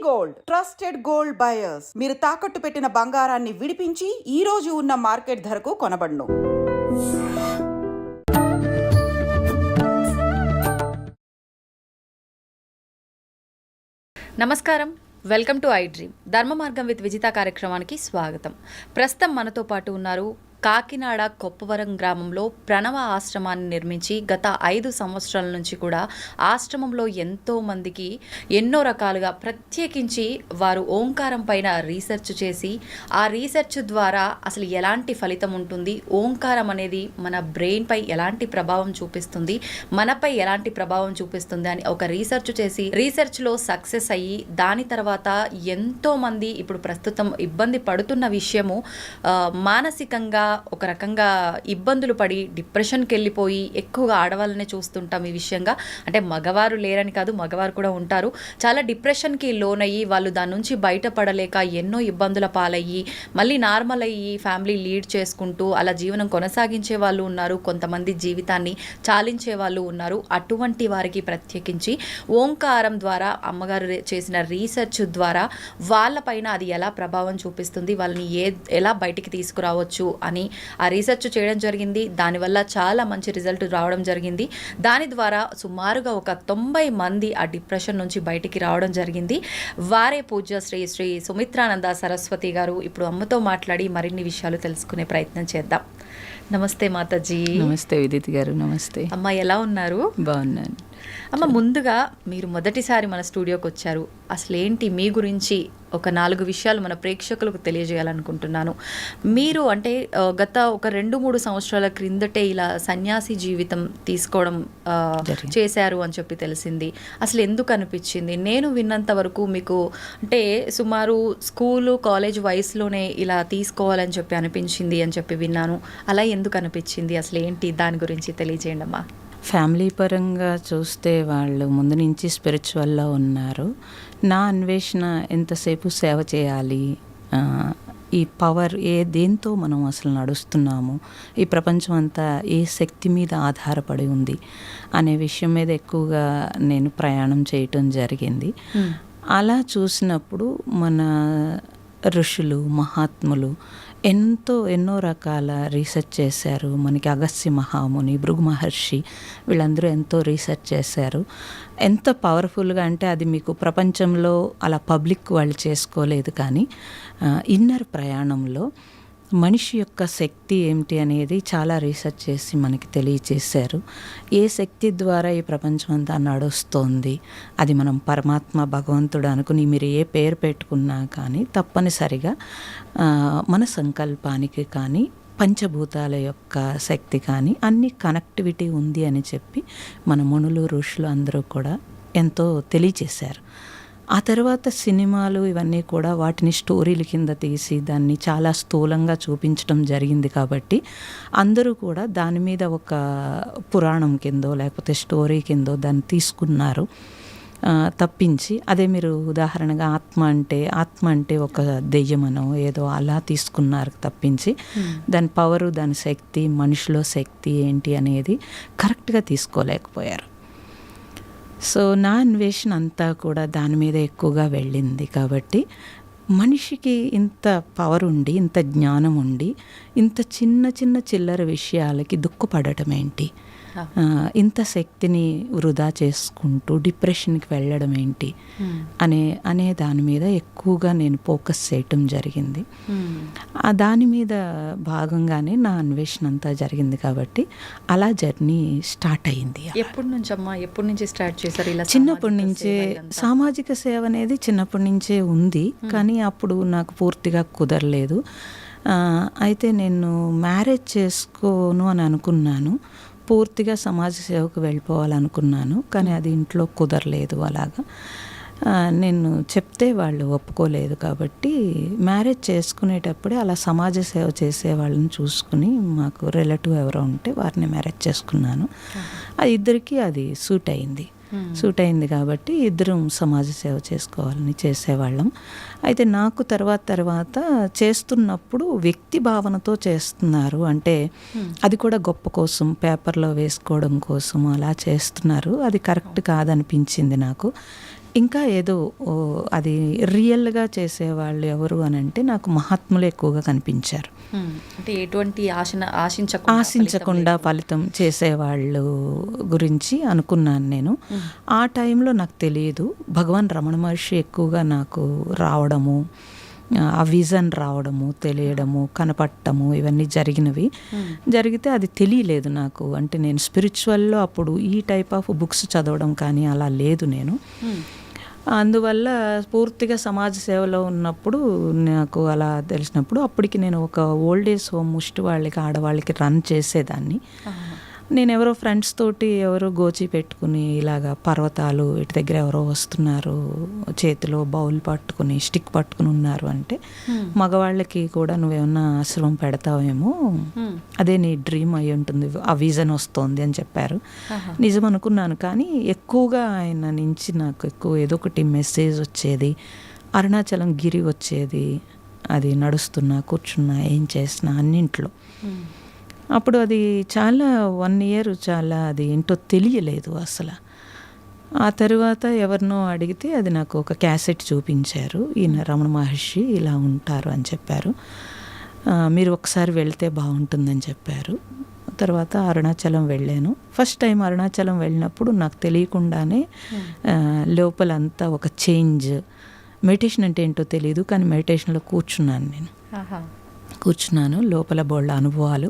Gold trusted gold buyers. మీరు తాకట్టు పెట్టిన బంగారాన్ని విడిపించి ఈ రోజు ఉన్న మార్కెట్ ధరకు కొనబడును. నమస్కారం, వెల్కమ్ టు ఐ డ్రీమ్. ధర్మ మార్గం విత్ విజిత కార్యక్రమానికి స్వాగతం. ప్రస్తుతం మనతో పాటు ఉన్నారు కాకినాడ కొప్పవరం గ్రామంలో ప్రణవ ఆశ్రమాన్ని నిర్మించి గత 5 సంవత్సరాల నుంచి కూడా ఆశ్రమంలో ఎంతో మందికి ఎన్నో రకాలుగా ప్రత్యేకించి వారు ఓంకారం పైన రీసెర్చ్ చేసి ఆ రీసెర్చ్ ద్వారా అసలు ఎలాంటి ఫలితం ఉంటుంది, ఓంకారం అనేది మన బ్రెయిన్ పై ఎలాంటి ప్రభావం చూపిస్తుంది, మనపై ఎలాంటి ప్రభావం చూపిస్తుంది అని ఒక రీసెర్చ్ చేసి రీసెర్చ్లో సక్సెస్ అయ్యి దాని తర్వాత ఎంతో మంది ఇప్పుడు ప్రస్తుతం ఇబ్బంది పడుతున్న విషయము మానసికంగా ఒక రకంగా ఇబ్బందులు పడి డిప్రెషన్కి వెళ్ళిపోయి ఎక్కువగా ఆడవాళ్ళనే చూస్తుంటాం. ఈ విషయంగా అంటే మగవారు లేరని కాదు, మగవారు కూడా ఉంటారు. చాలా డిప్రెషన్కి లోనయ్యి వాళ్ళు దాని నుంచి బయటపడలేక ఎన్నో ఇబ్బందుల పాలయ్యి మళ్ళీ నార్మల్ అయ్యి ఫ్యామిలీ లీడ్ చేసుకుంటూ అలా జీవనం కొనసాగించే వాళ్ళు ఉన్నారు. కొంతమంది జీవితాన్ని చాలించే వాళ్ళు ఉన్నారు. అటువంటి వారికి ప్రత్యేకించి ఓంకారం ద్వారా అమ్మగారు చేసిన రీసెర్చ్ ద్వారా వాళ్ళపైన అది ఎలా ప్రభావం చూపిస్తుంది, వాళ్ళని ఎలా బయటికి తీసుకురావచ్చు అని ఆ రీసెర్చ్ చేయడం జరిగింది. దానివల్ల చాలా మంచి రిజల్ట్ రావడం జరిగింది. దాని ద్వారా సుమారుగా ఒక 90 మంది ఆ డిప్రెషన్ నుంచి బయటికి రావడం జరిగింది. వారే పూజ్య శ్రీ శ్రీ సుమిత్రానంద సరస్వతి గారు. ఇప్పుడు అమ్మతో మాట్లాడి మరిన్ని విషయాలు తెలుసుకునే ప్రయత్నం చేద్దాం. నమస్తే మాతాజీ. నమస్తే విదిత్ గారు. నమస్తే అమ్మ, ఎలా ఉన్నారు? బాగున్నాను అమ్మ. ముందుగా మీరు మొదటిసారి మన స్టూడియోకి వచ్చారు. అసలు ఏంటి మీ గురించి ఒక 4 విషయాలు మన ప్రేక్షకులకు తెలియజేయాలనుకుంటున్నాను. మీరు అంటే గత ఒక 2-3 సంవత్సరాల క్రిందటే ఇలా సన్యాసి జీవితం తీసుకోవడం చేశారు అని చెప్పి తెలిసింది. అసలు ఎందుకు అనిపించింది? నేను విన్నంత వరకు మీకు అంటే సుమారు స్కూలు కాలేజ్ వయసులోనే ఇలా తీసుకోవాలని చెప్పి అనిపించింది అని చెప్పి విన్నాను. అలా ఎందుకు అనిపించింది? అసలు ఏంటి దాని గురించి తెలియజేయండి అమ్మా. ఫ్యామిలీ పరంగా చూస్తే వాళ్ళు ముందు నుంచి స్పిరిచువల్లో ఉన్నారు. నా అన్వేషణ ఎంతసేపు సేవ చేయాలి, ఈ పవర్ దేంతో మనం అసలు నడుస్తున్నాము, ఈ ప్రపంచం అంతా ఏ శక్తి మీద ఆధారపడి ఉంది అనే విషయం మీద ఎక్కువగా నేను ప్రయాణం చేయటం జరిగింది. అలా చూసినప్పుడు మన ఋషులు మహాత్ములు ఎన్నో రకాల రీసెర్చ్ చేశారు. మనకి అగస్త్య మహాముని, భృగు మహర్షి వీళ్ళందరూ ఎంతో రీసెర్చ్ చేశారు. ఎంత పవర్ఫుల్గా అంటే అది మీకు ప్రపంచంలో అలా పబ్లిక్ వాళ్ళు చేసుకోలేదు, కానీ ఇన్నర్ ప్రయాణంలో మనిషి యొక్క శక్తి ఏమిటి అనేది చాలా రీసెర్చ్ చేసి మనకి తెలియచేశారు. ఏ శక్తి ద్వారా ఈ ప్రపంచం అంతా నడుస్తోంది, అది మనం పరమాత్మ భగవంతుడు అనుకుని మీరు ఏ పేరు పెట్టుకున్నా కానీ తప్పనిసరిగా మన సంకల్పానికి కానీ పంచభూతాల యొక్క శక్తి కానీ అన్ని కనెక్టివిటీ ఉంది అని చెప్పి మన మునులు ఋషులు అందరూ కూడా ఎంతో తెలియచేశారు. ఆ తర్వాత సినిమాలు ఇవన్నీ కూడా వాటిని స్టోరీల కింద తీసి దాన్ని చాలా స్థూలంగా చూపించడం జరిగింది. కాబట్టి అందరూ కూడా దాని మీద ఒక పురాణం కిందో లేకపోతే స్టోరీ కిందో దాన్ని తీసుకున్నారు తప్పించి, అదే మీరు ఉదాహరణగా ఆత్మ అంటే ఒక దెయ్యమనో ఏదో అలా తీసుకున్నారు తప్పించి దాని పవరు, దాని శక్తి, మనిషిలో శక్తి ఏంటి అనేది కరెక్ట్గా తీసుకోలేకపోయారు. సో నా అన్వేషణ అంతా కూడా దాని మీద ఎక్కువగా వెళ్ళింది. కాబట్టి మనిషికి ఇంత పవర్ ఉండి, ఇంత జ్ఞానం ఉండి, ఇంత చిన్న చిల్లర విషయాలకి దుఃఖపడటం ఏంటి, ఇంత శక్తిని వృధా చేసుకుంటూ డిప్రెషన్కి వెళ్ళడం ఏంటి అనే దాని మీద ఎక్కువగా నేను ఫోకస్ చేయటం జరిగింది. దాని మీద భాగంగానే నా అన్వేషణ అంతా జరిగింది. కాబట్టి అలా జర్నీ స్టార్ట్ అయింది. ఎప్పటి నుంచి స్టార్ట్ చేశారు? ఇలా చిన్నప్పటి నుంచే సామాజిక సేవ అనేది చిన్నప్పటి నుంచే ఉంది, కానీ అప్పుడు నాకు పూర్తిగా కుదరలేదు. అయితే నేను మ్యారేజ్ చేసుకోను అని అనుకున్నాను, పూర్తిగా సమాజ సేవకు వెళ్ళిపోవాలనుకున్నాను, కానీ అది ఇంట్లో కుదరలేదు. అలాగా నేను చెప్తే వాళ్ళు ఒప్పుకోలేదు. కాబట్టి మ్యారేజ్ చేసుకునేటప్పుడే అలా సమాజ సేవ చేసే వాళ్ళని చూసుకుని మాకు రిలేటివ్ ఎవరో ఉంటే వారిని మ్యారేజ్ చేసుకున్నాను. అది ఇద్దరికీ అది సూట్ అయింది కాబట్టి ఇద్దరం సమాజ సేవ చేసుకోవాలని చేసేవాళ్ళం. అయితే నాకు తర్వాత చేస్తున్నప్పుడు వ్యక్తి భావనతో చేస్తున్నారు, అంటే అది కూడా గొప్ప కోసం పేపర్లో వేసుకోవడం కోసం అలా చేస్తున్నారు. అది కరెక్ట్ కాదనిపించింది నాకు. ఇంకా ఏదో అది రియల్గా చేసేవాళ్ళు ఎవరు అని అంటే నాకు మహాత్ములు ఎక్కువగా కనిపించారు. అంటే ఎటువంటి ఆశించకుండా ఫలితం చేసేవాళ్ళు గురించి అనుకున్నాను నేను. ఆ టైంలో నాకు తెలియదు. భగవాన్ రమణ మహర్షి ఎక్కువగా నాకు రావడము, ఆ విజన్ రావడము, తెలియడము, కనపడటము ఇవన్నీ జరిగితే అది తెలియలేదు నాకు. అంటే నేను స్పిరిచువల్లో అప్పుడు ఈ టైప్ ఆఫ్ బుక్స్ చదవడం కానీ అలా లేదు నేను. అందువల్ల పూర్తిగా సమాజ సేవలో ఉన్నప్పుడు నాకు అలా తెలిసినప్పుడు అప్పటికి నేను ఒక ఓల్డ్ ఏజ్ హోమ్ ముష్టి వాళ్ళకి, ఆడవాళ్ళకి రన్ చేసేదాన్ని. నేను ఎవరో ఫ్రెండ్స్ తోటి ఎవరో గోచి పెట్టుకుని ఇలాగా పర్వతాలు ఇటు దగ్గర ఎవరో వస్తున్నారు, చేతిలో బౌల్ పట్టుకుని స్టిక్ పట్టుకుని ఉన్నారు అంటే మగవాళ్ళకి కూడా నువ్వేమన్నా ఆశ్రమం పెడతావేమో, అదే నీ డ్రీమ్ అయి ఉంటుంది, ఆ విజన్ వస్తుంది అని చెప్పారు. నిజం అనుకున్నాను. కానీ ఎక్కువగా ఆయన నుంచి నాకు ఎక్కువ ఏదో ఒకటి మెసేజ్ వచ్చేది. అరుణాచలం గిరి వచ్చేది, అది నడుస్తున్నా కూర్చున్నా ఏం చేసినా అన్నింట్లో. అప్పుడు అది చాలా 1 year చాలా అది ఏంటో తెలియలేదు అసలు. ఆ తర్వాత ఎవరినో అడిగితే అది నాకు ఒక క్యాసెట్ చూపించారు. ఈయన రమణ మహర్షి ఇలా ఉంటారు అని చెప్పారు. మీరు ఒకసారి వెళ్తే బాగుంటుందని చెప్పారు. తర్వాత అరుణాచలం వెళ్ళాను. ఫస్ట్ టైం అరుణాచలం వెళ్ళినప్పుడు నాకు తెలియకుండానే లోపలంతా ఒక చేంజ్. మెడిటేషన్ అంటే ఏంటో తెలియదు, కానీ మెడిటేషన్లో కూర్చున్నాను నేను. కూర్చున్నాను, లోపల బోళ్ళ అనుభవాలు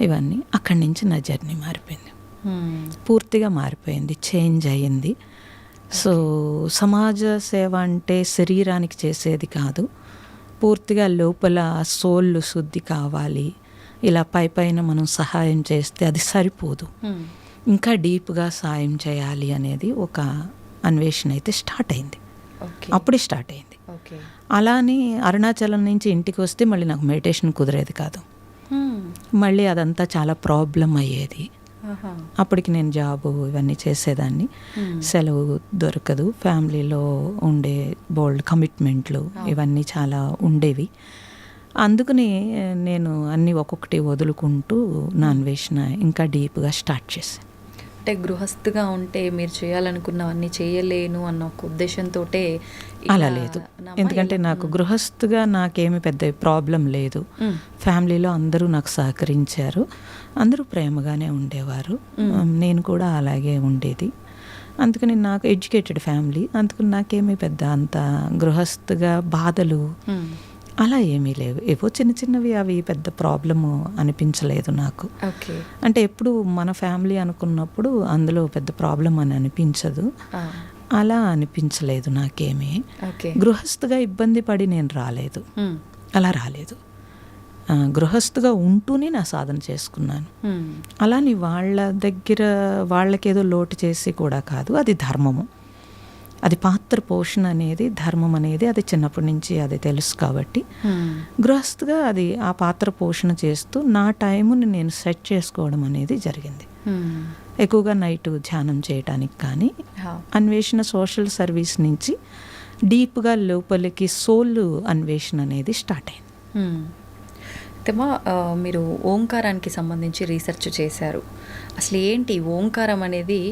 ఇవన్నీ. అక్కడి నుంచి నా జర్నీ మారిపోయింది, పూర్తిగా మారిపోయింది, చేంజ్ అయ్యింది. సో సమాజ సేవ అంటే శరీరానికి చేసేది కాదు, పూర్తిగా లోపల సోల్ శుద్ధి కావాలి. ఇలా పైన మనం సహాయం చేస్తే అది సరిపోదు, ఇంకా డీప్గా సాయం చేయాలి అనేది ఒక అన్వేషణ అయితే స్టార్ట్ అయింది. అప్పుడే స్టార్ట్ అయింది. అలానే అరుణాచలం నుంచి ఇంటికి వస్తే మళ్ళీ నాకు మెడిటేషన్ కుదిరేది కాదు. మళ్ళీ అదంతా చాలా ప్రాబ్లం అయ్యేది. అప్పటికి నేను జాబు ఇవన్నీ చేసేదాన్ని, సెలవు దొరకదు, ఫ్యామిలీలో ఉండే బోల్డ్ కమిట్మెంట్లు ఇవన్నీ చాలా ఉండేవి. అందుకని నేను అన్నీ ఒక్కొక్కటి వదులుకుంటూ నా అన్వేషణ ఇంకా డీప్గా స్టార్ట్ చేశాను. అంటే గృహస్థుగా ఉంటే మీరు చేయాలనుకున్నవన్నీ చేయలేను అన్న ఒక ఉద్దేశంతో అలా లేదు. ఎందుకంటే నాకు గృహస్థుగా నాకేమి పెద్ద ప్రాబ్లం లేదు. ఫ్యామిలీలో అందరూ నాకు సహకరించారు, అందరూ ప్రేమగానే ఉండేవారు, నేను కూడా అలాగే ఉండేది. అందుకని నాకు ఎడ్యుకేటెడ్ ఫ్యామిలీ, అందుకని నాకేమీ పెద్ద అంత గృహస్థుగా బాధలు అలా ఏమీ లేవు. ఏవో చిన్న చిన్నవి, అవి పెద్ద ప్రాబ్లము అనిపించలేదు నాకు. అంటే ఎప్పుడు మన ఫ్యామిలీ అనుకున్నప్పుడు అందులో పెద్ద ప్రాబ్లం అని అనిపించదు, అలా అనిపించలేదు నాకేమీ. గృహస్థుగా ఇబ్బంది పడి నేను రాలేదు, అలా రాలేదు. గృహస్థుగా ఉంటూనే నా సాధన చేసుకున్నాను. అలాని వాళ్ళ దగ్గర వాళ్ళకేదో లోటు చేసి కూడా కాదు, అది ధర్మము, అది పాత్ర పోషణ అనేది, ధర్మం అనేది అది చిన్నప్పటి నుంచి అది తెలుసు కాబట్టి గృహస్థుగా అది ఆ పాత్ర పోషణ చేస్తూ నా టైముని నేను సెట్ చేసుకోవడం అనేది జరిగింది. ఎక్కువగా నైట్ ధ్యానం చేయడానికి కానీ, అన్వేషణ సోషల్ సర్వీస్ నుంచి డీప్గా లోపలికి సోల్ అన్వేషణ అనేది స్టార్ట్ అయింది. తెమా, మీరు ఓంకారానికి సంబంధించి రీసెర్చ్ చేశారు. అసలు ఏంటి ఓంకారం అనేది,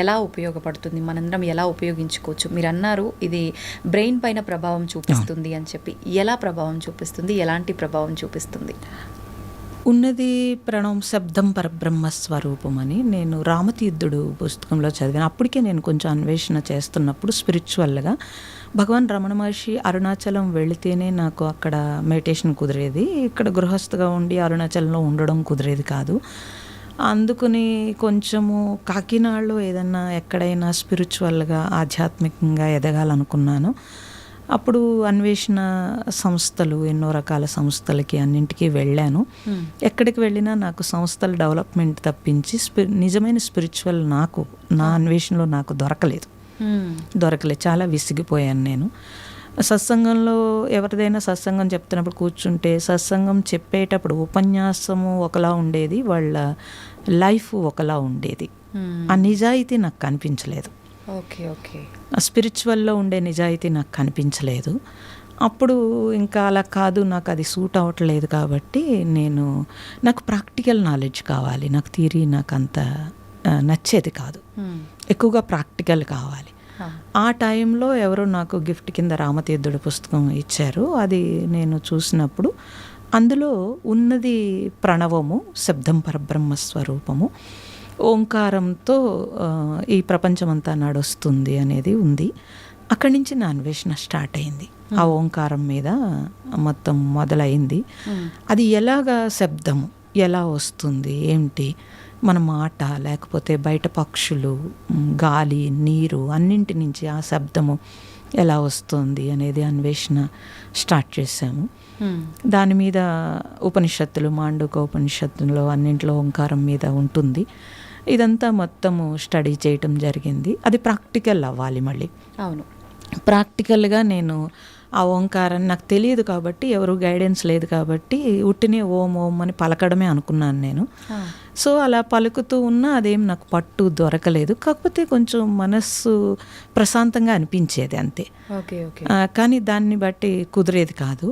ఎలా ఉపయోగపడుతుంది, మనందరం ఎలా ఉపయోగించుకోవచ్చు? మీరు అన్నారు ఇది బ్రెయిన్ పైన ప్రభావం చూపిస్తుంది అని చెప్పి. ఎలా ప్రభావం చూపిస్తుంది, ఎలాంటి ప్రభావం చూపిస్తుంది? ఉన్నది ప్రణవం శబ్దం పరబ్రహ్మ స్వరూపం అని నేను రామతీర్థుడు పుస్తకంలో చదివాను. అప్పటికే నేను కొంచెం అన్వేషణ చేస్తున్నప్పుడు స్పిరిచువల్గా భగవాన్ రమణ మహర్షి అరుణాచలం వెళితేనే నాకు అక్కడ మెడిటేషన్ కుదిరేది, ఇక్కడ గృహస్థగా ఉండి అరుణాచలంలో ఉండడం కుదిరేది కాదు. అందుకని కొంచెము కాకినాడలో ఏదన్నా ఎక్కడైనా స్పిరిచువల్గా ఆధ్యాత్మికంగా ఎదగాలనుకున్నాను. అప్పుడు అన్వేషణ సంస్థలు, ఎన్నో రకాల సంస్థలకి అన్నింటికీ వెళ్ళాను. ఎక్కడికి వెళ్ళినా నాకు సంస్థల డెవలప్మెంట్ తప్పించి నిజమైన స్పిరిచువల్ నాకు నా అన్వేషణలో నాకు దొరకలేదు. చాలా విసిగిపోయాను నేను. సత్సంగంలో ఎవరిదైనా సత్సంగం చెప్తున్నప్పుడు కూర్చుంటే, సత్సంగం చెప్పేటప్పుడు ఉపన్యాసము ఒకలా ఉండేది, వాళ్ళ లైఫ్ ఒకలా ఉండేది. ఆ నిజాయితీ నాకు కనిపించలేదు. స్పిరిచువల్లో ఉండే నిజాయితీ నాకు కనిపించలేదు. అప్పుడు ఇంకా అలా కాదు, నాకు అది సూట్ అవ్వట్లేదు. కాబట్టి నాకు ప్రాక్టికల్ నాలెడ్జ్ కావాలి, నాకు థియరీ నాకు అంత నచ్చేది కాదు, ఎక్కువగా ప్రాక్టికల్ కావాలి. ఆ టైంలో ఎవరో నాకు గిఫ్ట్ కింద రామతీర్థుడి పుస్తకం ఇచ్చారు. అది నేను చూసినప్పుడు అందులో ఉన్నది ప్రణవము, శబ్దం పరబ్రహ్మ స్వరూపము, ఓంకారంతో ఈ ప్రపంచమంతా నడుస్తుంది అనేది ఉంది. అక్కడి నుంచి నా అన్వేషణ స్టార్ట్ అయింది. ఆ ఓంకారం మీద మొత్తం మొదలైంది. అది ఎలాగా శబ్దము ఎలా వస్తుంది, ఏమిటి, మన మాట లేకపోతే బయట పక్షులు, గాలి, నీరు అన్నింటి నుంచి ఆ శబ్దము ఎలా వస్తుంది అనేది అన్వేషణ స్టార్ట్ చేశాము. దాని మీద ఉపనిషత్తులు, మాండూక ఉపనిషత్తులో అన్నింటిలో ఓంకారం మీద ఉంటుంది. ఇదంతా మొత్తము స్టడీ చేయటం జరిగింది. అది ప్రాక్టికల్ అవ్వాలి. మళ్ళీ అవును, ప్రాక్టికల్గా నేను ఆ ఓంకారం నాకు తెలియదు కాబట్టి, ఎవరు గైడెన్స్ లేదు కాబట్టి ఉట్టినే ఓం ఓం అని పలకడమే అనుకున్నాను నేను. సో అలా పలుకుతూ ఉన్నా అదేం నాకు పట్టు దొరకలేదు. కాకపోతే కొంచెం మనస్సు ప్రశాంతంగా అనిపించేది అంతే. కానీ దాన్ని బట్టి కుదిరేది కాదు.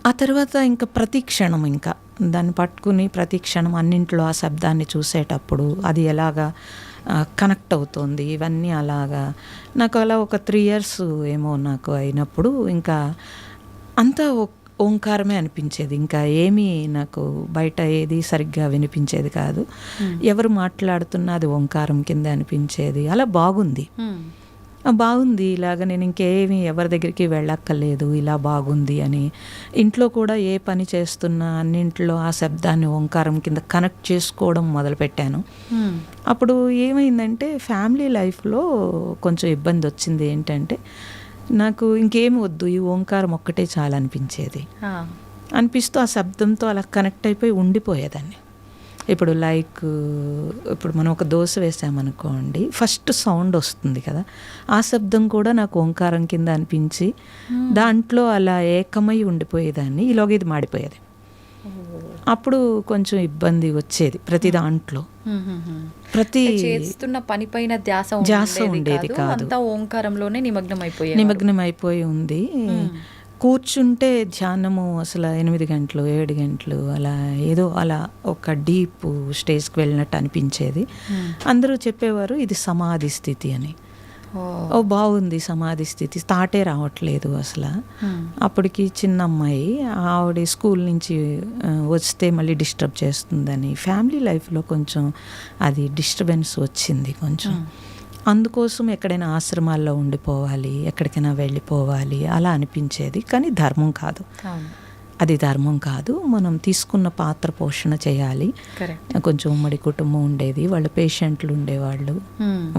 ఆ తర్వాత ఇంకా ప్రతి క్షణం ఇంకా దాన్ని పట్టుకుని ప్రతి క్షణం అన్నింట్లో ఆ శబ్దాన్ని చూసేటప్పుడు అది ఎలాగా కనెక్ట్ అవుతుంది, ఇవన్నీ అలాగా నాకు అలా ఒక 3 years ఏమో నాకు అయినప్పుడు ఇంకా అంతా ఓంకారమే అనిపించేది. ఇంకా ఏమీ నాకు బయట ఏది సరిగ్గా వినిపించేది కాదు. ఎవరు మాట్లాడుతున్నా అది ఓంకారం కింద అనిపించేది. అలా బాగుంది. ఇలాగ నేను ఇంకేమీ ఎవరి దగ్గరికి వెళ్ళక్కర్లేదు, ఇలా బాగుంది అని. ఇంట్లో కూడా ఏ పని చేస్తున్నా అన్నింట్లో ఆ శబ్దాన్ని ఓంకారం కింద కనెక్ట్ చేసుకోవడం మొదలుపెట్టాను. అప్పుడు ఏమైందంటే ఫ్యామిలీ లైఫ్లో కొంచెం ఇబ్బంది వచ్చింది. ఏంటంటే నాకు ఇంకేమి వద్దు, ఈ ఓంకారం ఒక్కటే చాలా అనిపిస్తూ ఆ శబ్దంతో అలా కనెక్ట్ అయిపోయి ఉండిపోయేదాన్ని. ఇప్పుడు ఇప్పుడు మనం ఒక దోశ వేసామనుకోండి, ఫస్ట్ సౌండ్ వస్తుంది కదా, ఆ శబ్దం కూడా నాకు ఓంకారం కింద అనిపించి దాంట్లో అలా ఏకమై ఉండిపోయేదాన్ని. ఈలోగా ఇది మాడిపోయేది. అప్పుడు కొంచెం ఇబ్బంది వచ్చేది ప్రతి దాంట్లో. ప్రతి చేస్తున్న పని పైన ధ్యాస ఉండేది కాదు, ఓంకారంలోనే నిమగ్నం అయిపోయి ఉంది. కూర్చుంటే ధ్యానము అసలు 8 గంటలు 7 గంటలు అలా ఏదో అలా ఒక డీప్ స్టేజ్కి వెళ్ళినట్టు అనిపించేది. అందరూ చెప్పేవారు ఇది సమాధి స్థితి అని. బాగుంది సమాధి స్థితి, తాటే రావట్లేదు అసలు. అప్పటికి చిన్న అమ్మాయి, ఆవిడ స్కూల్ నుంచి వస్తే మళ్ళీ డిస్టర్బ్ చేస్తుందని ఫ్యామిలీ లైఫ్లో కొంచెం అది డిస్టర్బెన్స్ వచ్చింది కొంచెం. అందుకోసం ఎక్కడైనా ఆశ్రమాల్లో ఉండిపోవాలి, ఎక్కడికైనా వెళ్ళిపోవాలి అలా అనిపించేది. కానీ ధర్మం కాదు, అది ధర్మం కాదు. మనం తీసుకున్న పాత్ర పోషణ చేయాలి. కొంచెం ఉమ్మడి కుటుంబం ఉండేది, వాళ్ళ పేషెంట్లు ఉండేవాళ్ళు,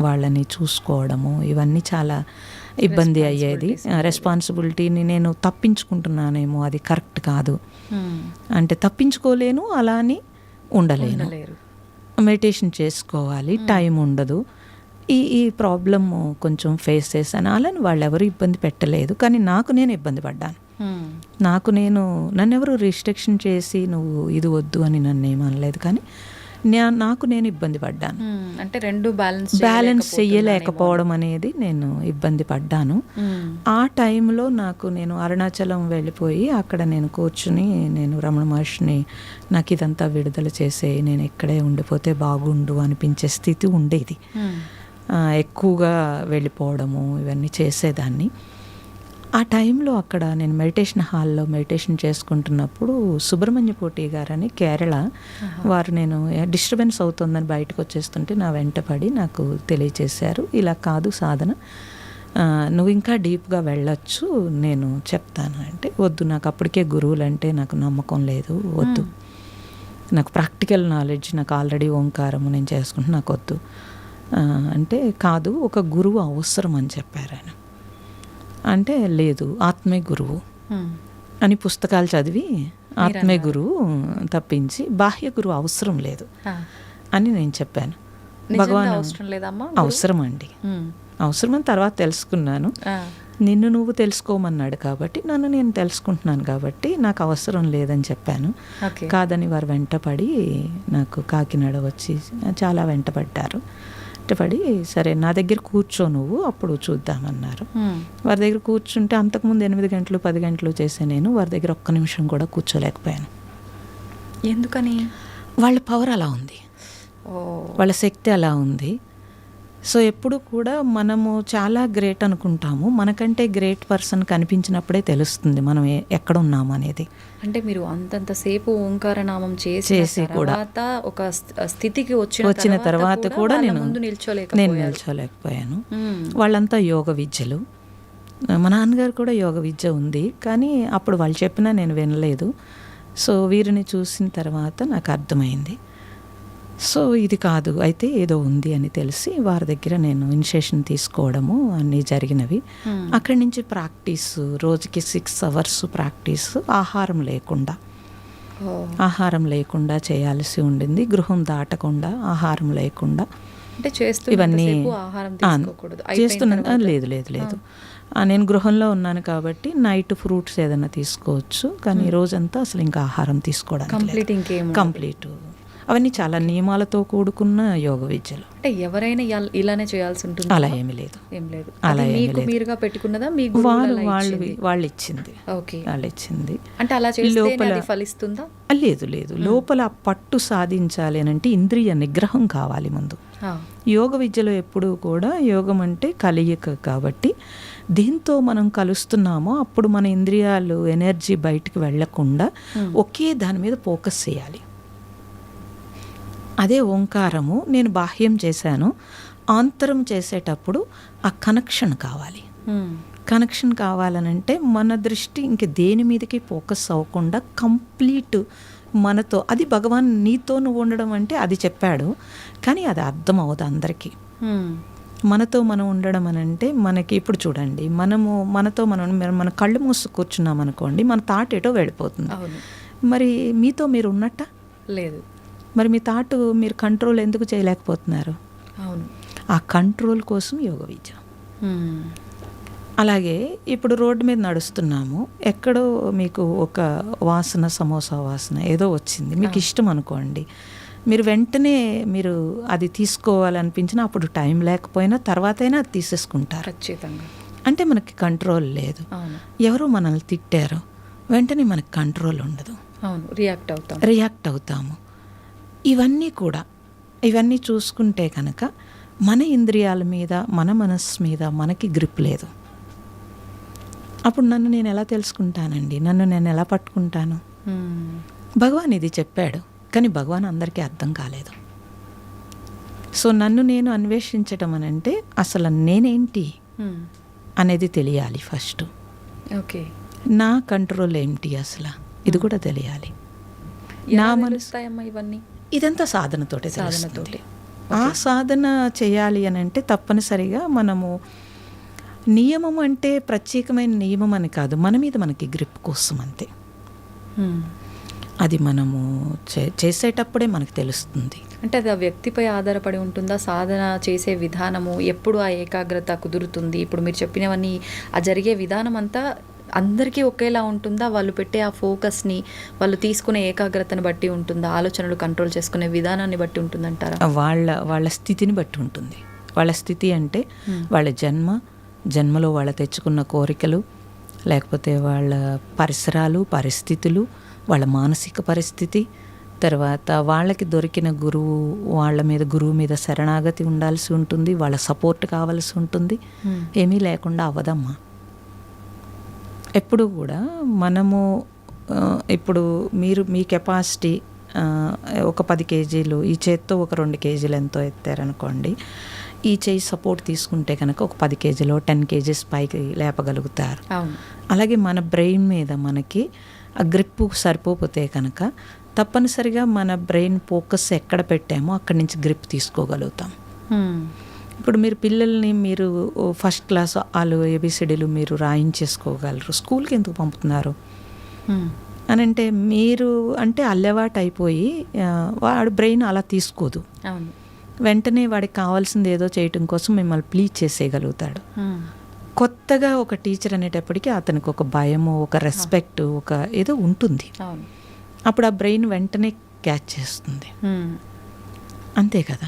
వాళ్ళని చూసుకోవడము ఇవన్నీ చాలా ఇబ్బంది అయ్యేది. రెస్పాన్సిబిలిటీని నేను తప్పించుకుంటున్నానేమో, అది కరెక్ట్ కాదు. అంటే తప్పించుకోలేను, అలా అని ఉండలేను. మెడిటేషన్ చేసుకోవాలి, టైం ఉండదు. ఈ ప్రాబ్లమ్ కొంచెం ఫేస్ చేశాను. అలాని వాళ్ళు ఎవరు ఇబ్బంది పెట్టలేదు, కానీ నాకు నేను ఇబ్బంది పడ్డాను. నన్ను ఎవరు రిస్ట్రిక్షన్ చేసి నువ్వు ఇది వద్దు అని నన్ను ఏమనలేదు, కానీ నాకు నేను ఇబ్బంది పడ్డాను. అంటే రెండు బ్యాలెన్స్ చెయ్యలేకపోవడం అనేది నేను ఇబ్బంది పడ్డాను. ఆ టైంలో నేను అరుణాచలం వెళ్ళిపోయి అక్కడ నేను కూర్చుని నేను రమణ మహర్షిని నాకు ఇదంతా విడుదల చేసే, నేను ఇక్కడే ఉండిపోతే బాగుండు అనిపించే స్థితి ఉండేది. ఎక్కువగా వెళ్ళిపోవడము ఇవన్నీ చేసేదాన్ని. ఆ టైంలో అక్కడ నేను మెడిటేషన్ హాల్లో మెడిటేషన్ చేసుకుంటున్నప్పుడు సుబ్రహ్మణ్య పోటీ గారని కేరళ వారు, నేను డిస్టర్బెన్స్ అవుతుందని బయటకు వచ్చేస్తుంటే నా వెంటపడి నాకు తెలియచేశారు, ఇలా కాదు సాధన, నువ్వు ఇంకా డీప్గా వెళ్ళొచ్చు, నేను చెప్తాను అంటే. వద్దు, నాకు అప్పటికే గురువులంటే నాకు నమ్మకం లేదు, వద్దు, నాకు ప్రాక్టికల్ నాలెడ్జ్, నాకు ఆల్రెడీ ఓంకారము నేను చేసుకుంటే నాకు వద్దు అంటే. కాదు, ఒక గురువు అవసరం అని చెప్పారు ఆయన. అంటే లేదు, ఆత్మే గురువు అని పుస్తకాలు చదివి ఆత్మే గురువు తప్పించి బాహ్య గురువు అవసరం లేదు అని నేను చెప్పాను. భగవాన్ అవసరం అండి, అవసరమని తర్వాత తెలుసుకున్నాను. నిన్ను నువ్వు తెలుసుకోమన్నాడు కాబట్టి నన్ను నేను తెలుసుకుంటున్నాను కాబట్టి నాకు అవసరం లేదని చెప్పాను. కాదని వారు వెంటపడి నాకు కాకినాడ వచ్చి చాలా వెంటపడ్డారు. వెంటపడి సరే నా దగ్గర కూర్చో నువ్వు, అప్పుడు చూద్దామన్నారు. వారి దగ్గర కూర్చుంటే అంతకుముందు 8 గంటలు 10 గంటలు చేసే నేను వారి దగ్గర ఒక్క నిమిషం కూడా కూర్చోలేకపోయాను. ఎందుకని? వాళ్ళ పవర్ అలా ఉంది, వాళ్ళ శక్తి అలా ఉంది. సో ఎప్పుడు కూడా మనము చాలా గ్రేట్ అనుకుంటాము, మనకంటే గ్రేట్ పర్సన్ కనిపించినప్పుడే తెలుస్తుంది మనం ఎక్కడ ఉన్నాము అనేది. అంటే మీరు అంతంతసేపు ఓంకార నామం చేసి కూడా తర్వాత ఒక స్థితికి వచ్చిన తర్వాత కూడా నేను నిల్చోలేకపోయారు. నిల్చోలేకపోయాను. వాళ్ళంతా యోగ విద్యలు. మా నాన్నగారు కూడా యోగ విద్య ఉంది, కానీ అప్పుడు వాళ్ళు చెప్పినా నేను వినలేదు. సో వీరిని చూసిన తర్వాత నాకు అర్థమైంది, సో ఇది కాదు, అయితే ఏదో ఉంది అని తెలిసి వారి దగ్గర నేను ఇనిషియేషన్ తీసుకోవడము అన్నీ జరిగినవి. అక్కడి నుంచి ప్రాక్టీస్, రోజుకి 6 hours ప్రాక్టీస్, ఆహారం లేకుండా చేయాల్సి ఉండింది. గృహం దాటకుండా, ఆహారం లేకుండా ఇవన్నీ చేస్తున్నా. లేదు నేను గృహంలో ఉన్నాను కాబట్టి నైట్ ఫ్రూట్స్ ఏదైనా తీసుకోవచ్చు, కానీ రోజంతా అసలు ఇంకా ఆహారం తీసుకోవడానికి కంప్లీట్. అవన్నీ చాలా నియమాలతో కూడుకున్న యోగ విద్యలు. అంటే ఎవరైనా ఇలానే చేయాల్సి ఉంటుంది? అలా ఏమి లేదు. అలా మీరుగా పెట్టుకున్నదా? వాళ్ళు ఇచ్చింది. ఓకే, వాళ్ళు ఇచ్చింది. అంటే అలా చేస్తే ఫలిస్తుందా? లేదు. లోపల పట్టు సాధించాలి అని అంటే ఇంద్రియ నిగ్రహం కావాలి ముందు. యోగ విద్యలో ఎప్పుడు కూడా యోగం అంటే కలయిక కాబట్టి దేంతో మనం కలుస్తున్నామో అప్పుడు మన ఇంద్రియాలు ఎనర్జీ బయటికి వెళ్లకుండా ఒకే దాని మీద ఫోకస్ చేయాలి. అదే ఓంకారము. నేను బాహ్యం చేశాను, ఆంతరం చేసేటప్పుడు ఆ కనెక్షన్ కావాలి. కనెక్షన్ కావాలనంటే మన దృష్టి ఇంక దేని మీదకి ఫోకస్ అవ్వకుండా కంప్లీట్ మనతో, అది భగవాన్ నీతో నువ్వు ఉండడం అంటే అది చెప్పాడు, కానీ అది అర్థం అవ్వదు అందరికీ. మనతో మనం ఉండడం అని అంటే మనకి ఇప్పుడు చూడండి, మనతో మన కళ్ళు మూసు కూర్చున్నాం అనుకోండి, మన థాట్ ఏటో వెళ్ళిపోతుంది. మరి మీతో మీరు ఉన్నట్ట లేదు. మరి మీ థాట్ మీరు కంట్రోల్ ఎందుకు చేయలేకపోతున్నారు? అవును, ఆ కంట్రోల్ కోసం యోగ విద్య. అలాగే ఇప్పుడు రోడ్డు మీద నడుస్తున్నాము, ఎక్కడో మీకు ఒక వాసన, సమోసా వాసన ఏదో వచ్చింది, మీకు ఇష్టం అనుకోండి, మీరు వెంటనే మీరు అది తీసుకోవాలనిపించినా అప్పుడు టైం లేకపోయినా తర్వాతైనా అది తీసేసుకుంటారు. ఖచ్చితంగా. అంటే మనకి కంట్రోల్ లేదు. ఎవరో మనల్ని తిట్టారు, వెంటనే మనకి కంట్రోల్ ఉండదు. రియాక్ట్ అవుతాము. ఇవన్నీ చూసుకుంటే కనుక మన ఇంద్రియాల మీద, మన మనస్సు మీద మనకి గ్రిప్ లేదు. అప్పుడు నన్ను నేను ఎలా తెలుసుకుంటానండి? నన్ను నేను ఎలా పట్టుకుంటాను? భగవాన్ ఇది చెప్పాడు, కానీ భగవాన్ అందరికీ అర్థం కాలేదు. సో నన్ను నేను అన్వేషించటం అని అంటే అసలు నేనేంటి అనేది తెలియాలి ఫస్ట్. ఓకే, నా కంట్రోల్ ఏమిటి అసలు, ఇది కూడా తెలియాలి. నా మనసు ఇవన్నీ ఇదంతా సాధనతోటే. ఆ సాధన చేయాలి అని అంటే తప్పనిసరిగా మనము నియమం అంటే ప్రత్యేకమైన నియమం అని కాదు, మన మీద మనకి గ్రిప్ కోసం అంతే. అది మనము చేసేటప్పుడే మనకు తెలుస్తుంది. అంటే అది ఆ వ్యక్తిపై ఆధారపడి ఉంటుందా? సాధన చేసే విధానము, ఎప్పుడు ఆ ఏకాగ్రత కుదురుతుంది? ఇప్పుడు మీరు చెప్పినవన్నీ ఆ జరిగే విధానం అంతా అందరికీ ఒకేలా ఉంటుందా? వాళ్ళు పెట్టే ఆ ఫోకస్ని, వాళ్ళు తీసుకునే ఏకాగ్రతను బట్టి ఉంటుందా? ఆలోచనలు కంట్రోల్ చేసుకునే విధానాన్ని బట్టి ఉంటుందంటారా? వాళ్ళ స్థితిని బట్టి ఉంటుంది. వాళ్ళ స్థితి అంటే వాళ్ళ జన్మలో వాళ్ళ తెచ్చుకున్న కోరికలు, లేకపోతే వాళ్ళ పరిసరాలు, పరిస్థితులు, వాళ్ళ మానసిక పరిస్థితి, తర్వాత వాళ్ళకి దొరికిన గురువు మీద శరణాగతి ఉండాల్సి ఉంటుంది, వాళ్ళ సపోర్ట్ కావాల్సి ఉంటుంది. ఏమీ లేకుండా అవ్వదమ్మా. ఎప్పుడు కూడా మనము ఇప్పుడు మీ కెపాసిటీ ఒక 10 kgs, ఈ చేత్తో ఒక 2 kgs ఎంతో ఎత్తారనుకోండి, ఈ చేయి సపోర్ట్ తీసుకుంటే కనుక ఒక 10 kgs 10 kgs పైకి లేపగలుగుతారు. అలాగే మన బ్రెయిన్ మీద మనకి ఆ గ్రిప్ సరిపోతే కనుక తప్పనిసరిగా మన బ్రెయిన్ ఫోకస్ ఎక్కడ పెట్టామో అక్కడి నుంచి గ్రిప్ తీసుకోగలుగుతాం. ఇప్పుడు మీరు పిల్లల్ని మీరు ఫస్ట్ క్లాస్ ABCDలు మీరు రాయించేసుకోగలరు, స్కూల్కి ఎందుకు పంపుతున్నారు అని అంటే మీరు అంటే అల్లవాటు అయిపోయి వాడి బ్రెయిన్ అలా తీసుకోదు. వెంటనే వాడికి కావాల్సింది ఏదో చేయటం కోసం మిమ్మల్ని ప్లీజ్ చేసేయగలుగుతాడు. కొత్తగా ఒక టీచర్ అనేటప్పటికీ అతనికి ఒక భయము, ఒక రెస్పెక్ట్, ఒక ఏదో ఉంటుంది. అప్పుడు ఆ బ్రెయిన్ వెంటనే క్యాచ్ చేస్తుంది. అంతే కదా.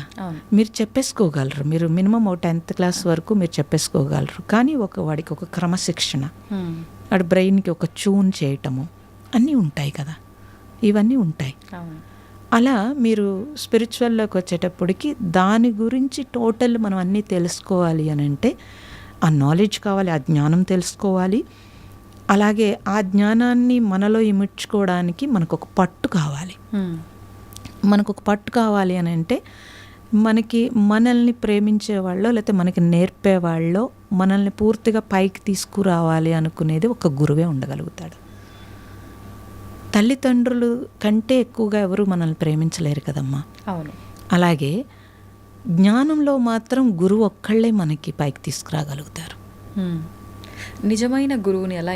మీరు చెప్పేసుకోగలరు, మీరు మినిమం 10th క్లాస్ వరకు మీరు చెప్పేసుకోగలరు, కానీ వాడికి ఒక క్రమశిక్షణ, వాడి బ్రెయిన్కి ఒక ట్యూన్ చేయటము అన్నీ ఉంటాయి కదా, ఇవన్నీ ఉంటాయి. అలా మీరు స్పిరిచువల్లోకి వచ్చేటప్పటికి దాని గురించి టోటల్ మనం అన్నీ తెలుసుకోవాలి అని అంటే ఆ నాలెడ్జ్ కావాలి, ఆ జ్ఞానం తెలుసుకోవాలి. అలాగే ఆ జ్ఞానాన్ని మనలో ఇమిడ్చుకోవడానికి మనకు ఒక పట్టు కావాలి. మనకు ఒక పట్టు కావాలి అని అంటే మనకి మనల్ని ప్రేమించేవాళ్ళో లేకపోతే మనకి నేర్పేవాళ్ళో మనల్ని పూర్తిగా పైకి తీసుకురావాలి అనుకునేది ఒక గురువే ఉండగలుగుతాడు. తల్లిదండ్రులు కంటే ఎక్కువగా ఎవరు మనల్ని ప్రేమించలేరు కదమ్మా. అవును. అలాగే జ్ఞానంలో మాత్రం గురువు ఒక్కళ్ళే మనకి పైకి తీసుకురాగలుగుతారు. నిజమైన గురువుని ఎలా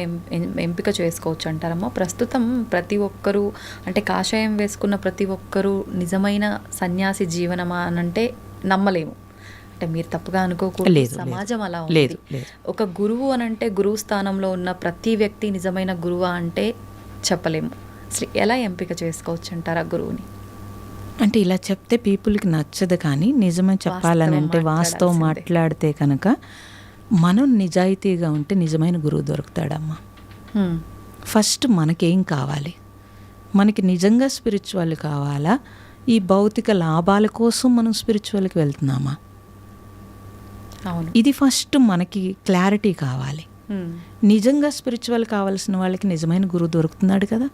ఎంపిక చేసుకోవచ్చు అంటారమ్మా? ప్రస్తుతం ప్రతి ఒక్కరూ అంటే కాషాయం వేసుకున్న ప్రతి ఒక్కరూ నిజమైన సన్యాసి జీవనమా అని అంటే నమ్మలేము. అంటే మీరు తప్పుగా అనుకోకూడదు, సమాజం అలా ఉంది. ఒక గురువు అని అంటే గురువు స్థానంలో ఉన్న ప్రతి వ్యక్తి నిజమైన గురువా అంటే చెప్పలేము. అసలు ఎలా ఎంపిక చేసుకోవచ్చు అంటారా గురువుని? అంటే ఇలా చెప్తే పీపుల్కి నచ్చదు, కానీ నిజమే చెప్పాలని అంటే వాస్తవం మాట్లాడితే కనుక మనం నిజాయితీగా ఉంటే నిజమైన గురువు దొరుకుతాడమ్మా. ఫస్ట్ మనకేం కావాలి? మనకి నిజంగా స్పిరిచువల్ కావాలా, ఈ భౌతిక లాభాల కోసం మనం స్పిరిచువల్కి వెళ్తున్నామా? అవును, ఇది ఫస్ట్ మనకి క్లారిటీ కావాలి. నిజంగా స్పిరిచువల్ కావాల్సిన వాళ్ళకి నిజమైన గురువు దొరుకుతున్నాడు కదా.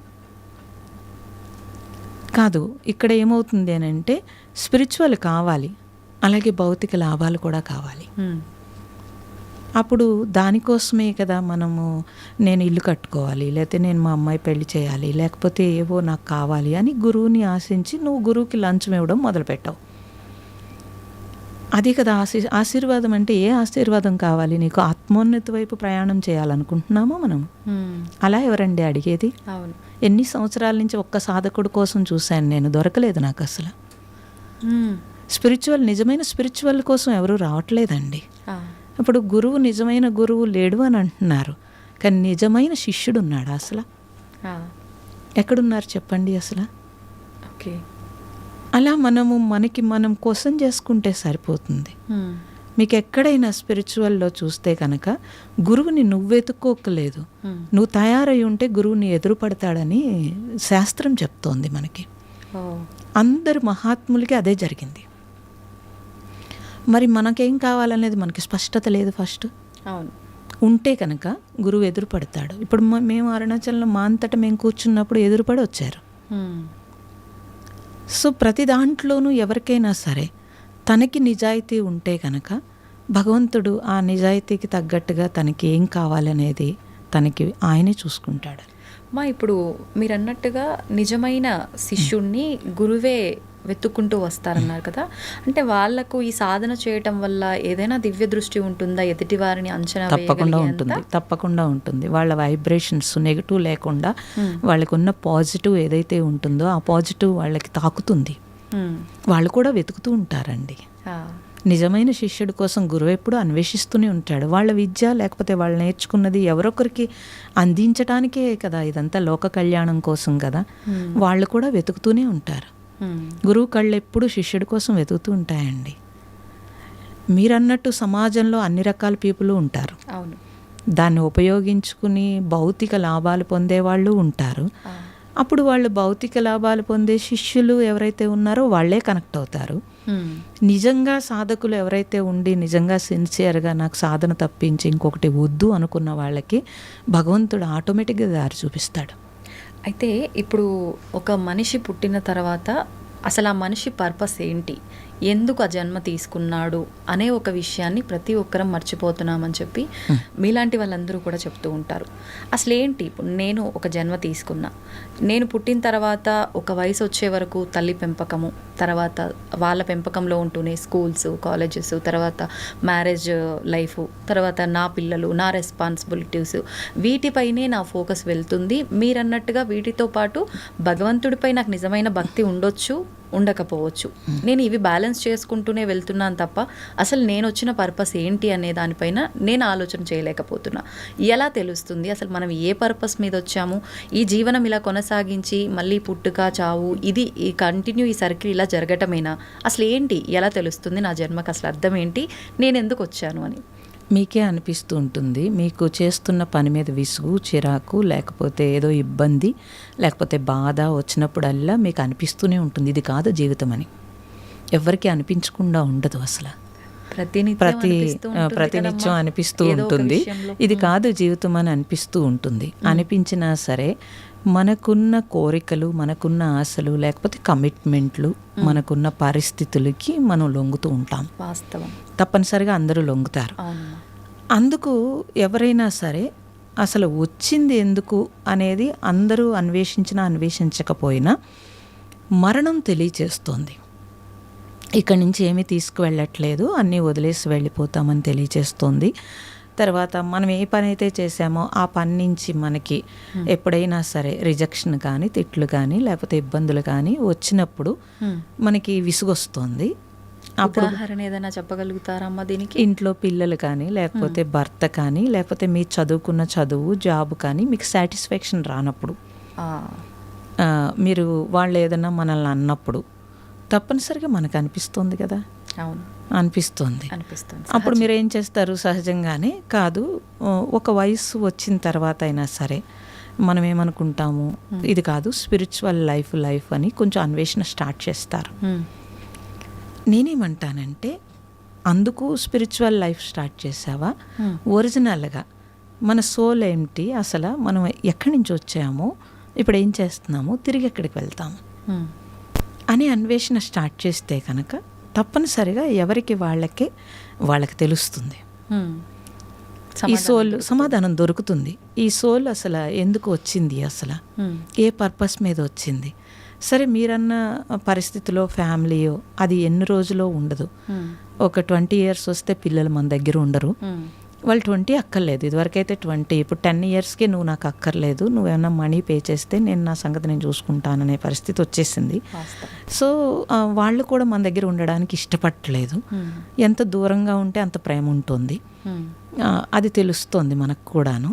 కాదు, ఇక్కడ ఏమవుతుంది అని అంటే స్పిరిచువల్ కావాలి, అలాగే భౌతిక లాభాలు కూడా కావాలి. అప్పుడు దానికోసమే కదా మనము నేను ఇల్లు కట్టుకోవాలి, లేకపోతే నేను మా అమ్మాయి పెళ్లి చేయాలి, లేకపోతే ఏవో నాకు కావాలి అని గురువుని ఆశించి నువ్వు గురువుకి లంచం ఇవ్వడం మొదలుపెట్టావు. అదే కదా ఆశీర్వాదం అంటే. ఏ ఆశీర్వాదం కావాలి నీకు? ఆత్మోన్నతి వైపు ప్రయాణం చేయాలనుకుంటున్నామా మనం? అలా ఎవరండి అడిగేది? అవును. ఎన్ని సంవత్సరాల నుంచి ఒక్క సాధకుడు కోసం చూశాను నేను, దొరకలేదు నాకు అసలు. స్పిరిచువల్, నిజమైన స్పిరిచువల్ కోసం ఎవరు రావట్లేదండి. ఇప్పుడు గురువు, నిజమైన గురువు లేడు అని అంటున్నారు, కానీ నిజమైన శిష్యుడు ఉన్నాడు అసలు? ఎక్కడున్నారు చెప్పండి అసలు? ఓకే. అలా మనము మనకి మనం కోసం చేసుకుంటే సరిపోతుంది. మీకు ఎక్కడైనా స్పిరిచువల్లో చూస్తే కనుక గురువుని నువ్వు వెతుక్కోకలేదు, నువ్వు తయారై ఉంటే గురువుని ఎదురుపడతాడని శాస్త్రం చెప్తోంది మనకి. అందరు మహాత్ములకి అదే జరిగింది. మరి మనకేం కావాలనేది మనకి స్పష్టత లేదు ఫస్ట్. అవును. ఉంటే కనుక గురువు ఎదురుపడతాడు. ఇప్పుడు మేము అరుణాచలంలో మా అంతటా మేము కూర్చున్నప్పుడు ఎదురుపడి వచ్చారు. సో ప్రతి దాంట్లోనూ ఎవరికైనా సరే తనకి నిజాయితీ ఉంటే కనుక భగవంతుడు ఆ నిజాయితీకి తగ్గట్టుగా తనకి ఏం కావాలనేది తనకి ఆయనే చూసుకుంటాడు. ఇప్పుడు మీరు అన్నట్టుగా నిజమైన శిష్యుణ్ణి గురువే వెతుక్కుంటూ వస్తారన్నారు కదా, అంటే వాళ్లకు ఈ సాధన చేయటం వల్ల ఏదైనా దివ్య దృష్టి ఉంటుందా? ఎదుటి వారిని అంచనా తప్పకుండా ఉంటుంది, తప్పకుండా ఉంటుంది. వాళ్ళ వైబ్రేషన్స్ నెగిటివ్ లేకుండా వాళ్ళకు ఉన్న పాజిటివ్ ఏదైతే ఉంటుందో ఆ పాజిటివ్ వాళ్ళకి తాకుతుంది. వాళ్ళు కూడా వెతుకుతూ ఉంటారండి. నిజమైన శిష్యుడి కోసం గురువు ఎప్పుడు అన్వేషిస్తూనే ఉంటాడు. వాళ్ళ విద్య లేకపోతే వాళ్ళు నేర్చుకున్నది ఎవరొకరికి అందించడానికే కదా, ఇదంతా లోక కళ్యాణం కోసం కదా. వాళ్ళు కూడా వెతుకుతూనే ఉంటారు. గురువు కళ్ళు ఎప్పుడు శిష్యుడి కోసం వెతుకుతూ ఉంటాయండి. మీరన్నట్టు సమాజంలో అన్ని రకాల పీపుల్ ఉంటారు. అవును. దాన్ని ఉపయోగించుకుని భౌతిక లాభాలు పొందేవాళ్ళు ఉంటారు. అప్పుడు వాళ్ళు భౌతిక లాభాలు పొందే శిష్యులు ఎవరైతే ఉన్నారో వాళ్ళే కనెక్ట్ అవుతారు. నిజంగా సాధకులు ఎవరైతే ఉండి నిజంగా సిన్సియర్గా నాకు సాధన తప్పించి ఇంకొకటి వద్దు అనుకున్న వాళ్ళకి భగవంతుడు ఆటోమేటిక్గా దారి చూపిస్తాడు. అయితే ఇప్పుడు ఒక మనిషి పుట్టిన తర్వాత అసలు ఆ మనిషి పర్పస్ ఏంటి, ఎందుకు ఆ జన్మ తీసుకున్నాడు అనే ఒక విషయాన్ని ప్రతి ఒక్కరం మర్చిపోతున్నామని చెప్పి మీలాంటి వాళ్ళందరూ కూడా చెప్తూ ఉంటారు. అసలు ఏంటి, ఇప్పుడు నేను ఒక జన్మ తీసుకున్నా, నేను పుట్టిన తర్వాత ఒక వయసు వచ్చే వరకు తల్లి పెంపకము, తర్వాత వాళ్ళ పెంపకంలో ఉంటూనే స్కూల్స్, కాలేజెస్, తర్వాత మ్యారేజ్ లైఫ్, తర్వాత నా పిల్లలు, నా రెస్పాన్సిబిలిటీస్, వీటిపైనే నా ఫోకస్ వెళ్తుంది. మీరన్నట్టుగా వీటితో పాటు భగవంతుడిపై నాకు నిజమైన భక్తి ఉండొచ్చు, ఉండకపోవచ్చు. నేను ఇవి బ్యాలెన్స్ చేసుకుంటూనే వెళ్తున్నాను తప్ప అసలు నేను వచ్చిన పర్పస్ ఏంటి అనే దానిపైన నేను ఆలోచన చేయలేకపోతున్నా. ఎలా తెలుస్తుంది అసలు మనం ఏ పర్పస్ మీద వచ్చాము? ఈ జీవనం ఇలా కొనసాగించి మళ్ళీ పుట్టుక, చావు, ఇది కంటిన్యూ, ఈ సర్కిల్ ఇలా జరగటమేనా? అసలు ఏంటి, ఎలా తెలుస్తుంది నా జన్మకు అసలు అర్థం ఏంటి, నేను ఎందుకు వచ్చాను అని? మీకే అనిపిస్తూ ఉంటుంది, మీకు చేస్తున్న పని మీద విసుగు, చిరాకు, లేకపోతే ఏదో ఇబ్బంది, లేకపోతే బాధ వచ్చినప్పుడల్లా మీకు అనిపిస్తూనే ఉంటుంది ఇది కాదు జీవితం అని. ఎవ్వరికి అనిపించకుండా ఉండదు అసలు. ప్రతినిత్యం అనిపిస్తూ ఉంటుంది ఇది కాదు జీవితం అని అనిపిస్తూ ఉంటుంది. అనిపించినా సరే మనకున్న కోరికలు, మనకున్న ఆశలు, లేకపోతే కమిట్మెంట్లు, మనకున్న పరిస్థితులకి మనం లొంగుతూ ఉంటాం. వాస్తవం. తప్పనిసరిగా అందరూ లొంగుతారు. అందుకు ఎవరైనా సరే అసలు వచ్చింది ఎందుకు అనేది అందరూ అన్వేషించినా అన్వేషించకపోయినా మరణం తెలియచేస్తోంది. ఇక్కడి నుంచి ఏమీ తీసుకువెళ్ళట్లేదు, అన్నీ వదిలేసి వెళ్ళిపోతామని తెలియచేస్తోంది. తర్వాత మనం ఏ పని అయితే చేసామో ఆ పని నుంచి మనకి ఎప్పుడైనా సరే రిజెక్షన్ కానీ, తిట్లు కానీ, లేకపోతే ఇబ్బందులు కానీ వచ్చినప్పుడు మనకి విసుగొస్తుంది. అప్పుడు ఉదాహరణ ఏదైనా చెప్పగలుగుతారమ్మా దీనికి? ఇంట్లో పిల్లలు కానీ, లేకపోతే భర్త కానీ, లేకపోతే మీ చదువుకున్న చదువు, జాబ్ కానీ మీకు సాటిస్ఫాక్షన్ రానప్పుడు, మీరు వాళ్ళు ఏదైనా మనల్ని అన్నప్పుడు తప్పనిసరిగా మనకు అనిపిస్తుంది కదా. అవును, అనిపిస్తుంది. అప్పుడు మీరు ఏం చేస్తారు? సహజంగానే కాదు, ఒక వయసు వచ్చిన తర్వాత అయినా సరే మనం ఏమనుకుంటాము, ఇది కాదు స్పిరిచువల్ లైఫ్ అని కొంచెం అన్వేషణ స్టార్ట్ చేస్తారు. నేనేమంటానంటే, అందుకు స్పిరిచువల్ లైఫ్ స్టార్ట్ చేసావా? ఒరిజినల్గా మన సోల్ ఏమిటి, అసలు మనం ఎక్కడి నుంచి వచ్చామో, ఇప్పుడు ఏం చేస్తున్నాము, తిరిగి ఎక్కడికి వెళ్తాము అని అన్వేషణ స్టార్ట్ చేస్తే కనుక తప్పనిసరిగా ఎవరికి వాళ్ళకి తెలుస్తుంది. ఈ సోల్ సమాధానం దొరుకుతుంది. ఈ సోల్ అసలు ఎందుకు వచ్చింది, అసలు ఏ పర్పస్ మీద వచ్చింది. సరే మీరన్న పరిస్థితిలో ఫ్యామిలీయో అది ఎన్ని రోజులో ఉండదు. ఒక 20 years వస్తే పిల్లలు మన దగ్గర ఉండరు. వాళ్ళు 20 అక్కర్లేదు, ఇదివరకైతే 20, ఇప్పుడు 10 yearsకే నువ్వు నాకు అక్కర్లేదు, నువ్వేమన్నా మనీ పే చేస్తే నేను నా సంగతి నేను చూసుకుంటాననే పరిస్థితి వచ్చేసింది. సో వాళ్ళు కూడా మన దగ్గర ఉండడానికి ఇష్టపడట్లేదు. ఎంత దూరంగా ఉంటే అంత ప్రేమ ఉంటుంది, అది తెలుస్తుంది మనకు కూడాను.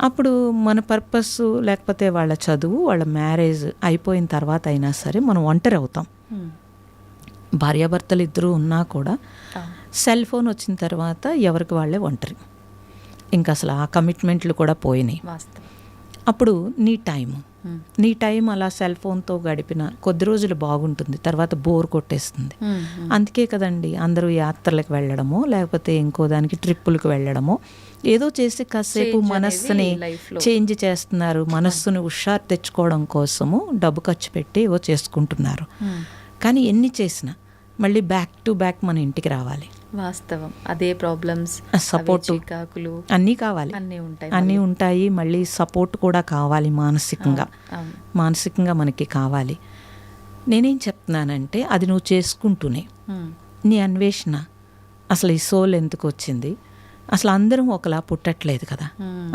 అప్పుడు మన పర్పస్, లేకపోతే వాళ్ళ చదువు, వాళ్ళ మ్యారేజ్ అయిపోయిన తర్వాత అయినా సరే మనం ఒంటరి అవుతాం. భార్యాభర్తలు ఇద్దరు ఉన్నా కూడా సెల్ ఫోన్ వచ్చిన తర్వాత ఎవరికి వాళ్ళే ఒంటరి. ఇంకా అసలు ఆ కమిట్మెంట్లు కూడా పోయినాయి. అప్పుడు నీ టైం అలా సెల్ ఫోన్తో గడిపిన కొద్ది రోజులు బాగుంటుంది, తర్వాత బోర్ కొట్టేస్తుంది. అందుకే కదండి అందరూ యాత్రలకు వెళ్ళడమో, లేకపోతే ఇంకో దానికి ట్రిప్పులకు వెళ్ళడమో, ఏదో చేసి కాసేపు మనస్సుని చేంజ్ చేస్తున్నారు. మనస్సుని హుషారు తెచ్చుకోవడం కోసము డబ్బు ఖర్చు పెట్టి ఏవో చేసుకుంటున్నారు. కానీ ఎన్ని చేసినా మళ్ళీ బ్యాక్ టు బ్యాక్ మన ఇంటికి రావాలి. వాస్తవం. అదే ప్రాబ్లమ్స్, సపోర్ట్, అన్నీ కావాలి, అన్నీ ఉంటాయి. మళ్ళీ సపోర్ట్ కూడా కావాలి, మానసికంగా మనకి కావాలి. నేనేం చెప్తున్నానంటే, అది నువ్వు చేసుకుంటూనే నీ అన్వేషణ, అసలు ఈ సోల్ ఎందుకు వచ్చింది, అసలు అందరం ఒకలా పుట్టట్లేదు కదా,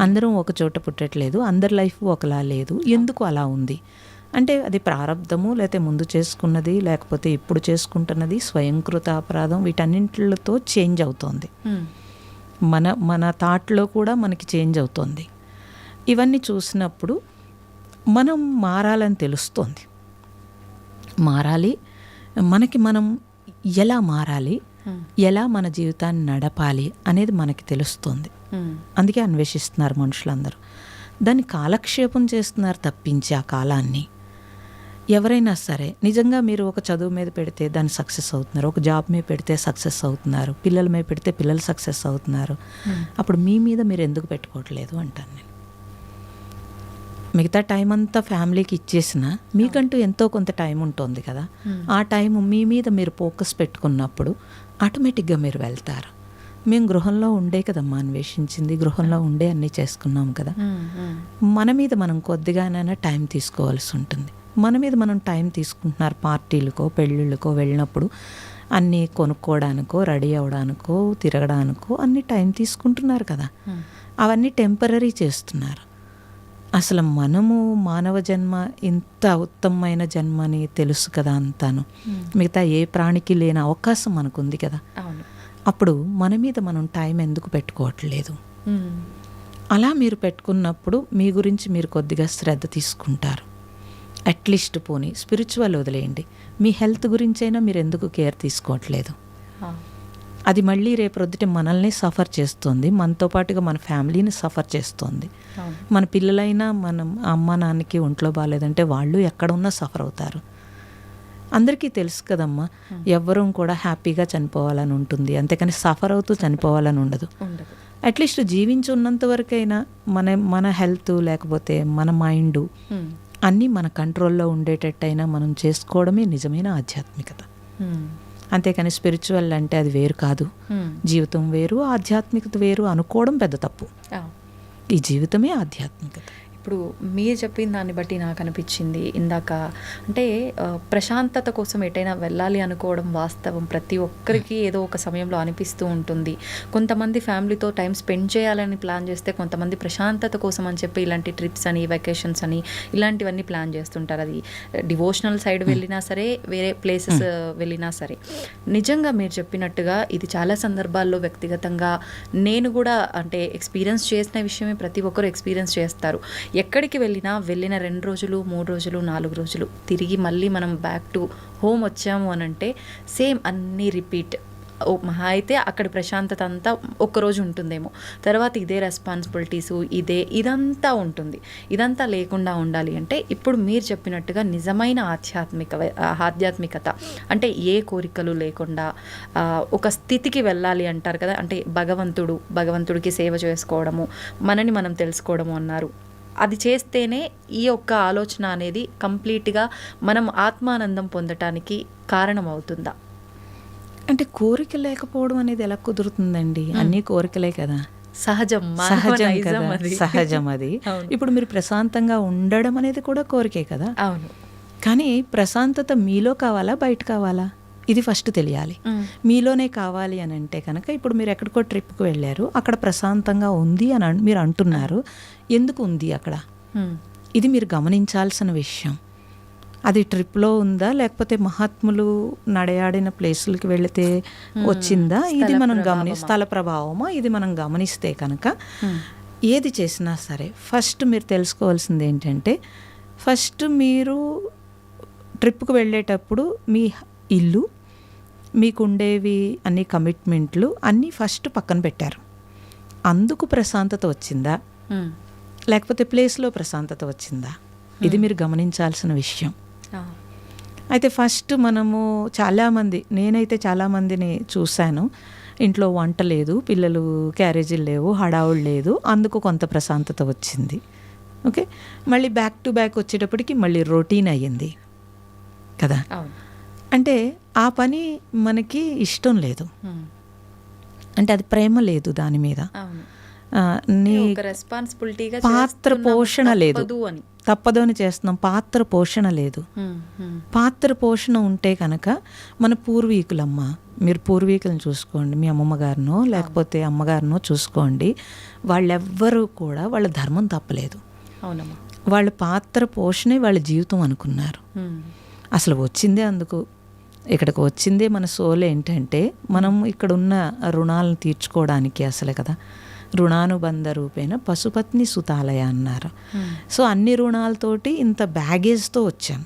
అందరం ఒక చోట పుట్టట్లేదు, అందరి లైఫ్ ఒకలా లేదు, ఎందుకు అలా ఉంది అంటే అది ప్రారంధము, లేకపోతే ముందు చేసుకున్నది, లేకపోతే ఇప్పుడు చేసుకుంటున్నది, స్వయంకృత అపరాధం, వీటన్నింటితో చేంజ్ అవుతోంది. మన థాట్లో కూడా మనకి చేంజ్ అవుతోంది. ఇవన్నీ చూసినప్పుడు మనం మారాలని తెలుస్తోంది. మారాలి, మనకి మనం ఎలా మారాలి, ఎలా మన జీవితాన్ని నడపాలి అనేది మనకి తెలుస్తుంది. అందుకే అన్వేషిస్తున్నారు మనుషులందరూ. దాన్ని కాలక్షేపం చేస్తున్నారు తప్పించి ఆ కాలాన్ని. ఎవరైనా సరే నిజంగా మీరు ఒక చదువు మీద పెడితే దాన్ని సక్సెస్ అవుతున్నారు, ఒక జాబ్ మీద పెడితే సక్సెస్ అవుతున్నారు, పిల్లల మీద పెడితే పిల్లలు సక్సెస్ అవుతున్నారు. అప్పుడు మీ మీద మీరు ఎందుకు పెట్టుకోవట్లేదు అంటాను నేను. మిగతా టైం అంతా ఫ్యామిలీకి ఇచ్చేసినా మీకంటూ ఎంతో కొంత టైం ఉంటుంది కదా, ఆ టైం మీ మీద మీరు ఫోకస్ పెట్టుకున్నప్పుడు ఆటోమేటిక్గా మీరు వెళ్తారు. మేము గృహంలో ఉండే కదమ్మా అన్వేషించింది, గృహంలో ఉండే అన్నీ చేసుకున్నాం కదా. మన మీద మనం కొద్దిగానైనా టైం తీసుకోవాల్సి ఉంటుంది. మన మీద మనం టైం తీసుకుంటున్నారు. పార్టీలకో పెళ్ళిళ్ళకో వెళ్ళినప్పుడు అన్నీ కొనుక్కోవడానికో, రెడీ అవ్వడానికో, తిరగడానికో అన్ని టైం తీసుకుంటున్నారు కదా. అవన్నీ టెంపరరీ చేస్తున్నారు. అసలు మనము మానవ జన్మ ఇంత ఉత్తమమైన జన్మ అని తెలుసు కదా అంతాను. మిగతా ఏ ప్రాణికి లేని అవకాశం మనకుంది కదా. అప్పుడు మన మీద మనం టైం ఎందుకు పెట్టుకోవట్లేదు? అలా మీరు పెట్టుకున్నప్పుడు మీ గురించి మీరు కొద్దిగా శ్రద్ధ తీసుకుంటారు. అట్లీస్ట్ పోనీ స్పిరిచువల్ వదిలేయండి, మీ హెల్త్ గురించైనా మీరు ఎందుకు కేర్ తీసుకోవట్లేదు? అది మళ్ళీ రేపొద్దుట మనల్ని సఫర్ చేస్తుంది, మనతో పాటుగా మన ఫ్యామిలీని సఫర్ చేస్తుంది. మన పిల్లలైనా మనం అమ్మ నాన్నకి ఒంట్లో బాగాలేదంటే వాళ్ళు ఎక్కడ ఉన్నా సఫర్ అవుతారు. అందరికీ తెలుసు కదమ్మా, ఎవ్వరూ కూడా హ్యాపీగా చనిపోవాలని ఉంటుంది, అంతేకాని సఫర్ అవుతూ చనిపోవాలని ఉండదు. అట్లీస్ట్ జీవించున్నంత వరకైనా మన హెల్త్ లేకపోతే మన మైండ్ అన్నీ మన కంట్రోల్లో ఉండేటట్టయినా మనం చేసుకోవడమే నిజమైన ఆధ్యాత్మికత. అంతేకాని స్పిరిచువల్ అంటే అది వేరు కాదు. జీవితం వేరు, ఆధ్యాత్మికత వేరు అనుకోవడం పెద్ద తప్పు. ఈ జీవితమే ఆధ్యాత్మికత. ఇప్పుడు మీరు చెప్పిన దాన్ని బట్టి నాకు అనిపించింది ఇందాక, అంటే ప్రశాంతత కోసం ఎటైనా వెళ్ళాలి అనుకోవడం వాస్తవం. ప్రతి ఒక్కరికి ఏదో ఒక సమయంలో అనిపిస్తూ ఉంటుంది. కొంతమంది ఫ్యామిలీతో టైం స్పెండ్ చేయాలని ప్లాన్ చేస్తే, కొంతమంది ప్రశాంతత కోసం అని చెప్పి ఇలాంటి ట్రిప్స్ అని, వెకేషన్స్ అని ఇలాంటివన్నీ ప్లాన్ చేస్తుంటారు. అది డివోషనల్ సైడ్ వెళ్ళినా సరే, వేరే ప్లేసెస్ వెళ్ళినా సరే. నిజంగా మీరు చెప్పినట్టుగా ఇది చాలా సందర్భాల్లో వ్యక్తిగతంగా నేను కూడా అంటే ఎక్స్పీరియన్స్ చేసిన విషయమే ప్రతి ఒక్కరు ఎక్స్పీరియన్స్ చేస్తారు. ఎక్కడికి వెళ్ళినా వెళ్ళిన 2 రోజులు 3 రోజులు 4 రోజులు తిరిగి మళ్ళీ మనం బ్యాక్ టు హోమ్ వచ్చాము అని అంటే సేమ్ అన్నీ రిపీట్. మహా అయితే అక్కడ ప్రశాంతత అంతా ఒక్కరోజు ఉంటుందేమో, తర్వాత ఇదే రెస్పాన్సిబిలిటీసు ఇదంతా ఉంటుంది. ఇదంతా లేకుండా ఉండాలి అంటే ఇప్పుడు మీరు చెప్పినట్టుగా నిజమైన ఆధ్యాత్మికత అంటే ఏ కోరికలు లేకుండా ఒక స్థితికి వెళ్ళాలి అంటారు కదా. అంటే భగవంతుడికి సేవ చేసుకోవడము, మనని మనం తెలుసుకోవడము అన్నారు. అది చేస్తేనే ఈ యొక్క ఆలోచన అనేది కంప్లీట్గా మనం ఆత్మానందం పొందటానికి కారణం అవుతుందా? అంటే కోరిక లేకపోవడం అనేది ఎలా కుదురుతుందండి? అన్నీ కోరికలే కదా, సహజం కదా, సహజం అది. ఇప్పుడు మీరు ప్రశాంతంగా ఉండడం అనేది కూడా కోరికే కదా. అవును. కానీ ప్రశాంతత మీలో కావాలా, బయట కావాలా? ఇది ఫస్ట్ తెలియాలి. మీలోనే కావాలి అని అంటే కనుక ఇప్పుడు మీరు ఎక్కడికో ట్రిప్కి వెళ్ళారు, అక్కడ ప్రశాంతంగా ఉంది అని మీరు అంటున్నారు. ఎందుకు ఉంది అక్కడ? ఇది మీరు గమనించాల్సిన విషయం. అది ట్రిప్లో ఉందా, లేకపోతే మహాత్ములు నడయాడిన ప్లేసులకి వెళితే వచ్చిందా? ఇది మనం స్థల ప్రభావమా? ఇది మనం గమనిస్తే కనుక ఏది చేసినా సరే ఫస్ట్ మీరు తెలుసుకోవాల్సింది ఏంటంటే, ఫస్ట్ మీరు ట్రిప్కి వెళ్ళేటప్పుడు మీ ఇల్లు, మీకుండేవి అన్ని కమిట్మెంట్లు అన్నీ ఫస్ట్ పక్కన పెట్టారు. అందుకు ప్రశాంతత వచ్చిందా, లేకపోతే ప్లేస్లో ప్రశాంతత వచ్చిందా? ఇది మీరు గమనించాల్సిన విషయం. అయితే ఫస్ట్ మనము నేనైతే చాలామందిని చూశాను, ఇంట్లో వంట లేదు, పిల్లలు క్యారేజీలు లేవు, హడావుడు లేదు, అందుకు కొంత ప్రశాంతత వచ్చింది. ఓకే, మళ్ళీ బ్యాక్ టు బ్యాక్ వచ్చేటప్పటికి మళ్ళీ రొటీన్ అయ్యింది కదా. అంటే ఆ పని మనకి ఇష్టం లేదు, అంటే అది ప్రేమ లేదు దాని మీద, పాత్ర పోషణ లేదు, తప్పదు అని చేస్తున్నాం, పాత్ర పోషణ లేదు. పాత్ర పోషణ ఉంటే కనుక మన పూర్వీకులమ్మ, మీరు పూర్వీకులను చూసుకోండి, మీ అమ్మమ్మ గారినో లేకపోతే అమ్మగారినో చూసుకోండి, వాళ్ళెవ్వరూ కూడా వాళ్ళ ధర్మం తప్పలేదు. వాళ్ళ పాత్ర పోషణే వాళ్ళ జీవితం అనుకున్నారు. అసలు వచ్చిందే అందుకు, ఇక్కడికి వచ్చిందే మన సోల్ ఏంటంటే మనం ఇక్కడున్న రుణాలను తీర్చుకోవడానికి అసలే కదా. రుణానుబంధ రూపేణ పశుపత్ని సుతాలయ అన్నారు. సో అన్ని రుణాలతోటి ఇంత బ్యాగేజ్తో వచ్చాం.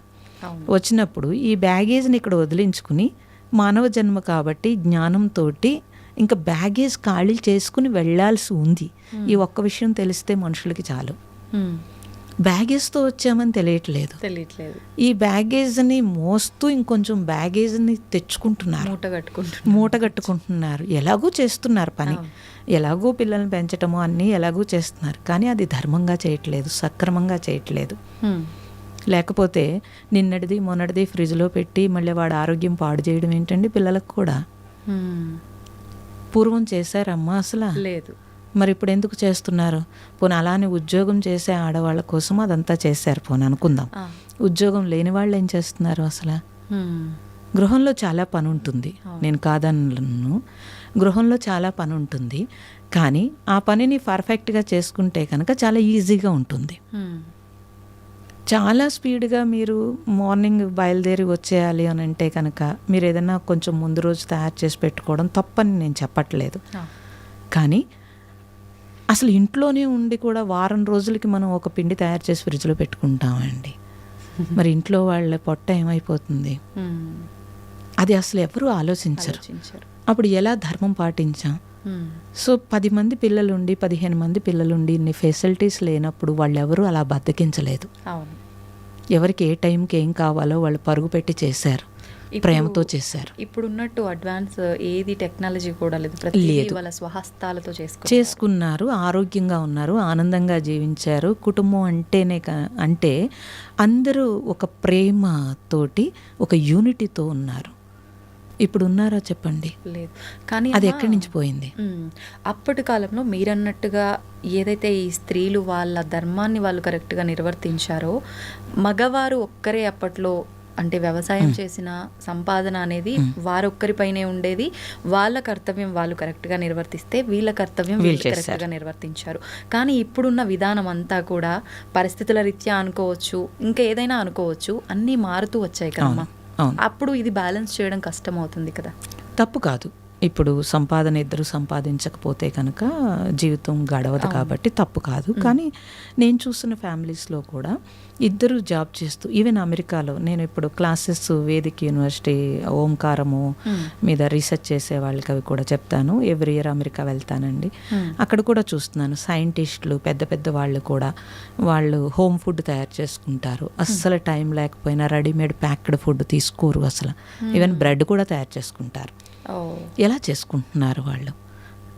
వచ్చినప్పుడు ఈ బ్యాగేజ్ని ఇక్కడ వదిలించుకుని మానవ జన్మ కాబట్టి జ్ఞానంతో ఇంకా బ్యాగేజ్ ఖాళీ చేసుకుని వెళ్ళాల్సి ఉంది. ఈ ఒక్క విషయం తెలిస్తే మనుషులకి చాలు. బ్యాగేజ్తో వచ్చామని తెలియట్లేదు. ఈ బ్యాగేజ్ని మోస్తూ ఇంకొంచెం బ్యాగేజ్ని తెచ్చుకుంటున్నారు, మూట కట్టుకుంటున్నారు. ఎలాగూ చేస్తున్నారు పని, ఎలాగూ పిల్లల్ని పెంచటము అన్నీ ఎలాగూ చేస్తున్నారు, కానీ అది ధర్మంగా చేయట్లేదు, సక్రమంగా చేయట్లేదు. లేకపోతే నిన్నటిది మొన్నటిది ఫ్రిడ్జ్లో పెట్టి మళ్ళీ వాడు ఆరోగ్యం పాడు చేయడం ఏంటండి పిల్లలకు కూడా? పూర్వం చేశారమ్మా అసలు లేదు, మరి ఇప్పుడు ఎందుకు చేస్తున్నారు? పోనీ అలానే ఉద్యోగం చేసే ఆడవాళ్ళ కోసం అదంతా చేశారు పోనీ అనుకుందాం. ఉద్యోగం లేని వాళ్ళు ఏం చేస్తున్నారు అసలు? గృహంలో చాలా పని ఉంటుంది, నేను కాదన్ను, గృహంలో చాలా పని ఉంటుంది, కానీ ఆ పనిని పర్ఫెక్ట్గా చేసుకుంటే కనుక చాలా ఈజీగా ఉంటుంది. చాలా స్పీడ్గా మీరు మార్నింగ్ బయలుదేరి వచ్చేయాలి అని అంటే కనుక మీరు ఏదైనా కొంచెం ముందు రోజు తయారు చేసి పెట్టుకోవడం తప్పని నేను చెప్పట్లేదు. కానీ అసలు ఇంట్లోనే ఉండి కూడా వారం రోజులకి మనం ఒక పిండి తయారు చేసి ఫ్రిడ్జ్లో పెట్టుకుంటామండి. మరి ఇంట్లో వాళ్ళ పొట్ట ఏమైపోతుంది? అది అసలు ఎవరు ఆలోచించరు. ఆలోచించారు. అప్పుడు ఎలా ధర్మం పాటించాం? సో 10 మంది పిల్లలుండి 15 మంది పిల్లలుండి ఇన్ని ఫెసిలిటీస్ లేనప్పుడు వాళ్ళు ఎవరు అలా బద్దకించలేదు. అవును. ఎవరికి ఏ టైంకి ఏం కావాలో వాళ్ళు పరుగు పెట్టి చేశారు, ప్రేమతో చేశారు. ఇప్పుడు ఉన్నట్టు అడ్వాన్స్ ఏది టెక్నాలజీ కూడా లేదు. ప్రతిదీ వాళ్ళ స్వహస్తాలతో చేసుకున్నారు, ఆరోగ్యంగా ఉన్నారు, ఆనందంగా జీవించారు. కుటుంబం అంటే అందరూ ఒక ప్రేమతోటి ఒక యూనిటీతో ఉన్నారు. ఇప్పుడు ఉన్నారా చెప్పండి? లేదు. కానీ అది ఎక్కడి నుంచి పోయింది? అప్పటి కాలంలో మీరన్నట్టుగా ఏదైతే ఈ స్త్రీలు వాళ్ళ ధర్మాన్ని వాళ్ళు కరెక్ట్గా నిర్వర్తించారో, మగవారు ఒక్కరే అప్పట్లో అంటే వ్యవసాయం చేసిన సంపాదన అనేది వారొక్కరిపైనే ఉండేది. వాళ్ళ కర్తవ్యం వాళ్ళు కరెక్ట్గా నిర్వర్తిస్తే వీళ్ళ కర్తవ్యం వీళ్ళు కరెక్ట్గా నిర్వర్తించారు. కానీ ఇప్పుడున్న విధానం అంతా కూడా పరిస్థితుల రీత్యా అనుకోవచ్చు, ఇంకా ఏదైనా అనుకోవచ్చు, అన్నీ మారుతూ వచ్చాయి కదమ్మా. అప్పుడు ఇది బ్యాలెన్స్ చేయడం కష్టం అవుతుంది కదా. తప్పు కాదు. ఇప్పుడు సంపాదన ఇద్దరు సంపాదించకపోతే కనుక జీవితం గడవదు, కాబట్టి తప్పు కాదు. కానీ నేను చూస్తున్న ఫ్యామిలీస్లో కూడా ఇద్దరు జాబ్ చేస్తూ, ఈవెన్ అమెరికాలో నేను ఇప్పుడు క్లాసెస్ వేదిక్ యూనివర్సిటీ ఓంకారము మీద రీసెర్చ్ చేసే వాళ్ళకి అవి కూడా చెప్తాను. ఎవ్రీ ఇయర్ అమెరికా వెళ్తానండి. అక్కడ కూడా చూస్తున్నాను సైంటిస్టులు పెద్ద పెద్ద వాళ్ళు కూడా వాళ్ళు హోమ్ ఫుడ్ తయారు చేసుకుంటారు. అస్సలు టైం లేకపోయినా రెడీమేడ్ ప్యాక్డ్ ఫుడ్ తీసుకోరు అసలు. ఈవెన్ బ్రెడ్ కూడా తయారు చేసుకుంటారు. ఎలా చేసుకుంటున్నారు వాళ్ళు?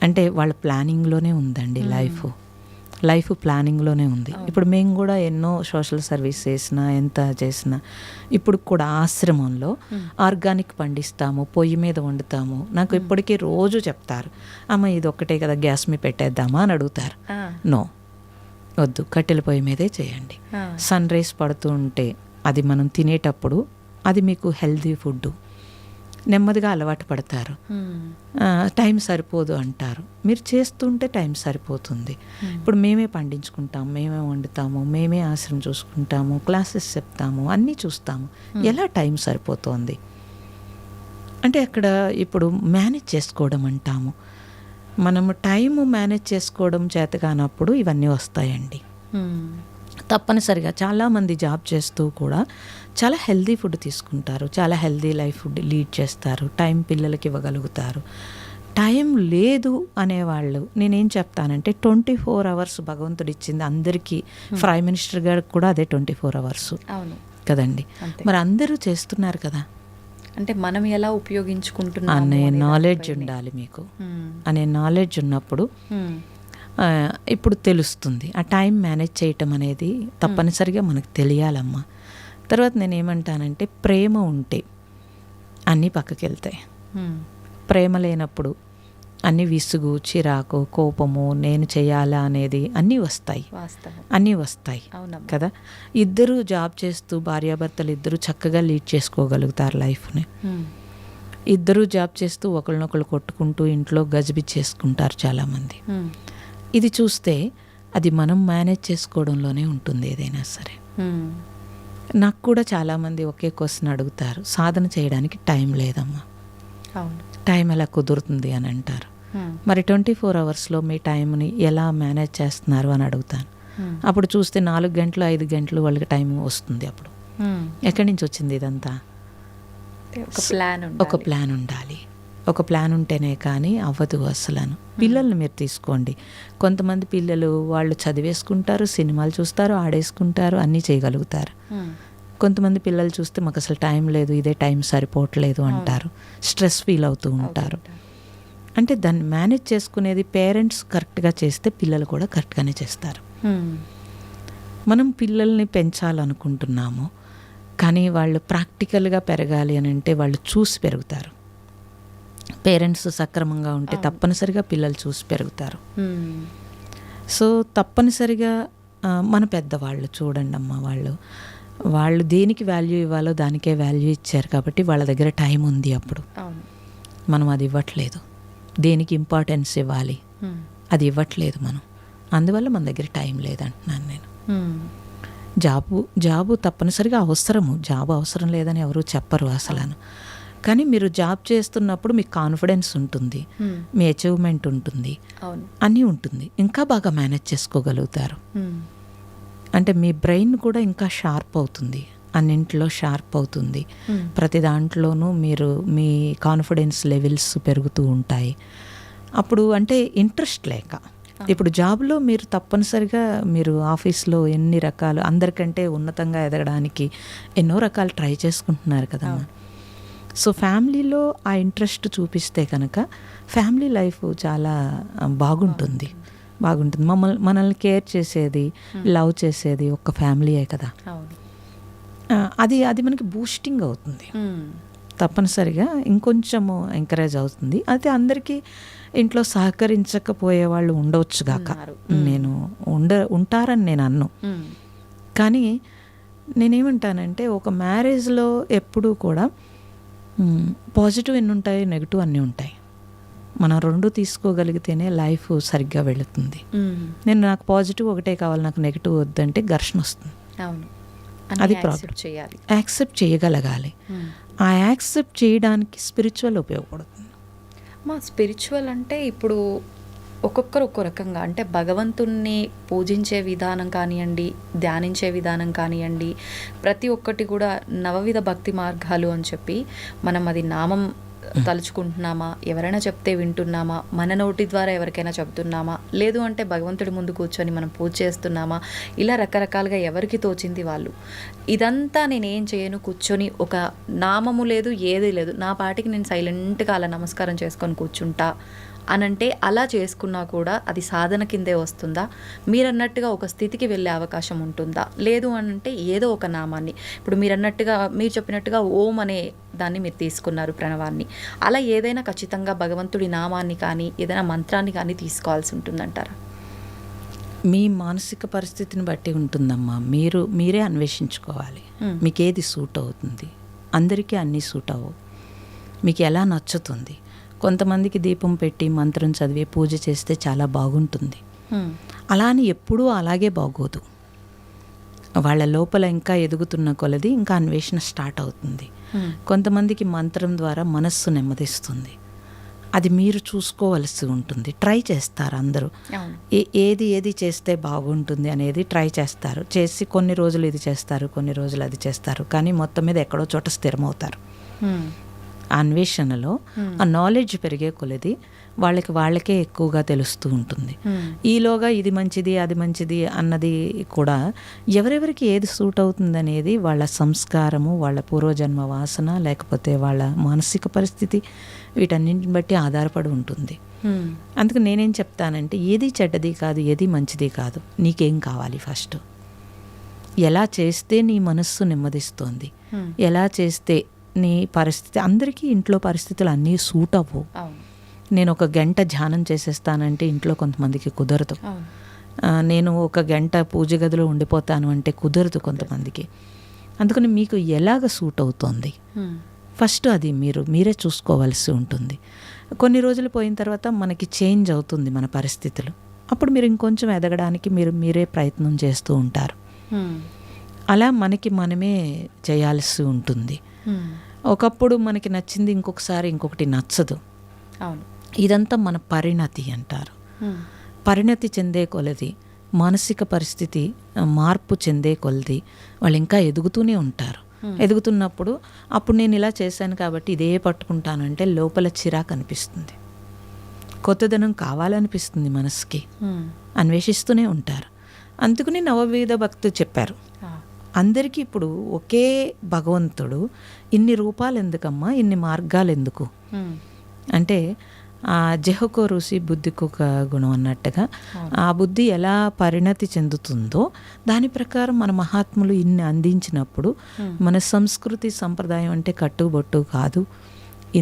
అంటే వాళ్ళ ప్లానింగ్లోనే ఉందండి. లైఫ్ ప్లానింగ్లోనే ఉంది. ఇప్పుడు మేము కూడా ఎన్నో సోషల్ సర్వీస్ చేసినా ఎంత చేసినా ఇప్పుడు కూడా ఆశ్రమంలో ఆర్గానిక్ పండిస్తాము, పొయ్యి మీద వండుతాము. నాకు ఇప్పటికీ రోజు చెప్తారు, అమ్మ ఇది ఒక్కటే కదా గ్యాస్ మీద పెట్టేద్దామా అని అడుగుతారు. నో, వద్దు, కట్టెల పొయ్యి మీదే చేయండి. సన్ రైజ్ పడుతూ ఉంటే అది మనం తినేటప్పుడు అది మీకు హెల్దీ ఫుడ్. నెమ్మదిగా అలవాటు పడతారు. టైం సరిపోదు అంటారు, మీరు చేస్తుంటే టైం సరిపోతుంది. ఇప్పుడు మేమే పండించుకుంటాము, మేమే వండుతాము, మేమే ఆశ్రమం చూసుకుంటాము, క్లాసెస్ చెప్తాము, అన్నీ చూస్తాము. ఎలా టైం సరిపోతుంది అంటే అక్కడ ఇప్పుడు మేనేజ్ చేసుకోవడం అంటాము. మనము టైము మేనేజ్ చేసుకోవడం చేత కానప్పుడు ఇవన్నీ వస్తాయండి. తప్పనిసరిగా చాలామంది జాబ్ చేస్తూ కూడా చాలా హెల్దీ ఫుడ్ తీసుకుంటారు, చాలా హెల్దీ లైఫ్ ఫుడ్ లీడ్ చేస్తారు, టైం పిల్లలకి ఇవ్వగలుగుతారు. టైం లేదు అనేవాళ్ళు నేనేం చెప్తానంటే 24 hours భగవంతుడు ఇచ్చింది అందరికీ. ప్రైమ్ మినిస్టర్ గారికి కూడా అదే 24 hours కదండి. మరి అందరూ చేస్తున్నారు కదా. అంటే మనం ఎలా ఉపయోగించుకుంటున్నాం అనే నాలెడ్జ్ ఉండాలి మీకు. అనే నాలెడ్జ్ ఉన్నప్పుడు ఇప్పుడు తెలుస్తుంది. ఆ టైం మేనేజ్ చేయటం అనేది తప్పనిసరిగా మనకు తెలియాలమ్మా. తర్వాత నేనేమంటానంటే ప్రేమ ఉంటే అన్నీ పక్కకి వెళ్తాయి. ప్రేమ లేనప్పుడు అన్నీ విసుగు, చిరాకు, కోపము, నేను చేయాలా అనేది అన్నీ వస్తాయి కదా. ఇద్దరు జాబ్ చేస్తూ భార్యాభర్తలు ఇద్దరు చక్కగా లీడ్ చేసుకోగలుగుతారు లైఫ్ని. ఇద్దరు జాబ్ చేస్తూ ఒకరినొకరు కొట్టుకుంటూ ఇంట్లో గజిబిజి చేసుకుంటారు చాలామంది. ఇది చూస్తే అది మనం మేనేజ్ చేసుకోవడంలోనే ఉంటుంది ఏదైనా సరే. నాకు కూడా చాలామంది ఒకే క్వశ్చన్ అడుగుతారు, సాధన చేయడానికి టైం లేదమ్మా, టైం ఎలా కుదురుతుంది అని అంటారు. మరి 24 hours మీ టైంని ఎలా మేనేజ్ చేస్తున్నారు అని అడుగుతాను. అప్పుడు చూస్తే 4 గంటలు 5 గంటలు వాళ్ళకి టైం వస్తుంది. అప్పుడు ఎక్కడి నుంచి వచ్చింది ఇదంతా? ఒక ప్లాన్ ఉండాలి. ఒక ప్లాన్ ఉంటేనే కానీ అవ్వదు అసలను. పిల్లల్ని మీరు తీసుకోండి. కొంతమంది పిల్లలు వాళ్ళు చదివేసుకుంటారు, సినిమాలు చూస్తారు, ఆడేసుకుంటారు, అన్నీ చేయగలుగుతారు. కొంతమంది పిల్లలు చూస్తే మాకు అసలు టైం లేదు, ఇదే టైం సరిపోవట్లేదు అంటారు, స్ట్రెస్ ఫీల్ అవుతూ ఉంటారు. అంటే దాన్ని మేనేజ్ చేసుకునేది పేరెంట్స్ కరెక్ట్గా చేస్తే పిల్లలు కూడా కరెక్ట్గానే చేస్తారు. మనం పిల్లల్ని పెంచాలనుకుంటున్నాము, కానీ వాళ్ళు ప్రాక్టికల్గా పెరగాలి అని అంటే వాళ్ళు చూసి పెరుగుతారు. పేరెంట్స్ సక్రమంగా ఉంటే తప్పనిసరిగా పిల్లలు చూసి పెరుగుతారు. సో తప్పనిసరిగా మన పెద్దవాళ్ళు చూడండి అమ్మ, వాళ్ళు దేనికి వాల్యూ ఇవ్వాలో దానికే వాల్యూ ఇచ్చారు కాబట్టి వాళ్ళ దగ్గర టైం ఉంది. అప్పుడు మనం అది ఇవ్వట్లేదు. దేనికి ఇంపార్టెన్స్ ఇవ్వాలి అది ఇవ్వట్లేదు మనం. అందువల్ల మన దగ్గర టైం లేదంటున్నాను నేను. జాబు తప్పనిసరిగా అవసరము. జాబ్ అవసరం లేదని ఎవరు చెప్పరు అసలు. కానీ మీరు జాబ్ చేస్తున్నప్పుడు మీకు కాన్ఫిడెన్స్ ఉంటుంది, మీ అచీవ్మెంట్ ఉంటుంది, అన్నీ ఉంటుంది. ఇంకా బాగా మేనేజ్ చేసుకోగలుగుతారు. అంటే మీ బ్రెయిన్ కూడా ఇంకా షార్ప్ అవుతుంది. అన్నింటిలో షార్ప్ అవుతుంది. ప్రతి దాంట్లోనూ మీరు మీ కాన్ఫిడెన్స్ లెవెల్స్ పెరుగుతూ ఉంటాయి. అప్పుడు అంటే ఇంట్రెస్ట్ లేక, ఇప్పుడు జాబ్లో మీరు తప్పనిసరిగా మీరు ఆఫీస్లో ఎన్ని రకాలు అందరికంటే ఉన్నతంగా ఎదగడానికి ఎన్నో రకాలు ట్రై చేసుకుంటున్నారు కదా. సో ఫ్యామిలీలో ఆ ఇంట్రెస్ట్ చూపిస్తే కనుక ఫ్యామిలీ లైఫ్ చాలా బాగుంటుంది. మనల్ని కేర్ చేసేది, లవ్ చేసేది ఒక్క ఫ్యామిలీయే కదా. అది మనకి బూస్టింగ్ అవుతుంది, తప్పనిసరిగా ఇంకొంచెము ఎంకరేజ్ అవుతుంది. అయితే అందరికీ ఇంట్లో సహకరించకపోయే వాళ్ళు ఉండవచ్చు గాక, నేను ఉంటారని నేను అన్ను. కానీ నేనేమంటానంటే ఒక మ్యారేజ్లో ఎప్పుడూ కూడా పాజిటివ్ ఎన్ని ఉంటాయి, నెగిటివ్ అన్నీ ఉంటాయి. మనం రెండు తీసుకోగలిగితేనే లైఫ్ సరిగ్గా వెళుతుంది. నాకు పాజిటివ్ ఒకటే కావాలి, నాకు నెగిటివ్ వద్దంటే ఘర్షణ వస్తుంది. అది ప్రాబ్లం. యాక్సెప్ట్ చేయగలగాలి. ఆ యాక్సెప్ట్ చేయడానికి స్పిరిచువల్ ఉపయోగపడుతుంది. మా స్పిరిచువల్ అంటే ఇప్పుడు ఒక్కొక్కరు ఒక్కో రకంగా, అంటే భగవంతుణ్ణి పూజించే విధానం కానివ్వండి, ధ్యానించే విధానం కానివ్వండి, ప్రతి ఒక్కటి కూడా నవవిధ భక్తి మార్గాలు అని చెప్పి మనం అది నామం తలుచుకుంటున్నామా, ఎవరైనా చెప్తే వింటున్నామా, మన నోటి ద్వారా ఎవరికైనా చెప్తున్నామా, లేదు అంటే భగవంతుడి ముందు కూర్చొని మనం పూజ చేస్తున్నామా, ఇలా రకరకాలుగా ఎవరికి తోచింది వాళ్ళు. ఇదంతా నేనేం చేయను, కూర్చొని ఒక నామము లేదు, ఏది లేదు, నా పాటికి నేను సైలెంట్గా అలా నమస్కారం చేసుకొని కూర్చుంటా అనంటే అలా చేసుకున్నా కూడా అది సాధన కిందే వస్తుందా? మీరన్నట్టుగా ఒక స్థితికి వెళ్ళే అవకాశం ఉంటుందా? లేదు అనంటే ఏదో ఒక నామాన్ని, ఇప్పుడు మీరు చెప్పినట్టుగా ఓం అనే దాన్ని మీరు తీసుకున్నారు, ప్రణవాన్ని, అలా ఏదైనా ఖచ్చితంగా భగవంతుడి నామాన్ని కానీ ఏదైనా మంత్రాన్ని కానీ తీసుకోవాల్సి ఉంటుందంటారా? మీ మానసిక పరిస్థితిని బట్టి ఉంటుందమ్మా. మీరే అన్వేషించుకోవాలి మీకు ఏది సూట్ అవుతుంది. అందరికీ అన్నీ సూట్ అవ్వవు. మీకు ఎలా నచ్చుతుంది. కొంతమందికి దీపం పెట్టి మంత్రం చదివి పూజ చేస్తే చాలా బాగుంటుంది. అలా అని ఎప్పుడూ అలాగే బాగోదు. వాళ్ళ లోపల ఇంకా ఎదుగుతున్న కొలది ఇంకా అన్వేషణ స్టార్ట్ అవుతుంది. కొంతమందికి మంత్రం ద్వారా మనస్సు నెమ్మదిస్తుంది. అది మీరు చూసుకోవలసి ఉంటుంది. ట్రై చేస్తారు అందరూ, ఏది చేస్తే బాగుంటుంది అనేది ట్రై చేస్తారు. చేసి కొన్ని రోజులు ఇది చేస్తారు, కొన్ని రోజులు అది చేస్తారు, కానీ మొత్తం మీద ఎక్కడో చోట స్థిరమవుతారు. ఆ అన్వేషణలో ఆ నాలెడ్జ్ పెరిగే కొలది వాళ్ళకే ఎక్కువగా తెలుస్తూ ఉంటుంది. ఈలోగా ఇది మంచిది అది మంచిది అన్నది కూడా ఎవరెవరికి ఏది సూట్ అవుతుంది అనేది వాళ్ళ సంస్కారము, వాళ్ళ పూర్వజన్మ వాసన, లేకపోతే వాళ్ళ మానసిక పరిస్థితి, వీటన్నింటిని బట్టి ఆధారపడి ఉంటుంది. అందుకు నేనేం చెప్తానంటే ఏది చెడ్డది కాదు, ఏది మంచిది కాదు, నీకేం కావాలి ఫస్ట్, ఎలా చేస్తే నీ మనస్సు నెమ్మదిస్తోంది, ఎలా చేస్తే నీ పరిస్థితి. అందరికీ ఇంట్లో పరిస్థితులు అన్నీ సూట్ అవ్వవు. నేను ఒక గంట ధ్యానం చేసేస్తానంటే ఇంట్లో కొంతమందికి కుదరదు. నేను ఒక గంట పూజ గదిలో ఉండిపోతాను అంటే కుదరదు కొంతమందికి. అందుకని మీకు ఎలాగ సూట్ అవుతోంది ఫస్ట్ అది మీరే చూసుకోవాల్సి ఉంటుంది. కొన్ని రోజులు పోయిన తర్వాత మనకి చేంజ్ అవుతుంది మన పరిస్థితులు. అప్పుడు మీరు ఇంకొంచెం ఎదగడానికి మీరే ప్రయత్నం చేస్తూ ఉంటారు. అలా మనమే చేయాల్సి ఉంటుంది. ఒకప్పుడు మనకి నచ్చింది ఇంకొకసారి ఇంకొకటి నచ్చదు. ఇదంతా మన పరిణతి అంటారు. పరిణతి చెందే కొలది, మానసిక పరిస్థితి మార్పు చెందే కొలది వాళ్ళు ఇంకా ఎదుగుతూనే ఉంటారు. ఎదుగుతున్నప్పుడు అప్పుడు నేను ఇలా చేశాను కాబట్టి ఇదే పట్టుకుంటానంటే లోపల చిరాకు అనిపిస్తుంది, కొత్తదనం కావాలనిపిస్తుంది, మనసుకి అన్వేషిస్తూనే ఉంటారు. అందుకని నవవిధ భక్తులు చెప్పారు. అందరికీ ఇప్పుడు ఒకే భగవంతుడు, ఇన్ని రూపాలు ఎందుకమ్మా, ఇన్ని మార్గాలు ఎందుకు అంటే ఆ జహకో రుచి బుద్ధికొక గుణం అన్నట్టుగా ఆ బుద్ధి ఎలా పరిణతి చెందుతుందో దాని ప్రకారం మన మహాత్ములు ఇన్ని అందించినప్పుడు మన సంస్కృతి సంప్రదాయం అంటే కట్టుబొట్టు కాదు.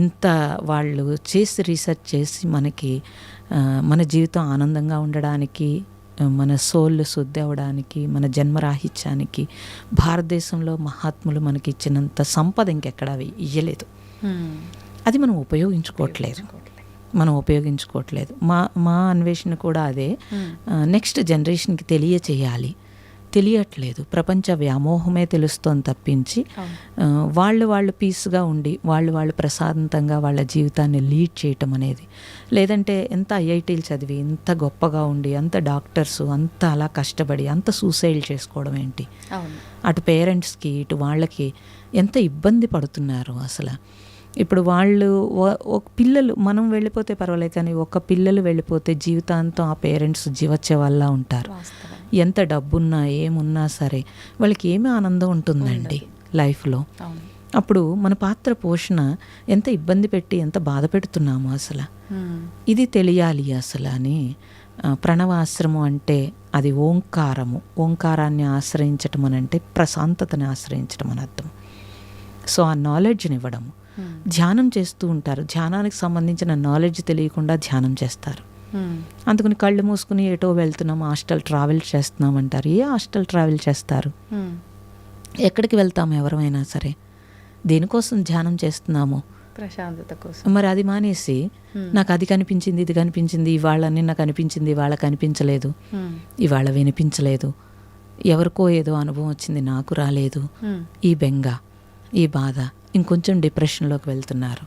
ఇంత వాళ్ళు చేసి రీసెర్చ్ చేసి మనకి మన జీవితం ఆనందంగా ఉండడానికి, మన సోల్ శుద్ధి అవ్వడానికి, మన జన్మరాహిత్యానికి భారతదేశంలో మహాత్ములు మనకి ఇచ్చినంత సంపద ఇంకెక్కడ ఇయ్యలేదు. అది మనం ఉపయోగించుకోవట్లేదు. మా అన్వేషణ కూడా అదే. నెక్స్ట్ జనరేషన్కి తెలియచేయాలి. తెలియట్లేదు. ప్రపంచ వ్యామోహమే తెలుస్తోంది తప్పించి వాళ్ళు పీస్గా ఉండి వాళ్ళు ప్రశాంతంగా వాళ్ళ జీవితాన్ని లీడ్ చేయటం అనేది, లేదంటే ఎంత ఐఐటీలు చదివి ఇంత గొప్పగా ఉండి అంత డాక్టర్స్ అంత అలా కష్టపడి అంత సూసైడ్ చేసుకోవడం ఏంటి? అటు పేరెంట్స్కి ఇటు వాళ్ళకి ఎంత ఇబ్బంది పడుతున్నారు అసలు. ఇప్పుడు వాళ్ళు పిల్లలు మనం వెళ్ళిపోతే పర్వాలేదు, కానీ ఒక పిల్లలు వెళ్ళిపోతే జీవితాంతం ఆ పేరెంట్స్ జీవచ్చే వల్ల ఉంటారు. ఎంత డబ్బున్నా ఏమున్నా సరే వాళ్ళకి ఏమి ఆనందం ఉంటుందండి లైఫ్లో. అప్పుడు మన పాత్ర పోషణ ఎంత ఇబ్బంది పెట్టి ఎంత బాధ పెడుతున్నాము అసలు. ఇది తెలియాలి అసలు అని. ప్రణవాశ్రమం అంటే అది ఓంకారము. ఓంకారాన్ని ఆశ్రయించటం అని అంటే ప్రశాంతతని ఆశ్రయించటం అని అర్థం. సో ఆ నాలెడ్జ్ని ఇవ్వడము. ధ్యానం చేస్తూ ఉంటారు, ధ్యానానికి సంబంధించిన నాలెడ్జ్ తెలియకుండా ధ్యానం చేస్తారు. అందుకని కళ్ళు మూసుకుని ఎటో వెళ్తున్నాం, హాస్టల్ ట్రావెల్ చేస్తున్నాం అంటారు. ఏ హాస్టల్ ట్రావెల్ చేస్తారు? ఎక్కడికి వెళ్తాము ఎవరైనా సరే? దేనికోసం ధ్యానం చేస్తున్నాము? ప్రశాంతత కోసం. మరి అది మానేసి నాకు అది కనిపించింది ఇది కనిపించింది, ఇవాళ నిన్న కనిపించింది ఇవాళ కనిపించలేదు, ఇవాళ వినిపించలేదు, ఎవరికో ఏదో అనుభవం వచ్చింది నాకు రాలేదు, ఈ బెంగ ఈ బాధ, ఇంకొంచెం డిప్రెషన్లోకి వెళ్తున్నారు.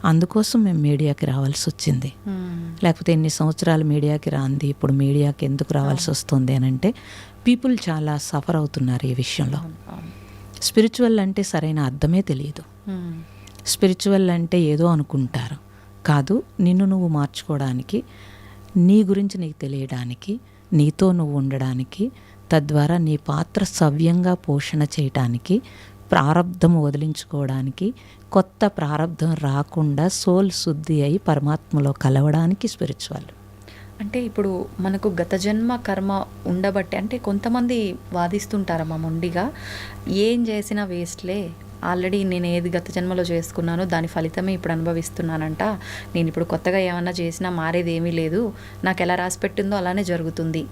అందుకోసం మేము మీడియాకి రావాల్సి వచ్చింది. లేకపోతే ఎన్ని సంవత్సరాలు మీడియాకి రాంది, ఇప్పుడు మీడియాకి ఎందుకు రావాల్సి వస్తుంది అని అంటే పీపుల్ చాలా సఫర్ అవుతున్నారు ఈ విషయంలో. స్పిరిచువల్ అంటే సరైన అర్థమే తెలియదు. స్పిరిచువల్ అంటే ఏదో అనుకుంటారు. కాదు, నిన్ను నువ్వు మార్చుకోవడానికి, నీ గురించి నీకు తెలియడానికి, నీతో నువ్వు ఉండడానికి, తద్వారా నీ పాత్ర సవ్యంగా పోషణ చేయటానికి, ప్రారంధం వదిలించుకోవడానికి, కొత్త ప్రారంధం రాకుండా సోల్ శుద్ధి అయి పరమాత్మలో కలవడానికి స్పిరిచువల్. అంటే ఇప్పుడు మనకు గత జన్మ కర్మ ఉండబట్టి, అంటే కొంతమంది వాదిస్తుంటారమ్మా మొండిగా, ఏం చేసినా వేస్ట్లే, ఆల్రెడీ నేను ఏది గత జన్మలో చేసుకున్నానో దాని ఫలితమే ఇప్పుడు అనుభవిస్తున్నానంట, నేను ఇప్పుడు కొత్తగా ఏమన్నా చేసినా మారేది ఏమీ లేదు, నాకు ఎలా రాసి పెట్టిందో అలానే జరుగుతుంది,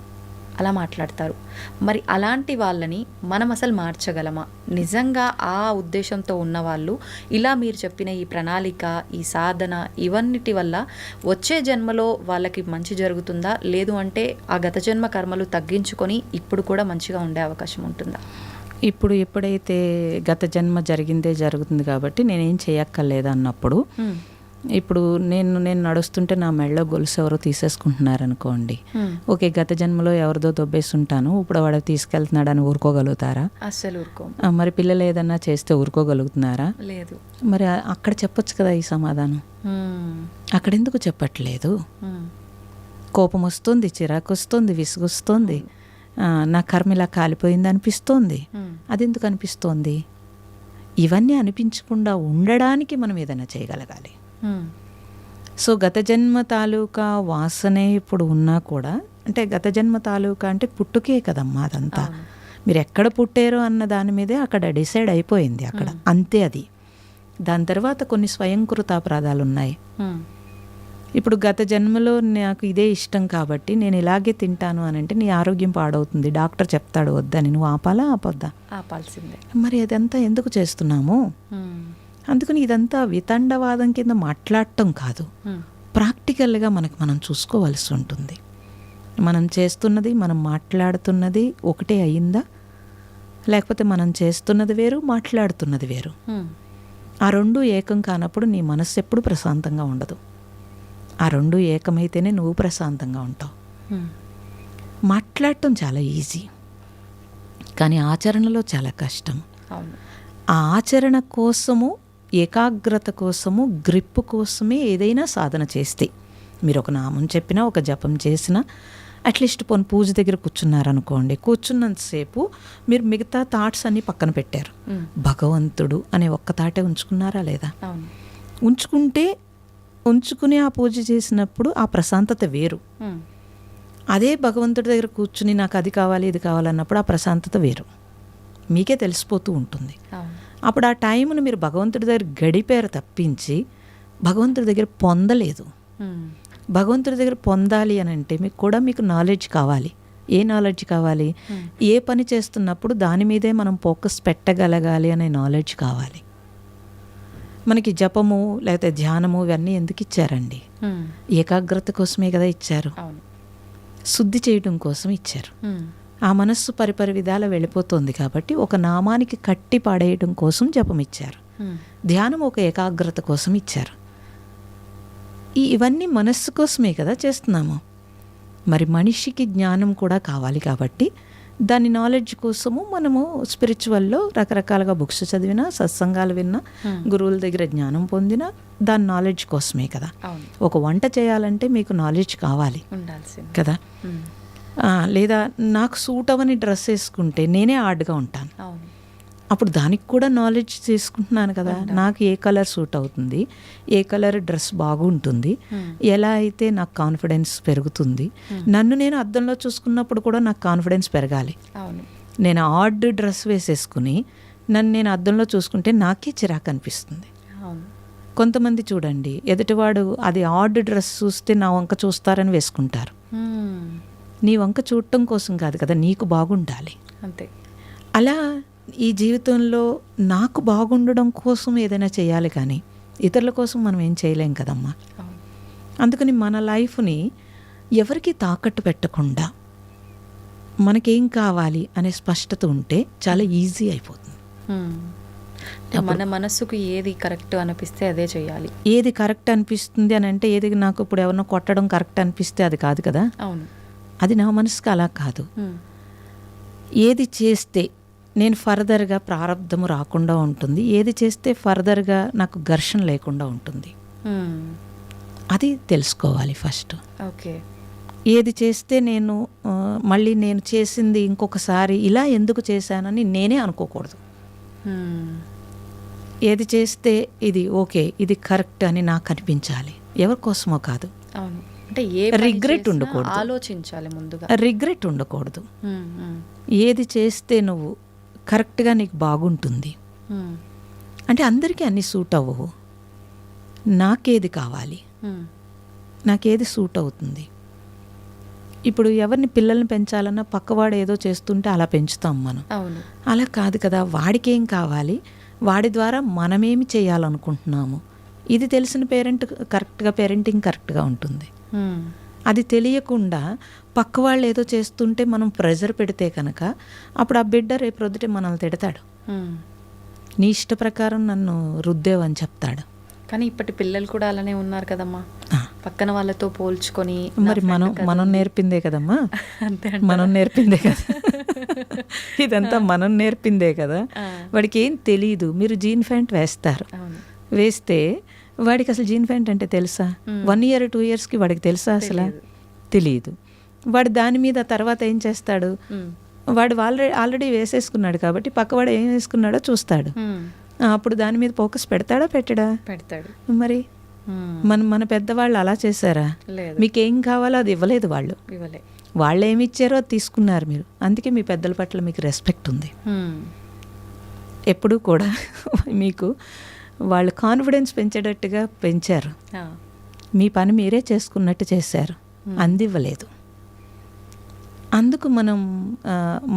అలా మాట్లాడతారు. మరి అలాంటి వాళ్ళని మనం అసలు మార్చగలమా? నిజంగా ఆ ఉద్దేశంతో ఉన్నవాళ్ళు ఇలా మీరు చెప్పిన ఈ ప్రణాళిక, ఈ సాధన, ఇవన్నిటి వల్ల వచ్చే జన్మలో వాళ్ళకి మంచి జరుగుతుందా? లేదు అంటే ఆ గత జన్మ కర్మలు తగ్గించుకొని ఇప్పుడు కూడా మంచిగా ఉండే అవకాశం ఉంటుందా? ఇప్పుడు ఎప్పుడైతే గత జన్మ జరిగిందే జరుగుతుంది కాబట్టి నేనేం చేయక్కర్లేదు అన్నప్పుడు, ఇప్పుడు నేను నడుస్తుంటే నా మెడలో గొలుసు ఎవరో తీసేసుకుంటున్నారు అనుకోండి, ఓకే గత జన్మలో ఎవరిదో దొబ్బేస్తుంటాను, ఇప్పుడు వాడు తీసుకెళ్తున్నాడు అని ఊరుకోగలుగుతారా? అస్సలు ఊరుకో. మరి పిల్లలు ఏదన్నా చేస్తే ఊరుకోగలుగుతున్నారా? లేదు. మరి అక్కడ చెప్పొచ్చు కదా ఈ సమాధానం. అక్కడ ఎందుకు చెప్పట్లేదు? కోపం వస్తుంది, చిరాకు వస్తుంది, విసుగొస్తుంది, నా కర్మ ఇలా కాలిపోయింది అనిపిస్తోంది. అది ఎందుకు అనిపిస్తోంది? ఇవన్నీ అనిపించకుండా ఉండడానికి మనం ఏదైనా చేయగలగాలి. సో గత జన్మ తాలూకా వాసనే ఇప్పుడు ఉన్నా కూడా, అంటే గత జన్మ తాలూకా అంటే పుట్టుకే కదమ్మా అదంతా. మీరు ఎక్కడ పుట్టారో అన్న దాని మీదే అక్కడ డిసైడ్ అయిపోయింది అక్కడ, అంతే. అది దాని తర్వాత కొన్ని స్వయంకృతాపరాధాలు ఉన్నాయి. ఇప్పుడు గత జన్మలో నాకు ఇదే ఇష్టం కాబట్టి నేను ఇలాగే తింటాను అని అంటే నీ ఆరోగ్యం పాడవుతుంది, డాక్టర్ చెప్తాడు వద్దని, నువ్వు ఆపాలా ఆపొద్దా? ఆపాల్సిందే. మరి అదంతా ఎందుకు చేస్తున్నాము? అందుకని ఇదంతా వితండవాదం కింద మాట్లాడటం కాదు, ప్రాక్టికల్గా మనం చూసుకోవాల్సి ఉంటుంది. మనం చేస్తున్నది, మనం మాట్లాడుతున్నది ఒకటే అయిందా, లేకపోతే మనం చేస్తున్నది వేరు, మాట్లాడుతున్నది వేరు. ఆ రెండు ఏకం కానప్పుడు నీ మనస్సు ఎప్పుడు ప్రశాంతంగా ఉండదు. ఆ రెండు ఏకమైతేనే నువ్వు ప్రశాంతంగా ఉంటావు. మాట్లాడటం చాలా ఈజీ, కానీ ఆచరణలో చాలా కష్టం. ఆ ఆచరణ కోసము, ఏకాగ్రత కోసము, గ్రిప్ కోసమే ఏదైనా సాధన చేస్తే, మీరు ఒక నామం చెప్పినా, ఒక జపం చేసినా, అట్లీస్ట్ పోనీ పూజ దగ్గర కూర్చున్నారనుకోండి, కూర్చున్నంతసేపు మీరు మిగతా థాట్స్ అన్నీ పక్కన పెట్టారు, భగవంతుడు అనే ఒక్క థాటే ఉంచుకున్నారా లేదా? ఉంచుకుని ఆ పూజ చేసినప్పుడు ఆ ప్రశాంతత వేరు. అదే భగవంతుడి దగ్గర కూర్చుని నాకు అది కావాలి ఇది కావాలన్నప్పుడు ఆ ప్రశాంతత వేరు, మీకే తెలిసిపోతూ ఉంటుంది. అప్పుడు ఆ టైంను మీరు భగవంతుడి దగ్గర గడిపారు తప్పించి భగవంతుడి దగ్గర పొందలేదు. భగవంతుడి దగ్గర పొందాలి అని అంటే మీకు నాలెడ్జ్ కావాలి. ఏ నాలెడ్జ్ కావాలి? ఏ పని చేస్తున్నప్పుడు దాని మీదే మనం ఫోకస్ పెట్టగలగాలి అనే నాలెడ్జ్ కావాలి. మనకి జపము లేకపోతే ధ్యానము ఇవన్నీ ఎందుకు ఇచ్చారండి? ఏకాగ్రత కోసమే కదా ఇచ్చారు, శుద్ధి చేయడం కోసం ఇచ్చారు. ఆ మనస్సు పరిపరి విధాల వెళ్ళిపోతుంది కాబట్టి ఒక నామానికి కట్టి పాడేయడం కోసం జపం ఇచ్చారు. ధ్యానం ఒక ఏకాగ్రత కోసం ఇచ్చారు. ఇవన్నీ మనస్సు కోసమే కదా చేస్తున్నాము. మరి మనిషికి జ్ఞానం కూడా కావాలి కాబట్టి దాని నాలెడ్జ్ కోసము మనము స్పిరిచువల్లో రకరకాలుగా బుక్స్ చదివినా, సత్సంగాలు విన్నా, గురువుల దగ్గర జ్ఞానం పొందినా దాని నాలెడ్జ్ కోసమే కదా. ఒక వంట చేయాలంటే మీకు నాలెడ్జ్ కావాలి కదా. లేదా నాకు సూట్ అవని డ్రెస్ వేసుకుంటే నేనే ఆర్డ్గా ఉంటాను. అప్పుడు దానికి కూడా నాలెడ్జ్ తీసుకుంటున్నాను కదా. నాకు ఏ కలర్ సూట్ అవుతుంది, ఏ కలర్ డ్రెస్ బాగుంటుంది, ఎలా అయితే నాకు కాన్ఫిడెన్స్ పెరుగుతుంది. నన్ను నేను అద్దంలో చూసుకున్నప్పుడు కూడా నాకు కాన్ఫిడెన్స్ పెరగాలి. నేను ఆర్డ్ డ్రెస్ వేసేసుకుని నన్ను నేను అద్దంలో చూసుకుంటే నాకే చిరాకు అనిపిస్తుంది. కొంతమంది చూడండి, ఎదుటివాడు అది ఆర్డ్ డ్రెస్ చూస్తే నా వంక చూస్తారని వేసుకుంటారు. నీ వంక చూడటం కోసం కాదు కదా, నీకు బాగుండాలి అంతే. అలా ఈ జీవితంలో నాకు బాగుండడం కోసం ఏదైనా చేయాలి, కానీ ఇతరుల కోసం మనం ఏం చేయలేం కదమ్మా. అందుకని మన లైఫ్ని ఎవరికి తాకట్టు పెట్టకుండా మనకేం కావాలి అనే స్పష్టత ఉంటే చాలా ఈజీ అయిపోతుంది. మన మనస్సుకు ఏది కరెక్ట్ అనిపిస్తే అదే చేయాలి. ఏది కరెక్ట్ అనిపిస్తుంది అని అంటే, ఏది నాకు ఇప్పుడు ఎవరినో కొట్టడం కరెక్ట్ అనిపిస్తే అది కాదు కదా. అవును, అది నా మనసుకు అలా కాదు. ఏది చేస్తే నేను ఫర్దర్గా ప్రారంధము రాకుండా ఉంటుంది, ఏది చేస్తే ఫర్దర్గా నాకు ఘర్షణ లేకుండా ఉంటుంది, అది తెలుసుకోవాలి ఫస్ట్. ఓకే, ఏది చేస్తే నేను మళ్ళీ నేను చేసింది ఇంకొకసారి ఇలా ఎందుకు చేశానని నేనే అనుకోకూడదు. ఏది చేస్తే ఇది ఓకే, ఇది కరెక్ట్ అని నాకు అనిపించాలి, ఎవరి కోసమో కాదు. అవును, అంటే రిగ్రెట్ ఉండకూడదు, ఆలోచించాలి ముందుగా. రిగ్రెట్ ఉండకూడదు. ఏది చేస్తే నువ్వు కరెక్ట్గా నీకు బాగుంటుంది అంటే అందరికీ అన్ని సూట్ అవ్వవు. నాకేది కావాలి, నాకేది సూట్ అవుతుంది. ఇప్పుడు ఎవరిని పిల్లల్ని పెంచాలన్నా పక్కవాడు ఏదో చేస్తుంటే అలా పెంచుతాం మనం. అలా కాదు కదా, వాడికి ఏం కావాలి, వాడి ద్వారా మనమేమి చేయాలనుకుంటున్నాము, ఇది తెలిసిన పేరెంట్ కరెక్ట్గా పేరెంటింగ్ కరెక్ట్గా ఉంటుంది. అది తెలియకుండా పక్క వాళ్ళు ఏదో చేస్తుంటే మనం ప్రెజర్ పెడితే కనుక అప్పుడు ఆ బిడ్డ రేపు రొద్దుటే మనల్ని తిడతాడు. నీ ఇష్ట ప్రకారం నన్ను రుద్దేవని చెప్తాడు. కానీ ఇప్పటి పిల్లలు కూడా అలానే ఉన్నారు కదమ్మా, పక్కన వాళ్ళతో పోల్చుకొని. మరి మనం నేర్పిందే కదమ్మా, మనం నేర్పిందే కదా, ఇదంతా మనం నేర్పిందే కదా. వాడికి ఏం తెలీదు. మీరు జీన్ ప్యాంట్ వేస్తారు, వేస్తే వాడికి అసలు జీన్ ప్యాంట్ అంటే తెలుసా? 1 year 2 yearsకి వాడికి తెలుసా? అసలు తెలియదు. వాడు దాని మీద తర్వాత ఏం చేస్తాడు, వాడు ఆల్రెడీ వేసేసుకున్నాడు కాబట్టి పక్కవాడు ఏం వేసుకున్నాడో చూస్తాడు. అప్పుడు దాని మీద ఫోకస్ పెడతాడా పెట్టడా? పెడతాడు. మరి మన పెద్దవాళ్ళు అలా చేశారా? మీకేం కావాలో అది ఇవ్వలేదు వాళ్ళు. వాళ్ళు ఏమి ఇచ్చారో అది తీసుకున్నారు మీరు. అందుకే మీ పెద్దల పట్ల మీకు రెస్పెక్ట్ ఉంది. ఎప్పుడూ కూడా మీకు వాళ్ళు కాన్ఫిడెన్స్ పెంచేటట్టుగా పెంచారు. మీ పని మీరే చేసుకున్నట్టు చేశారు, అందివ్వలేదు. అందుకు మనం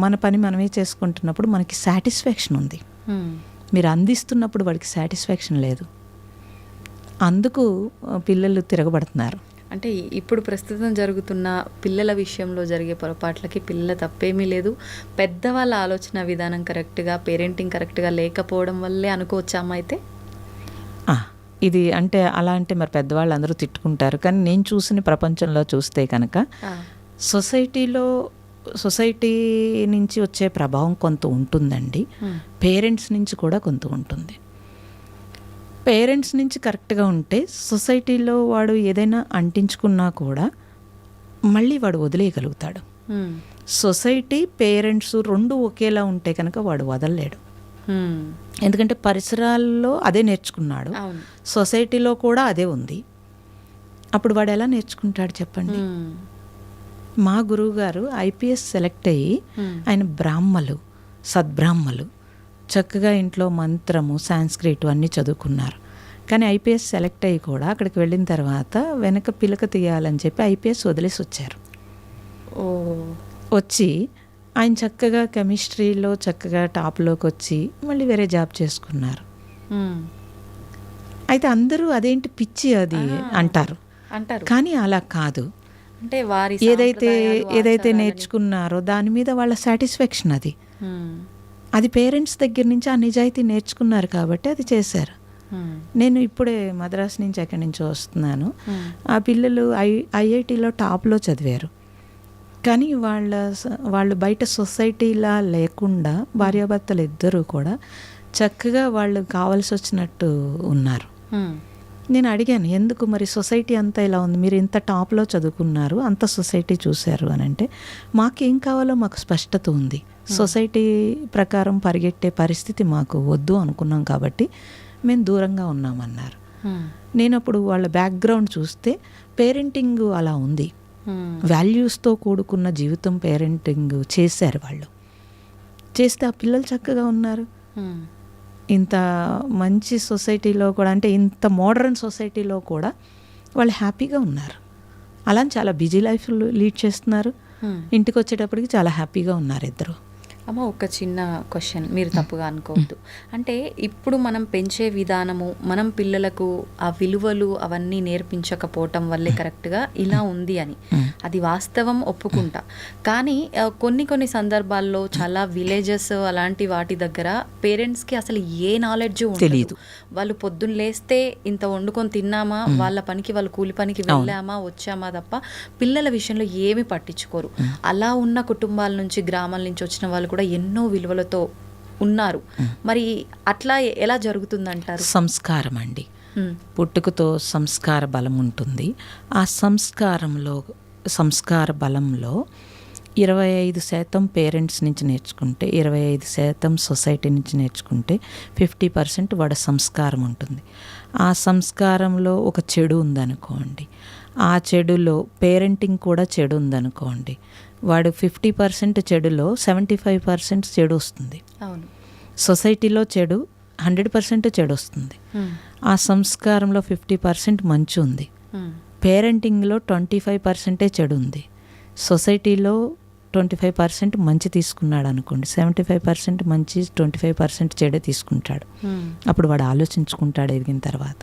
మన పని మనమే చేసుకుంటున్నప్పుడు మనకి సాటిస్ఫాక్షన్ ఉంది. మీరు అందిస్తున్నప్పుడు వాడికి సాటిస్ఫాక్షన్ లేదు. అందుకు పిల్లలు తిరగబడుతున్నారు. అంటే ఇప్పుడు ప్రస్తుతం జరుగుతున్న పిల్లల విషయంలో జరిగే పొరపాట్లకి పిల్లల తప్పేమీ లేదు. పెద్దవాళ్ళ ఆలోచన విధానం కరెక్ట్గా, పేరెంటింగ్ కరెక్ట్గా లేకపోవడం వల్లే అనుకోవచ్చా అమ్మ? అయితే ఇది అంటే అలా అంటే మరి పెద్దవాళ్ళు అందరూ తిట్టుకుంటారు. కానీ నేను చూసిన ప్రపంచంలో చూస్తే కనుక సొసైటీ నుంచి వచ్చే ప్రభావం కొంత ఉంటుందండి. పేరెంట్స్ నుంచి కూడా కొంత ఉంటుంది. పేరెంట్స్ నుంచి కరెక్ట్గా ఉంటే సొసైటీలో వాడు ఏదైనా అంటించుకున్నా కూడా మళ్ళీ వాడు వదిలేయగలుగుతాడు. సొసైటీ పేరెంట్స్ 2 ఒకేలా ఉంటే కనుక వాడు వదలలేడు. ఎందుకంటే పరిసరాల్లో అదే నేర్చుకున్నాడు, సొసైటీలో కూడా అదే ఉంది. అప్పుడు వాడు ఎలా నేర్చుకుంటాడు చెప్పండి? మా గురువు గారు IPS సెలెక్ట్ అయ్యి ఆయన సద్బ్రాహ్మలు చక్కగా ఇంట్లో మంత్రము, సాంస్క్రిట్ అన్నీ చదువుకున్నారు. కానీ IPS సెలెక్ట్ అయ్యి కూడా అక్కడికి వెళ్ళిన తర్వాత వెనక పిలక తీయాలని చెప్పి IPS వదిలేసి వచ్చారు. వచ్చి ఆయన చక్కగా కెమిస్ట్రీలో చక్కగా టాప్లోకి వచ్చి మళ్ళీ వేరే జాబ్ చేసుకున్నారు. అయితే అందరూ అదేంటి పిచ్చి అది అంటారు. కానీ అలా కాదు. అంటే వారి ఏదైతే సాంప్రదాయాలు, ఏదైతే ఆచారాలని- నేర్చుకున్నారో దాని మీద వాళ్ళ సాటిస్ఫాక్షన్ అది. మ్మ్. అది పేరెంట్స్ దగ్గర నుంచి ఆ నిజాయితీ నేర్చుకున్నారు కాబట్టి అది చేశారు. మ్మ్. నేను ఇప్పుడే మద్రాసు నుంచి ఎక్కడి నుంచో వస్తున్నాను. మ్మ్. ఆ పిల్లలు ఐఐటిలో టాప్లో చదివారు, కానీ వాళ్ళు బయట సొసైటీలా లేకుండా భార్యాభర్తలు ఇద్దరూ కూడా చక్కగా వాళ్ళు కావాల్సి వచ్చినట్టు ఉన్నారు. మ్మ్. నేను అడిగాను, ఎందుకు మరి సొసైటీ అంతా ఇలా ఉంది, మీరు ఇంత టాప్లో చదువుకున్నారు, అంత సొసైటీ చూశారు అని అంటే, మాకేం కావాలో మాకు స్పష్టత ఉంది, సొసైటీ ప్రకారం పరిగెట్టే పరిస్థితి మాకు వద్దు అనుకున్నాం కాబట్టి మేము దూరంగా ఉన్నామన్నారు. మ్మ్. నేను అప్పుడు వాళ్ళ బ్యాక్గ్రౌండ్ చూస్తే పేరెంటింగ్ అలా ఉంది, మ్మ్. వాల్యూస్తో కూడుకున్న జీవితం పేరెంటింగ్ చేశారు వాళ్ళు. చేస్తే ఆ పిల్లలు చక్కగా ఉన్నారు. మ్మ్. ఇంత మంచి సొసైటీలో కూడా, అంటే ఇంత మోడర్న్ సొసైటీలో కూడా వాళ్ళు హ్యాపీగా ఉన్నారు. అలా చాలా బిజీ లైఫ్ లీడ్ చేస్తున్నారు. మ్మ్. ఇంటికి వచ్చేటప్పటికి చాలా హ్యాపీగా ఉన్నారు ఇద్దరు. అమ్మ, ఒక చిన్న క్వశ్చన్, మీరు తప్పుగా అనుకోవద్దు. అంటే ఇప్పుడు మనం పెంచే విధానము, మనం పిల్లలకు ఆ విలువలు అవన్నీ నేర్పించకపోవటం వల్లే కరెక్ట్గా ఇలా ఉంది అని, అది వాస్తవం, ఒప్పుకుంటా. కానీ కొన్ని సందర్భాల్లో చాలా విలేజెస్ అలాంటి వాటి దగ్గర పేరెంట్స్కి అసలు ఏ నాలెడ్జ్ తెలియదు. వాళ్ళు పొద్దున్న లేస్తే ఇంత వండుకొని తిన్నామా, వాళ్ళ పనికి వాళ్ళు కూలి పనికి వెళ్ళామా వచ్చామా తప్ప పిల్లల విషయంలో ఏమి పట్టించుకోరు. అలా ఉన్న కుటుంబాల నుంచి, గ్రామాల నుంచి వచ్చిన వాళ్ళు కూడా ఎన్నో విలువలతో ఉన్నారు. మరి అట్లా ఎలా జరుగుతుందంటారు? సంస్కారం అండి, పుట్టుకతో సంస్కార బలం ఉంటుంది. ఆ సంస్కార బలంలో 25% పేరెంట్స్ నుంచి నేర్చుకుంటే, 25% సొసైటీ నుంచి నేర్చుకుంటే 50% వాడి సంస్కారం ఉంటుంది. ఆ సంస్కారంలో ఒక చెడు ఉందనుకోండి, ఆ చెడులో పేరెంటింగ్ కూడా చెడు ఉందనుకోండి, వాడు 50% చెడులో 75% చెడు వస్తుంది. అవును. సొసైటీలో చెడు 100% చెడు వస్తుంది. ఆ సంస్కారంలో 50% మంచి ఉంది. పేరెంటింగ్లో 25% చెడు ఉంది. సొసైటీలో 25% మంచి తీసుకున్నాడు అనుకోండి, 75% మంచి, 25% చెడే తీసుకుంటాడు. అప్పుడు వాడు ఆలోచించుకుంటాడు ఎదిగిన తర్వాత.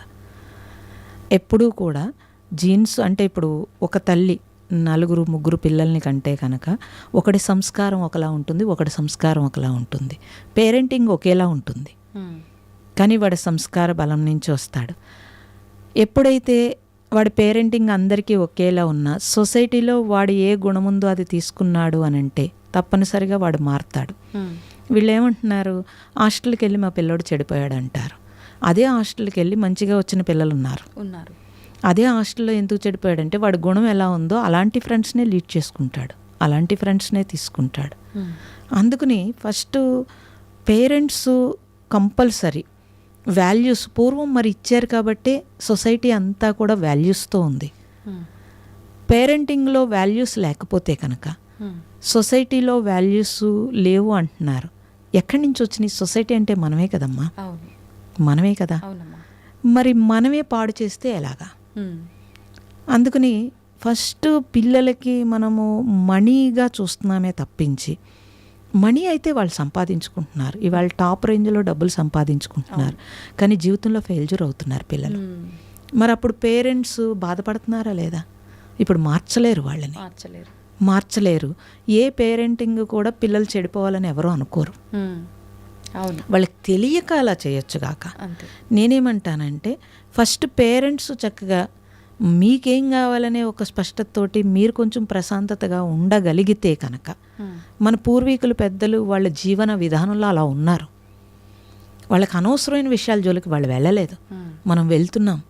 ఎప్పుడూ కూడా జీన్స్ అంటే, ఇప్పుడు ఒక తల్లి 4-3 పిల్లల్ని కంటే కనుక ఒకటి సంస్కారం ఒకలా ఉంటుంది, ఒకటి సంస్కారం ఒకలా ఉంటుంది. పేరెంటింగ్ ఒకేలా ఉంటుంది, కానీ వాడి సంస్కార బలం నుంచి వస్తాడు. ఎప్పుడైతే వాడి పేరెంటింగ్ అందరికీ ఒకేలా ఉన్నా, సొసైటీలో వాడు ఏ గుణముందో అది తీసుకున్నాడు అని అంటే తప్పనిసరిగా వాడు మారుతాడు. వీళ్ళు ఏమంటున్నారు, హాస్టల్కి వెళ్ళి మా పిల్లోడు చెడిపోయాడు అంటారు. అదే హాస్టల్కి వెళ్ళి మంచిగా వచ్చిన పిల్లలు ఉన్నారు. అదే హాస్టల్లో ఎందుకు చెడిపోయాడంటే వాడి గుణం ఎలా ఉందో అలాంటి ఫ్రెండ్స్నే లీడ్ చేసుకుంటాడు, అలాంటి ఫ్రెండ్స్నే తీసుకుంటాడు. అందుకని ఫస్ట్ పేరెంట్స్ కంపల్సరీ వాల్యూస్ పూర్వం మరి ఇచ్చారు కాబట్టి సొసైటీ అంతా కూడా వాల్యూస్తో ఉంది. పేరెంటింగ్లో వాల్యూస్ లేకపోతే కనుక సొసైటీలో వాల్యూస్ లేవు అంటున్నారు. ఎక్కడి నుంచి వచ్చినాయి? సొసైటీ అంటే మనమే కదమ్మా, మనమే కదా. మరి మనమే పాడు చేస్తే ఎలాగా? అందుకని ఫస్ట్ పిల్లలకి మనము మనీగా చూస్తున్నామే తప్పించి, మనీ అయితే వాళ్ళు సంపాదించుకుంటున్నారు, ఇవాళ టాప్ రేంజ్లో డబ్బులు సంపాదించుకుంటున్నారు, కానీ జీవితంలో ఫెయిల్యూర్ అవుతున్నారు పిల్లలు. మరి అప్పుడు పేరెంట్స్ బాధపడుతున్నారా లేదా? ఇప్పుడు మార్చలేరు, వాళ్ళని మార్చలేరు. ఏ పేరెంటింగ్ కూడా పిల్లలు చెడిపోవాలని ఎవరూ అనుకోరు. వాళ్ళకి తెలియక అలా చేయొచ్చుగాక. నేనేమంటానంటే ఫస్ట్ పేరెంట్స్ చక్కగా మీకేం కావాలనే ఒక స్పష్టతతోటి మీరు కొంచెం ప్రశాంతతగా ఉండగలిగితే కనుక, మన పూర్వీకులు పెద్దలు వాళ్ళ జీవన విధానంలో అలా ఉన్నారు. వాళ్ళకి అనవసరమైన విషయాల జోలికి వాళ్ళు వెళ్ళలేదు. మనం వెళ్తున్నాం,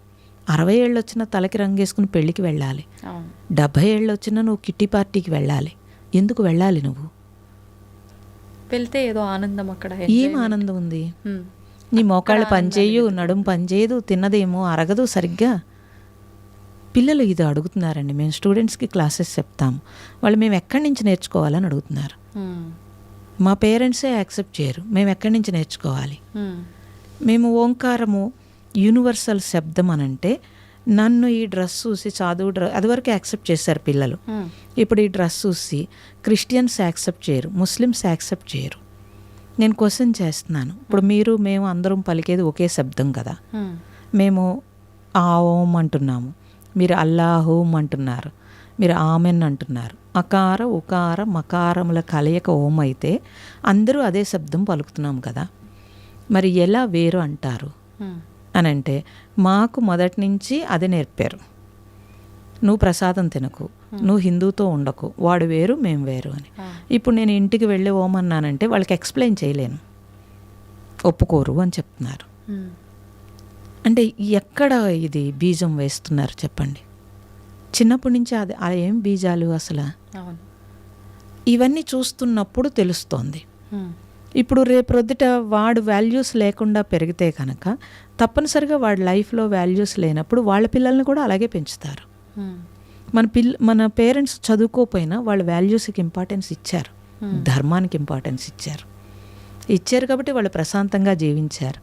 60 ఏళ్ళు వచ్చినా తలకి రంగేసుకుని పెళ్ళికి వెళ్ళాలి, 70 ఏళ్ళు వచ్చినా నువ్వు కిట్టి పార్టీకి వెళ్ళాలి. ఎందుకు వెళ్ళాలి? నువ్వు వెళ్తే ఏదో ఆనందం, అక్కడ ఏం ఆనందం ఉంది? నీ మోకాళ్ళు పనిచేయు, నడుము పనిచేయదు, తిన్నదేమో అరగదు సరిగ్గా. పిల్లలు ఇది అడుగుతున్నారండి. మేము స్టూడెంట్స్కి క్లాసెస్ చెప్తాము, వాళ్ళు మేము ఎక్కడి నుంచి నేర్చుకోవాలని అడుగుతున్నారు. మా పేరెంట్సే యాక్సెప్ట్ చేయరు, మేము ఎక్కడి నుంచి నేర్చుకోవాలి? మేము ఓంకారము యూనివర్సల్ శబ్దం అనంటే, నన్ను ఈ డ్రెస్ చూసి చదువు అదివరకు యాక్సెప్ట్ చేశారు పిల్లలు. ఇప్పుడు ఈ డ్రెస్ చూసి క్రిస్టియన్స్ యాక్సెప్ట్ చేయరు, ముస్లిమ్స్ యాక్సెప్ట్ చేయరు. నేను క్వశ్చన్ చేస్తున్నాను, ఇప్పుడు మీరు మేము అందరం పలికేది ఒకే శబ్దం కదా. మేము ఆ ఓం అంటున్నాము, మీరు అల్లాహూమ్ అంటున్నారు, మీరు ఆమెన్ అంటున్నారు. అకార ఉకార మకారముల కలయిక ఓం అయితే అందరూ అదే శబ్దం పలుకుతున్నాం కదా, మరి ఎలా వేరు అంటారు అని అంటే, మాకు మొదటి నుంచి అదే నేర్పారు. నువ్వు ప్రసాదం తినకు, నువ్వు హిందూతో ఉండకు, వాడు వేరు మేము వేరు అని. ఇప్పుడు నేను ఇంటికి వెళ్ళి ఓం అన్నానంటే వాళ్ళకి ఎక్స్ప్లెయిన్ చేయలేను, ఒప్పుకోరు అని చెప్తున్నారు. అంటే ఎక్కడ ఇది బీజం వేస్తున్నారు చెప్పండి? చిన్నప్పటి నుంచి అది ఏం బీజాలు అసలు? ఇవన్నీ చూస్తున్నప్పుడు తెలుస్తోంది. ఇప్పుడు రేపొద్దుట వాడు వాల్యూస్ లేకుండా పెరిగితే కనుక తప్పనిసరిగా వాడి లైఫ్లో వాల్యూస్ లేనప్పుడు వాళ్ళ పిల్లల్ని కూడా అలాగే పెంచుతారు. మన పేరెంట్స్ చదువుకోపోయినా వాళ్ళ వాల్యూస్కి ఇంపార్టెన్స్ ఇచ్చారు, ధర్మానికి ఇంపార్టెన్స్ ఇచ్చారు కాబట్టి వాళ్ళు ప్రశాంతంగా జీవించారు,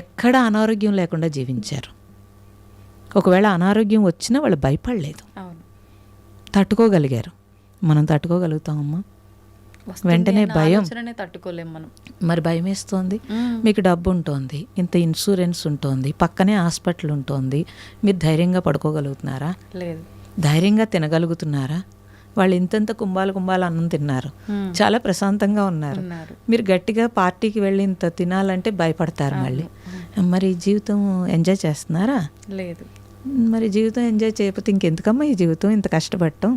ఎక్కడ అనారోగ్యం లేకుండా జీవించారు. ఒకవేళ అనారోగ్యం వచ్చినా వాళ్ళు భయపడలేదు, తట్టుకోగలిగారు. మనం తట్టుకోగలుగుతామమ్మా? వెంటనే భయం, తట్టుకోలేం మనం. మరి భయం వేస్తోంది. మీకు డబ్బు ఉంటుంది, ఇంత ఇన్సూరెన్స్ ఉంటుంది, పక్కనే హాస్పిటల్ ఉంటుంది, మీరు ధైర్యంగా పడుకోగలుగుతున్నారా? లేదు. ధైర్యంగా తినగలుగుతున్నారా? వాళ్ళు ఇంతంత కుంభాలు అన్నం తిన్నారు, చాలా ప్రశాంతంగా ఉన్నారు. మీరు గట్టిగా పార్టీకి వెళ్ళి ఇంత తినాలంటే భయపడతారు మళ్ళీ. మరి జీవితం ఎంజాయ్ చేస్తున్నారా? లేదు. మరి జీవితం ఎంజాయ్ చేయకపోతే ఇంకెందుకమ్మా ఈ జీవితం ఇంత కష్టపడటం?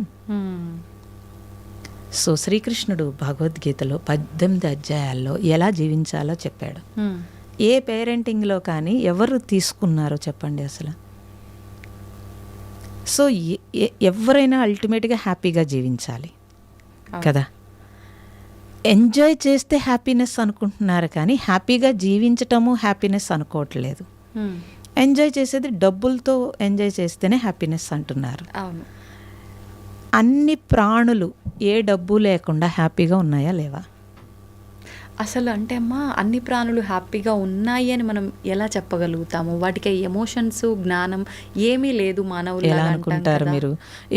సో శ్రీకృష్ణుడు భగవద్గీతలో 18 అధ్యాయాల్లో ఎలా జీవించాలో చెప్పాడు. ఏ పేరెంటింగ్లో కానీ ఎవరు తీసుకున్నారో చెప్పండి అసలు? సో ఎవరైనా అల్టిమేట్గా హ్యాపీగా జీవించాలి కదా. ఎంజాయ్ చేస్తే హ్యాపీనెస్ అనుకుంటున్నారు కానీ హ్యాపీగా జీవించటము హ్యాపీనెస్ అనుకోవట్లేదు. ఎంజాయ్ చేసేది డబ్బులతో ఎంజాయ్ చేస్తేనే హ్యాపీనెస్ అంటున్నారు. అవును. అన్ని ప్రాణులు ఏ డబ్బు లేకుండా హ్యాపీగా ఉన్నాయా లేవా? అసలు అంటే అమ్మా, అన్ని ప్రాణులు హ్యాపీగా ఉన్నాయి అని మనం ఎలా చెప్పగలుగుతాము? వాటికి ఎమోషన్స్, జ్ఞానం ఏమీ లేదు మానవులు. ఎలా అనుకుంటారు మీరు?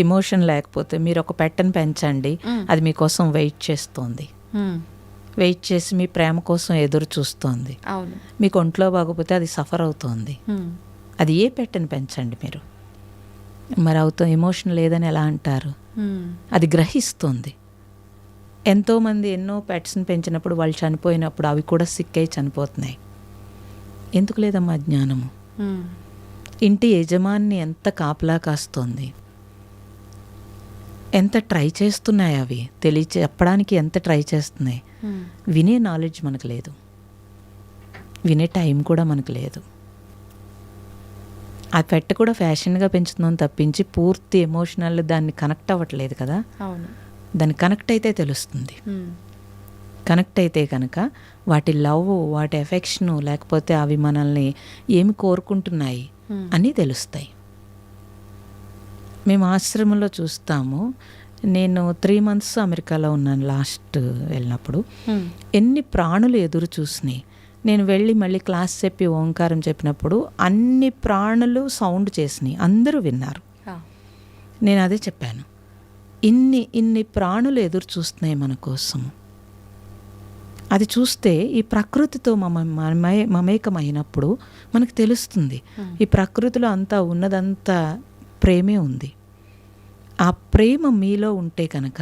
ఎమోషన్ లేకపోతే మీరు ఒక పెట్టను పెంచండి, అది మీకోసం వెయిట్ చేస్తోంది, వెయిట్ చేసి మీ ప్రేమ కోసం ఎదురు చూస్తోంది. అవును. మీకు ఒంట్లో బాగోపోతే అది సఫర్ అవుతోంది. అది ఏ పెట్టను పెంచండి మీరు, మరి అవుతాం. ఎమోషన్ లేదని ఎలా అంటారు? అది గ్రహిస్తుంది. ఎంతోమంది ఎన్నో పెట్స్ని పెంచినప్పుడు వాళ్ళు చనిపోయినప్పుడు అవి కూడా సిక్ అయి చనిపోతున్నాయి. ఎందుకు లేదమ్మా జ్ఞానము? ఇంటి యజమాని ఎంత కాపలా కాస్తోంది, ఎంత ట్రై చేస్తున్నాయి, అవి చెప్పడానికి ఎంత ట్రై చేస్తున్నాయి. వినే నాలెడ్జ్ మనకు లేదు, వినే టైం కూడా మనకు లేదు. ఆ పెట్ కూడా ఫ్యాషన్గా పెంచుతున్నాం తప్పించి పూర్తి ఎమోషనల్ దాన్ని కనెక్ట్ అవ్వట్లేదు కదా. అవును. దాన్ని కనెక్ట్ అయితే తెలుస్తుంది. కనెక్ట్ అయితే కనుక వాటి లవ్, వాటి ఎఫెక్షను, లేకపోతే అవి మనల్ని ఏమి కోరుకుంటున్నాయి అని తెలుస్తాయి. మేము ఆశ్రమంలో చూస్తాము. నేను 3 months అమెరికాలో ఉన్నాను లాస్ట్ వెళ్ళినప్పుడు. ఎన్ని ప్రాణులు ఎదురు చూసినాయి. నేను వెళ్ళి మళ్ళీ క్లాస్ చెప్పి ఓంకారం చెప్పినప్పుడు అన్ని ప్రాణులు సౌండ్ చేసినాయి, అందరూ విన్నారు. నేను అదే చెప్పాను, ఇన్ని ప్రాణులు ఎదురు చూస్తున్నాయి మన కోసం. అది చూస్తే ఈ ప్రకృతితో మమేకమైనప్పుడు మనకు తెలుస్తుంది ఈ ప్రకృతిలో అంతా ఉన్నదంతా ప్రేమే ఉంది. ఆ ప్రేమ మీలో ఉంటే కనుక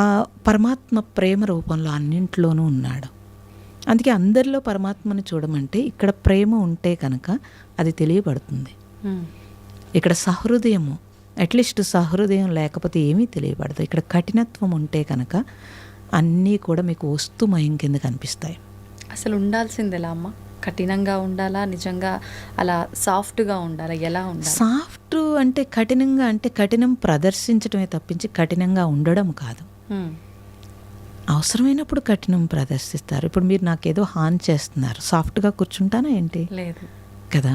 ఆ పరమాత్మ ప్రేమ రూపంలో అన్నింట్లోనూ ఉన్నాడు. అందుకే అందరిలో పరమాత్మను చూడమంటే ఇక్కడ ప్రేమ ఉంటే కనుక అది తెలియబడుతుంది. ఇక్కడ సహృదయము, అట్లీస్ట్ సహృదయం లేకపోతే ఏమీ తెలియబడదు. ఇక్కడ కఠినత్వం ఉంటే కనుక అన్నీ కూడా మీకు వస్తుమయం కింద కనిపిస్తాయి. అసలు ఉండాల్సింది ఎలా అమ్మ? కఠినంగా ఉండాలా, నిజంగా అలా సాఫ్ట్గా ఉండాలా, ఎలా ఉండాలి? సాఫ్ట్ అంటే కఠినంగా అంటే కఠినం ప్రదర్శించడమే తప్పించి కఠినంగా ఉండడం కాదు. అవసరమైనప్పుడు కఠినం ప్రదర్శిస్తారు. ఇప్పుడు మీరు నాకేదో హాని చేస్తున్నారు, సాఫ్ట్గా కూర్చుంటానా ఏంటి? లేదు కదా.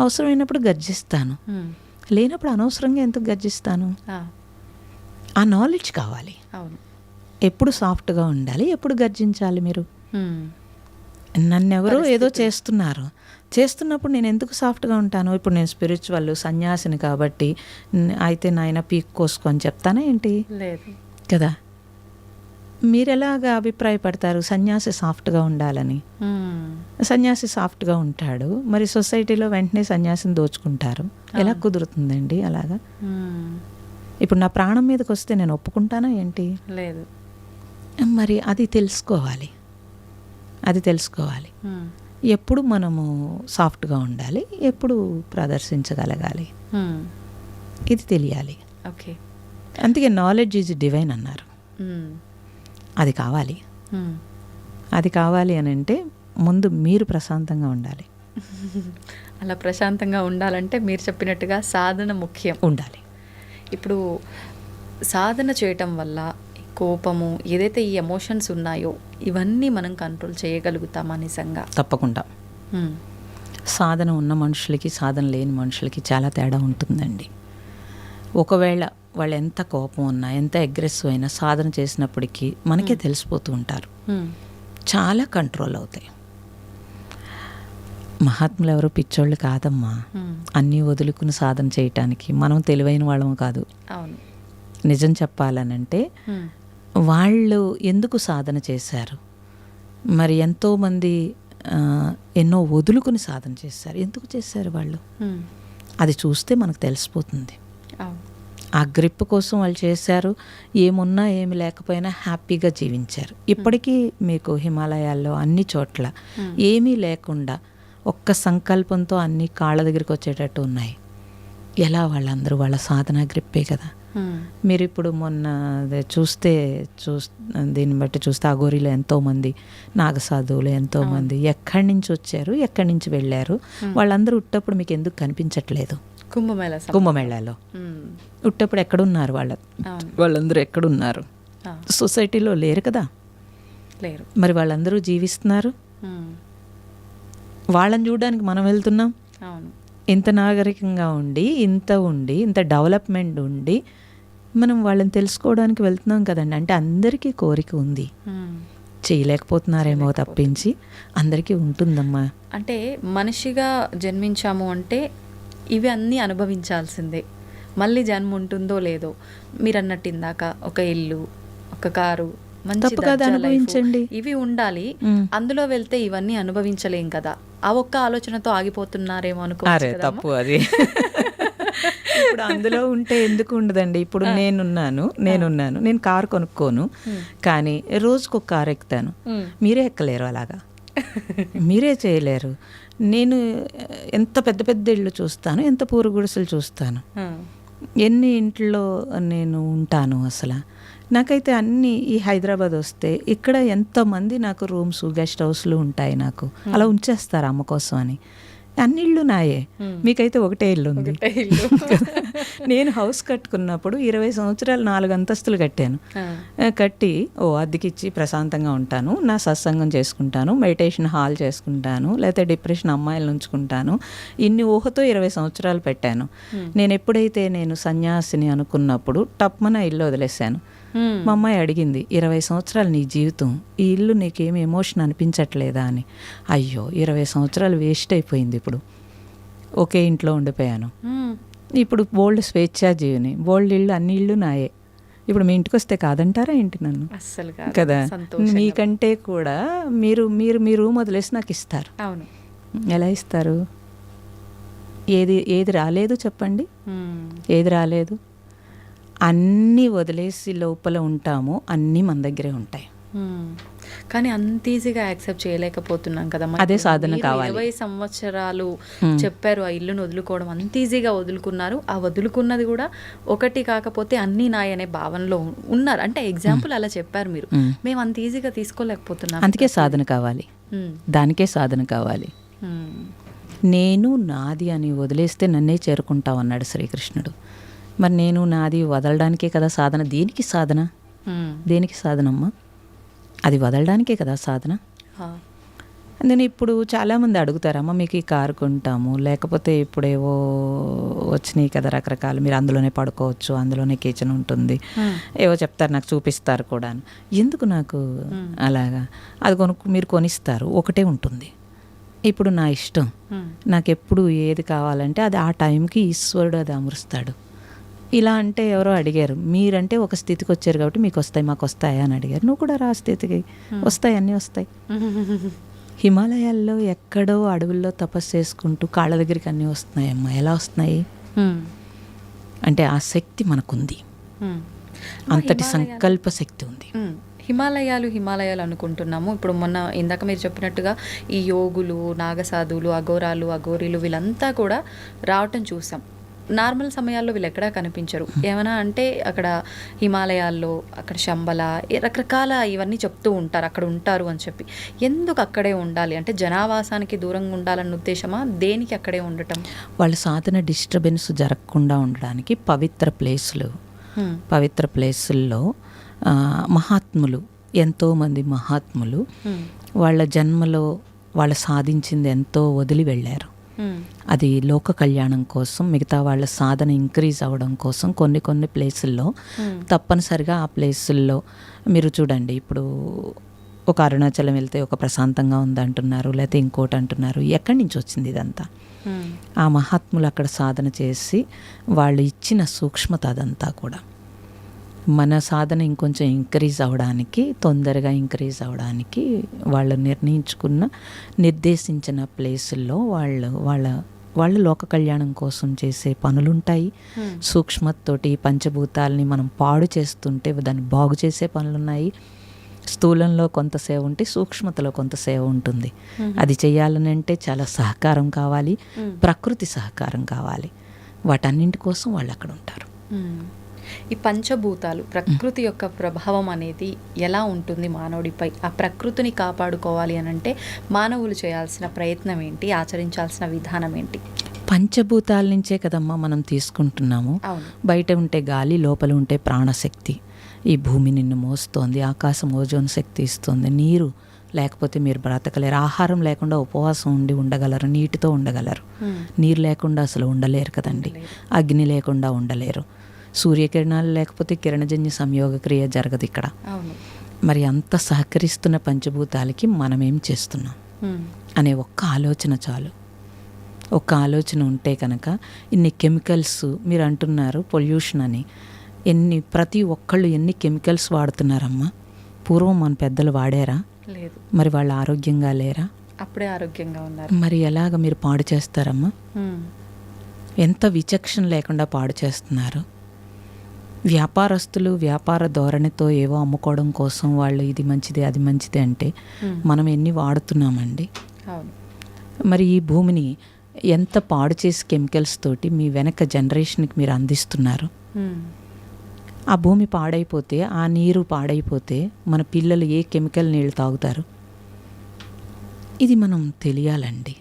అవసరమైనప్పుడు గర్జిస్తాను, లేనప్పుడు అనవసరంగా ఎందుకు గర్జిస్తాను? ఆ నాలెడ్జ్ కావాలి. అవును. ఎప్పుడు సాఫ్ట్గా ఉండాలి, ఎప్పుడు గర్జించాలి. మీరు నన్నెవరో ఏదో చేస్తున్నప్పుడు నేను ఎందుకు సాఫ్ట్గా ఉంటాను? ఇప్పుడు నేను స్పిరిచువల్ సన్యాసిని కాబట్టి అయితే నాయన పీక్ కోసుకో అని చెప్తానా ఏంటి? లేదు కదా. మీరెలాగా అభిప్రాయపడతారు సన్యాసి సాఫ్ట్గా ఉండాలని? సన్యాసి సాఫ్ట్గా ఉంటాడు, మరి సొసైటీలో వెంటనే సన్యాసిని దోచుకుంటారు. ఎలా కుదురుతుందండి అలాగా? ఇప్పుడు నా ప్రాణం మీదకి వస్తే నేను ఒప్పుకుంటానా ఏంటి? లేదు. మరి అది తెలుసుకోవాలి. ఎప్పుడు మనము సాఫ్ట్గా ఉండాలి, ఎప్పుడు ప్రదర్శించగలగాలి, ఇది తెలియాలి. ఓకే. అందుకే నాలెడ్జ్ ఈజ్ డివైన్ అన్నారు. అది కావాలి. అది కావాలి అని అంటే ముందు మీరు ప్రశాంతంగా ఉండాలి. అలా ప్రశాంతంగా ఉండాలంటే మీరు చెప్పినట్టుగా సాధన ముఖ్యం. ఉండాలి. ఇప్పుడు సాధన చేయటం వల్ల కోపము, ఏదైతే ఈ ఎమోషన్స్ ఉన్నాయో ఇవన్నీ మనం కంట్రోల్ చేయగలుగుతామా నిజంగా? తప్పకుండా. సాధన ఉన్న మనుషులకి సాధన లేని మనుషులకి చాలా తేడా ఉంటుందండి. ఒకవేళ వాళ్ళు ఎంత కోపం ఉన్నా, ఎంత అగ్రెసివ్ అయినా సాధన చేసినప్పటికీ మనకే తెలిసిపోతూ ఉంటారు. చాలా కంట్రోల్ అవుతాయి. మహాత్ములు ఎవరు పిచ్చోళ్ళు కాదమ్మా. అన్నీ వదులుకుని సాధన చేయటానికి మనం తెలివైన వాళ్ళము కాదు. అవును. నిజం చెప్పాలనంటే వాళ్ళు ఎందుకు సాధన చేశారు? మరి ఎంతోమంది ఎన్నో వదులుకుని సాధన చేశారు. ఎందుకు చేశారు వాళ్ళు? అది చూస్తే మనకు తెలిసిపోతుంది. ఆ గ్రిప్ కోసం వాళ్ళు చేశారు. ఏమున్నా ఏమి లేకపోయినా హ్యాపీగా జీవించారు. ఇప్పటికీ మీకు హిమాలయాల్లో అన్ని చోట్ల ఏమీ లేకుండా ఒక్క సంకల్పంతో అన్ని కాళ్ళ దగ్గరికి వచ్చేటట్టు ఉన్నాయి. ఎలా? వాళ్ళందరూ వాళ్ళ సాధన గ్రిప్పే కదా. మీరు ఇప్పుడు మొన్న దీన్ని బట్టి చూస్తే అఘోరీలో ఎంతోమంది నాగసాధువులు ఎంతోమంది ఎక్కడి నుంచి వచ్చారు, ఎక్కడి నుంచి వెళ్ళారు, వాళ్ళందరూ ఉట్టప్పుడు మీకు ఎందుకు కనిపించట్లేదు? కుంభమేళాలో ఉట్టప్పుడు ఎక్కడున్నారు వాళ్ళందరూ ఎక్కడున్నారు? సొసైటీలో లేరు కదా. మరి వాళ్ళందరూ జీవిస్తున్నారు. వాళ్ళని చూడడానికి మనం వెళ్తున్నాం. ఇంత నాగరికంగా ఉండి, ఇంత డెవలప్మెంట్ ఉండి మనం వాళ్ళని తెలుసుకోవడానికి వెళ్తున్నాం కదండి. అంటే అందరికీ కోరిక ఉంది, చేయలేకపోతున్నారేమో తప్పించి అందరికీ ఉంటుందమ్మా. అంటే మనిషిగా జన్మించాము అంటే ఇవి అన్నీ అనుభవించాల్సిందే. మళ్ళీ జన్మ ఉంటుందో లేదో, మీరు అన్నట్టు ఇందాక ఒక ఇల్లు, ఒక కారు, మంచి అనుభవించండి, ఇవి ఉండాలి. అందులో వెళ్తే ఇవన్నీ అనుభవించలేం కదా. ఆ ఒక్క ఆలోచనతో ఆగిపోతున్నారేమో అనుకో. తప్పు అది. ఇప్పుడు అందులో ఉంటే ఎందుకు ఉండదండి? ఇప్పుడు నేను కారు కొనుక్కోను, కానీ రోజుకు ఒక కారు ఎక్కుతాను. మీరే ఎక్కలేరు అలాగా, మీరే చేయలేరు. నేను ఎంత పెద్ద పెద్ద ఇళ్ళు చూస్తాను, ఎంత పూరు గుడిసెలు చూస్తాను, ఎన్ని ఇంట్లో నేను ఉంటాను. అసలు నాకైతే అన్నీ ఈ హైదరాబాద్ వస్తే ఇక్కడ ఎంతమంది నాకు రూమ్స్, గెస్ట్ హౌస్లు ఉంటాయి. నాకు అలా ఉంచేస్తారు అమ్మ కోసం అని. అన్ని ఇళ్ళు నాయే, మీకైతే ఒకటే ఇల్లు ఉంది. నేను హౌస్ కట్టుకున్నప్పుడు 20 సంవత్సరాలు 4 అంతస్తులు కట్టాను. కట్టి అద్దెకిచ్చి ప్రశాంతంగా ఉంటాను, నా సత్సంగం చేసుకుంటాను, మెడిటేషన్ హాల్ చేసుకుంటాను, లేకపోతే డిప్రెషన్ అమ్మాయిలను ఉంచుకుంటాను. ఇన్ని ఊహతో 20 సంవత్సరాలు పెట్టాను. నేను ఎప్పుడైతే సన్యాసిని అనుకున్నప్పుడు టప్మన ఇల్లు వదిలేశాను. మా అమ్మాయి అడిగింది, 20 సంవత్సరాలు నీ జీవితం, ఈ ఇల్లు నీకేమి ఎమోషన్ అనిపించట్లేదా అని. అయ్యో, 20 సంవత్సరాలు వేస్ట్ అయిపోయింది. ఇప్పుడు ఒకే ఇంట్లో ఉండిపోయాను. ఇప్పుడు బోల్డ్ స్వేచ్ఛాజీవిని, బోల్డ్ ఇళ్ళు, అన్ని ఇళ్ళు నాయే. ఇప్పుడు మీ ఇంటికి వస్తే కాదంటారా ఏంటి నన్ను? అస్సలు కదా. మీకంటే కూడా మీరు మీ రూమ్ వదిలేసి నాకు ఇస్తారు. అవును. ఎలా ఇస్తారు? ఏది రాలేదు చెప్పండి? ఏది రాలేదు? అన్నీ వదిలేసి లోపల ఉంటాము, అన్నీ మన దగ్గరే ఉంటాయి. కానీ అంత ఈజీగా యాక్సెప్ట్ చేయలేకపోతున్నాం కదా. అదే సాధన కావాలి. 20 సంవత్సరాలు చెప్పారు ఆ ఇల్లును వదులుకోవడం, అంత ఈజీగా వదులుకున్నారు. ఆ వదులుకున్నది కూడా ఒకటి కాకపోతే అన్నీ నాయనే భావనలో ఉన్నారు. అంటే ఎగ్జాంపుల్ అలా చెప్పారు మీరు. మేము అంత ఈజీగా తీసుకోలేకపోతున్నాం. అందుకే సాధన కావాలి, దానికే సాధన కావాలి. నేను నాది అని వదిలేస్తే నన్నే చేరుకుంటావు అన్నాడు శ్రీకృష్ణుడు. మరి నేను నాది వదలడానికే కదా సాధన. దేనికి సాధన? దేనికి సాధనమ్మా? అది వదలడానికే కదా సాధన. నేను ఇప్పుడు చాలామంది అడుగుతారమ్మా, మీకు ఈ కారు కొంటాము, లేకపోతే ఇప్పుడేవో వచ్చినాయి కదా రకరకాలు, మీరు అందులోనే పడుకోవచ్చు, అందులోనే కిచెన్ ఉంటుంది, ఏవో చెప్తారు, నాకు చూపిస్తారు కూడా. ఎందుకు నాకు అలాగా? అది మీరు కొనిస్తారు, ఒకటే ఉంటుంది. ఇప్పుడు నా ఇష్టం, నాకు ఎప్పుడు ఏది కావాలంటే అది ఆ టైంకి ఈశ్వరుడు అది అమరుస్తాడు. ఇలా అంటే ఎవరో అడిగారు, మీరంటే ఒక స్థితికి వచ్చారు కాబట్టి మీకు వస్తాయి, మాకు వస్తాయా అని అడిగారు. నువ్వు కూడా రా స్థితికి, వస్తాయి, అన్నీ వస్తాయి. హిమాలయాల్లో ఎక్కడో అడవుల్లో తపస్సు చేసుకుంటూ కాళ్ళ దగ్గరికి అన్నీ వస్తున్నాయమ్మా. ఎలా వస్తున్నాయి అంటే ఆ శక్తి మనకుంది. అంతటి సంకల్ప శక్తి ఉంది. హిమాలయాలు అనుకుంటున్నాము. ఇప్పుడు మొన్న ఇందాక మీరు చెప్పినట్టుగా ఈ యోగులు, నాగసాధువులు, అఘోరాలు, అఘోరీలు వీళ్ళంతా కూడా రావటం చూసాం. నార్మల్ సమయాల్లో వీళ్ళు ఎక్కడా కనిపించరు. ఏమైనా అంటే అక్కడ హిమాలయాల్లో అక్కడ శంబల రకరకాల ఇవన్నీ చెప్తూ ఉంటారు, అక్కడ ఉంటారు అని చెప్పి. ఎందుకు అక్కడే ఉండాలి అంటే జనావాసానికి దూరంగా ఉండాలన్న ఉద్దేశమా? దేనికి అక్కడే ఉండటం? వాళ్ళ సాధన డిస్టర్బెన్స్ జరగకుండా ఉండడానికి పవిత్ర ప్లేసుల్లో మహాత్ములు, ఎంతోమంది మహాత్ములు వాళ్ళ జన్మలో వాళ్ళు సాధించింది ఎంతో వదిలి వెళ్ళారు. అది లోక కళ్యాణం కోసం, మిగతా వాళ్ళ సాధన ఇంక్రీజ్ అవ్వడం కోసం కొన్ని ప్లేసుల్లో తప్పనిసరిగా ఆ ప్లేసుల్లో మీరు చూడండి. ఇప్పుడు ఒక అరుణాచలం వెళ్తే ఒక ప్రశాంతంగా ఉందంటున్నారు, లేకపోతే ఇంకోటి అంటున్నారు. ఎక్కడి నుంచి వచ్చింది ఇదంతా? ఆ మహాత్ములు అక్కడ సాధన చేసి వాళ్ళు ఇచ్చిన సూక్ష్మత అదంతా కూడా మన సాధన ఇంకొంచెం తొందరగా ఇంక్రీజ్ అవ్వడానికి వాళ్ళు నిర్దేశించిన ప్లేసుల్లో వాళ్ళ లోక కళ్యాణం కోసం చేసే పనులుంటాయి. సూక్ష్మతతోటి పంచభూతాలని మనం పాడు చేస్తుంటే దాన్ని బాగు చేసే పనులున్నాయి. స్థూలంలో కొంత సేవ ఉంటే సూక్ష్మతలో కొంత సేవ ఉంటుంది. అది చేయాలని అంటే చాలా సహకారం కావాలి, ప్రకృతి సహకారం కావాలి. వాటన్నింటి కోసం వాళ్ళు అక్కడ ఉంటారు. ఈ పంచభూతాలు, ప్రకృతి యొక్క ప్రభావం అనేది ఎలా ఉంటుంది మానవుడిపై? ఆ ప్రకృతిని కాపాడుకోవాలి అని అంటే మానవులు చేయాల్సిన ప్రయత్నం ఏంటి, ఆచరించాల్సిన విధానం ఏంటి? పంచభూతాల నుంచే కదమ్మా మనం తీసుకుంటున్నాము. బయట ఉంటే గాలి, లోపల ఉంటే ప్రాణశక్తి. ఈ భూమి నిన్ను మోస్తోంది, ఆకాశం ఓజోన్ శక్తి ఇస్తుంది. నీరు లేకపోతే మీరు బ్రతకలేరు. ఆహారం లేకుండా ఉపవాసం ఉండగలరు, నీటితో ఉండగలరు. నీరు లేకుండా అసలు ఉండలేరు కదండి. అగ్ని లేకుండా ఉండలేరు. సూర్యకిరణాలు లేకపోతే కిరణజన్య సంయోగ క్రియ జరగదు ఇక్కడ. మరి అంత సహకరిస్తున్న పంచభూతాలకి మనం ఏం చేస్తున్నాం అనే ఒక్క ఆలోచన చాలు. ఒక్క ఆలోచన ఉంటే కనుక ఇన్ని కెమికల్స్ మీరు అంటున్నారు పొల్యూషన్ అని, ప్రతి ఒక్కళ్ళు ఎన్ని కెమికల్స్ వాడుతున్నారమ్మా. పూర్వం మన పెద్దలు వాడారా? లేదు. మరి వాళ్ళు ఆరోగ్యంగా లేరా? అప్పుడే ఆరోగ్యంగా ఉన్నారు. మరి ఎలాగ మీరు పాడు చేస్తారమ్మా? ఎంత విచక్షణ లేకుండా పాడు చేస్తున్నారు. వ్యాపారస్తులు వ్యాపార ధోరణితో ఏవో అమ్ముకోవడం కోసం వాళ్ళు ఇది మంచిది అది మంచిది అంటే మనం ఎన్ని వాడుతున్నామండి. మరి ఈ భూమిని ఎంత పాడు చేసి కెమికల్స్ తోటి మీ వెనక జనరేషన్కి మీరు అందిస్తున్నారు. ఆ భూమి పాడైపోతే, ఆ నీరు పాడైపోతే మన పిల్లలు ఏ కెమికల్ నీళ్ళు తాగుతారు? ఇది మనం తెలియాలండి.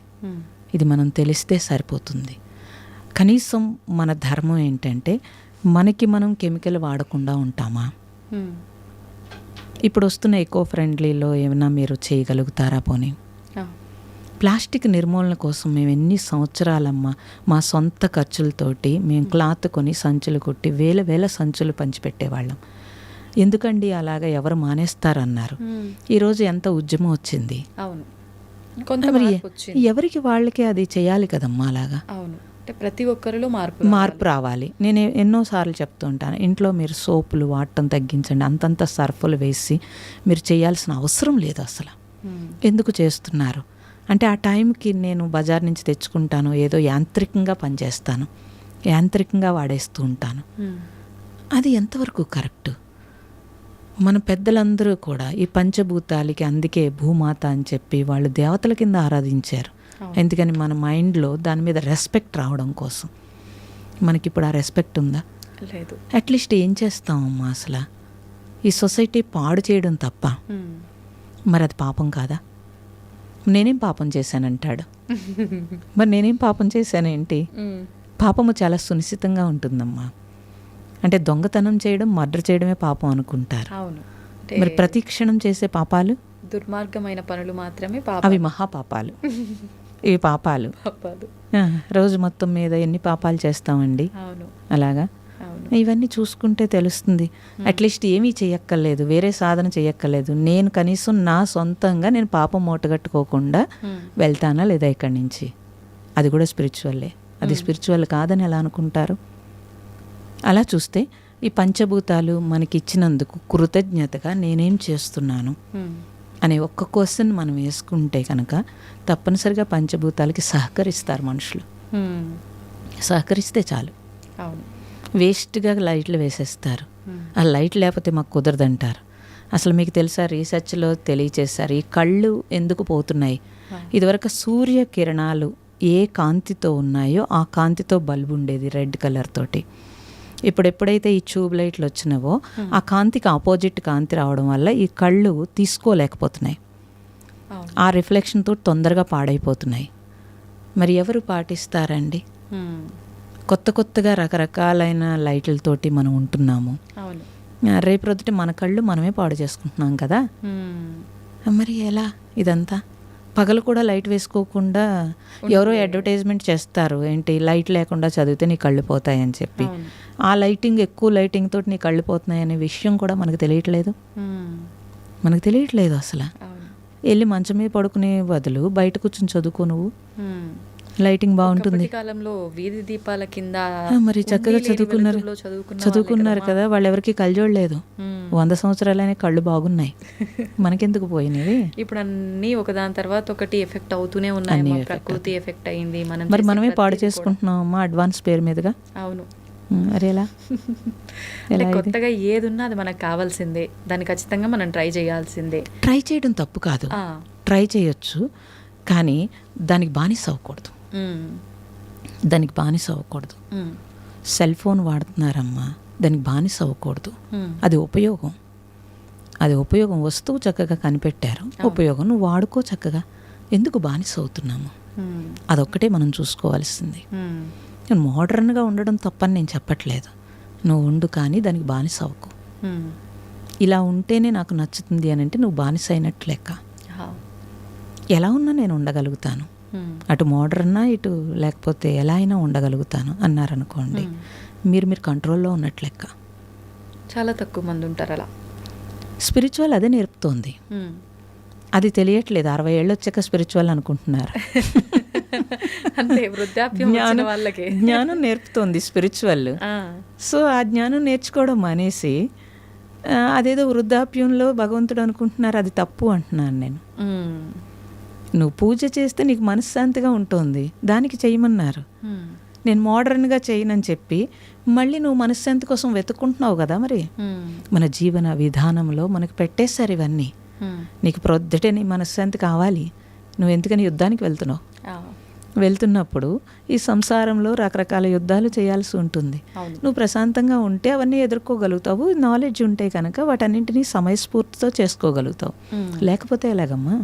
ఇది మనం తెలిస్తే సరిపోతుంది. కనీసం మన ధర్మం ఏంటంటే మనకి మనం కెమికల్ వాడకుండా ఉంటామా? ఇప్పుడు వస్తున్న ఎకో ఫ్రెండ్లీలో ఏమైనా మీరు చేయగలుగుతారా? పోనీ ప్లాస్టిక్ నిర్మూలన కోసం మేము ఎన్ని సంవత్సరాలమ్మా మా సొంత ఖర్చులతోటి మేము క్లాత్ కొని సంచులు కొట్టి వేల సంచులు పంచిపెట్టేవాళ్ళం. ఎందుకండి అలాగా ఎవరు మానేస్తారన్నారు. ఈరోజు ఎంత ఉద్యమం వచ్చింది. మరి ఎవరికి వాళ్ళకి అది చేయాలి కదమ్మా. అలాగా ప్రతి ఒక్కరిలో మార్పు రావాలి. నేను ఎన్నోసార్లు చెప్తూ ఉంటాను, ఇంట్లో మీరు సోపులు వాడటం తగ్గించండి. అంతంత సర్ఫులు వేసి మీరు చేయాల్సిన అవసరం లేదు అసలు. ఎందుకు చేస్తున్నారు అంటే ఆ టైంకి నేను బజార్ నుంచి తెచ్చుకుంటాను, ఏదో యాంత్రికంగా పనిచేస్తాను, యాంత్రికంగా వాడేస్తూ ఉంటాను. అది ఎంతవరకు కరెక్ట్? మన పెద్దలందరూ కూడా ఈ పంచభూతాలకి అందుకే భూమాత అని చెప్పి వాళ్ళు దేవతల కింద ఆరాధించారు. ఎందుకని మన మైండ్లో దాని మీద రెస్పెక్ట్ రావడం కోసం. మనకిప్పుడు ఆ రెస్పెక్ట్ ఉందా? లేదు. అట్లీస్ట్ ఏం చేస్తామమ్మా అసలు? ఈ సొసైటీ పాడు చేయడం తప్ప. మరి అది పాపం కాదా? నేనేం పాపం చేశానంటాడు. మరి నేనేం పాపం చేశానేంటి? పాపము చాలా సునిశ్చితంగా ఉంటుందమ్మా. అంటే దొంగతనం చేయడం, మర్డర్ చేయడమే పాపం అనుకుంటారు. మరి ప్రతి క్షణం చేసే పాపాలు, దుర్మార్గమైన పనులు మాత్రమే అవి మహాపాపాలు. ఇవి పాపాలు. రోజు మొత్తం మీద ఎన్ని పాపాలు చేస్తామండి. అలాగా ఇవన్నీ చూసుకుంటే తెలుస్తుంది. అట్లీస్ట్ ఏమీ చెయ్యక్కర్లేదు, వేరే సాధన చెయ్యక్కర్లేదు. నేను కనీసం నా సొంతంగా నేను పాపం మూటగట్టుకోకుండా వెళ్తానా లేదా ఇక్కడి నుంచి? అది కూడా స్పిరిచువల్లే. అది స్పిరిచువల్ కాదని ఎలా అనుకుంటారు? అలా చూస్తే ఈ పంచభూతాలు మనకిచ్చినందుకు కృతజ్ఞతగా నేనేం చేస్తున్నాను అనే ఒక్క క్వశ్చన్ మనం వేసుకుంటే కనుక తప్పనిసరిగా పంచభూతాలకి సహకరిస్తారు మనుషులు. సహకరిస్తే చాలు. వేస్ట్గా లైట్లు వేసేస్తారు. ఆ లైట్ లేకపోతే మాకు కుదరదంటారు. అసలు మీకు తెలుసా, రీసెర్చ్లో తెలియచేశారు ఈ కళ్ళు ఎందుకు పోతున్నాయి. ఇదివరకు సూర్యకిరణాలు ఏ కాంతితో ఉన్నాయో ఆ కాంతితో బల్బు ఉండేది రెడ్ కలర్ తోటి. ఇప్పుడు ఎప్పుడైతే ఈ ట్యూబ్ లైట్లు వచ్చినావో ఆ కాంతికి ఆపోజిట్ కాంతి రావడం వల్ల ఈ కళ్ళు తీసుకోలేకపోతున్నాయి. ఆ రిఫ్లెక్షన్తో తొందరగా పాడైపోతున్నాయి. మరి ఎవరు పాటిస్తారండి? కొత్తగా రకరకాలైన లైట్లతోటి మనం ఉంటున్నాము. రేపు రొద్దుటి మన కళ్ళు మనమే పాడు చేసుకుంటున్నాం కదా. మరి ఎలా ఇదంతా? పగలు కూడా లైట్ వేసుకోకుండా ఎవరో అడ్వర్టైజ్మెంట్ చేస్తారు, ఏంటి లైట్ లేకుండా చదివితే నీ కళ్ళు పోతాయని చెప్పి. ఆ లైటింగ్, ఎక్కువ లైటింగ్ తోటి నీ కళ్ళు పోతున్నాయి అనే విషయం కూడా మనకు తెలియట్లేదు అసలు. వెళ్ళి మంచం మీద పడుకునే బదులు బయట కూర్చొని చదువుకో నువ్వు, లైటింగ్ బాగుంటుంది. కాలంలో వీధి దీపాల కింద మరి చక్కగా చదువుకున్నారు కదా. వాళ్ళు ఎవరికి కళ్ళజోడలేదు. 100 సంవత్సరాలనే కళ్ళు బాగున్నాయి, మనకెందుకు పోయినవి? ఇప్పుడు అన్ని ఒకదాని తర్వాత ఒకటి ఎఫెక్ట్ అవుతూనే ఉన్నాయి. ప్రకృతి ఎఫెక్ట్ అయింది, మరి మనమే పాడు చేసుకుంటున్నాం అమ్మా అడ్వాన్స్ పేరు మీదుగా. అవును. మరి ఎలా? కొత్తగా ఏది ఉన్నా అది మనకు కావాల్సిందే, దాన్ని ఖచ్చితంగా మనం ట్రై చేయాల్సిందే. ట్రై చేయడం తప్పు కాదు, ట్రై చేయొచ్చు, కానీ దానికి బానిస అవ్వకూడదు. సెల్ ఫోన్ వాడుతున్నారమ్మా, దానికి బానిస అవ్వకూడదు. అది ఉపయోగం వస్తువు చక్కగా కనిపెట్టారు, ఉపయోగం నువ్వు వాడుకో చక్కగా. ఎందుకు బానిస అవుతున్నాము? అదొక్కటే మనం చూసుకోవాల్సింది. మోడర్న్గా ఉండడం తప్పని నేను చెప్పట్లేదు, నువ్వు ఉండు, కానీ దానికి బానిస అవ్వకు. ఇలా ఉంటేనే నాకు నచ్చుతుంది అని అంటే నువ్వు బానిస అయినట్లు లెక్క. ఎలా ఉన్నా నేను ఉండగలుగుతాను, అటు మోడర్నా ఇటు లేకపోతే ఎలా అయినా ఉండగలుగుతాను అన్నారనుకోండి, మీరు కంట్రోల్లో ఉన్నట్లు లెక్క. చాలా తక్కువ మంది ఉంటారు అలా. స్పిరిచువల్ అదే నేర్పుతోంది, అది తెలియట్లేదు. 60 ఏళ్ళు వచ్చాక స్పిరిచువల్ అనుకుంటున్నారు. అంటే వృద్ధాప్యం వాళ్ళకి జ్ఞానం నేర్పుతోంది స్పిరిచువల్. సో ఆ జ్ఞానం నేర్చుకోవడం మానేసి అదేదో వృద్ధాప్యంలో భగవంతుడు అనుకుంటున్నారు, అది తప్పు అంటున్నాను నేను. నువ్వు పూజ చేస్తే నీకు మనశ్శాంతిగా ఉంటుంది, దానికి చేయమన్నారు. నేను మోడర్న్గా చేయనని చెప్పి మళ్ళీ నువ్వు మనశ్శాంతి కోసం వెతుక్కుంటున్నావు కదా. మరి మన జీవన విధానంలో మనకు పెట్టేశారు ఇవన్నీ. నీకు ప్రొద్దుటే నీ మనశ్శాంతి కావాలి, నువ్వు ఎందుకని యుద్ధానికి వెళ్తున్నప్పుడు ఈ సంసారంలో రకరకాల యుద్ధాలు చేయాల్సి ఉంటుంది. నువ్వు ప్రశాంతంగా ఉంటే అవన్నీ ఎదుర్కోగలుగుతావు. నాలెడ్జ్ ఉంటే కనుక వాటన్నింటినీ సమయస్ఫూర్తితో చేసుకోగలుగుతావు. లేకపోతే ఎలాగమ్మా?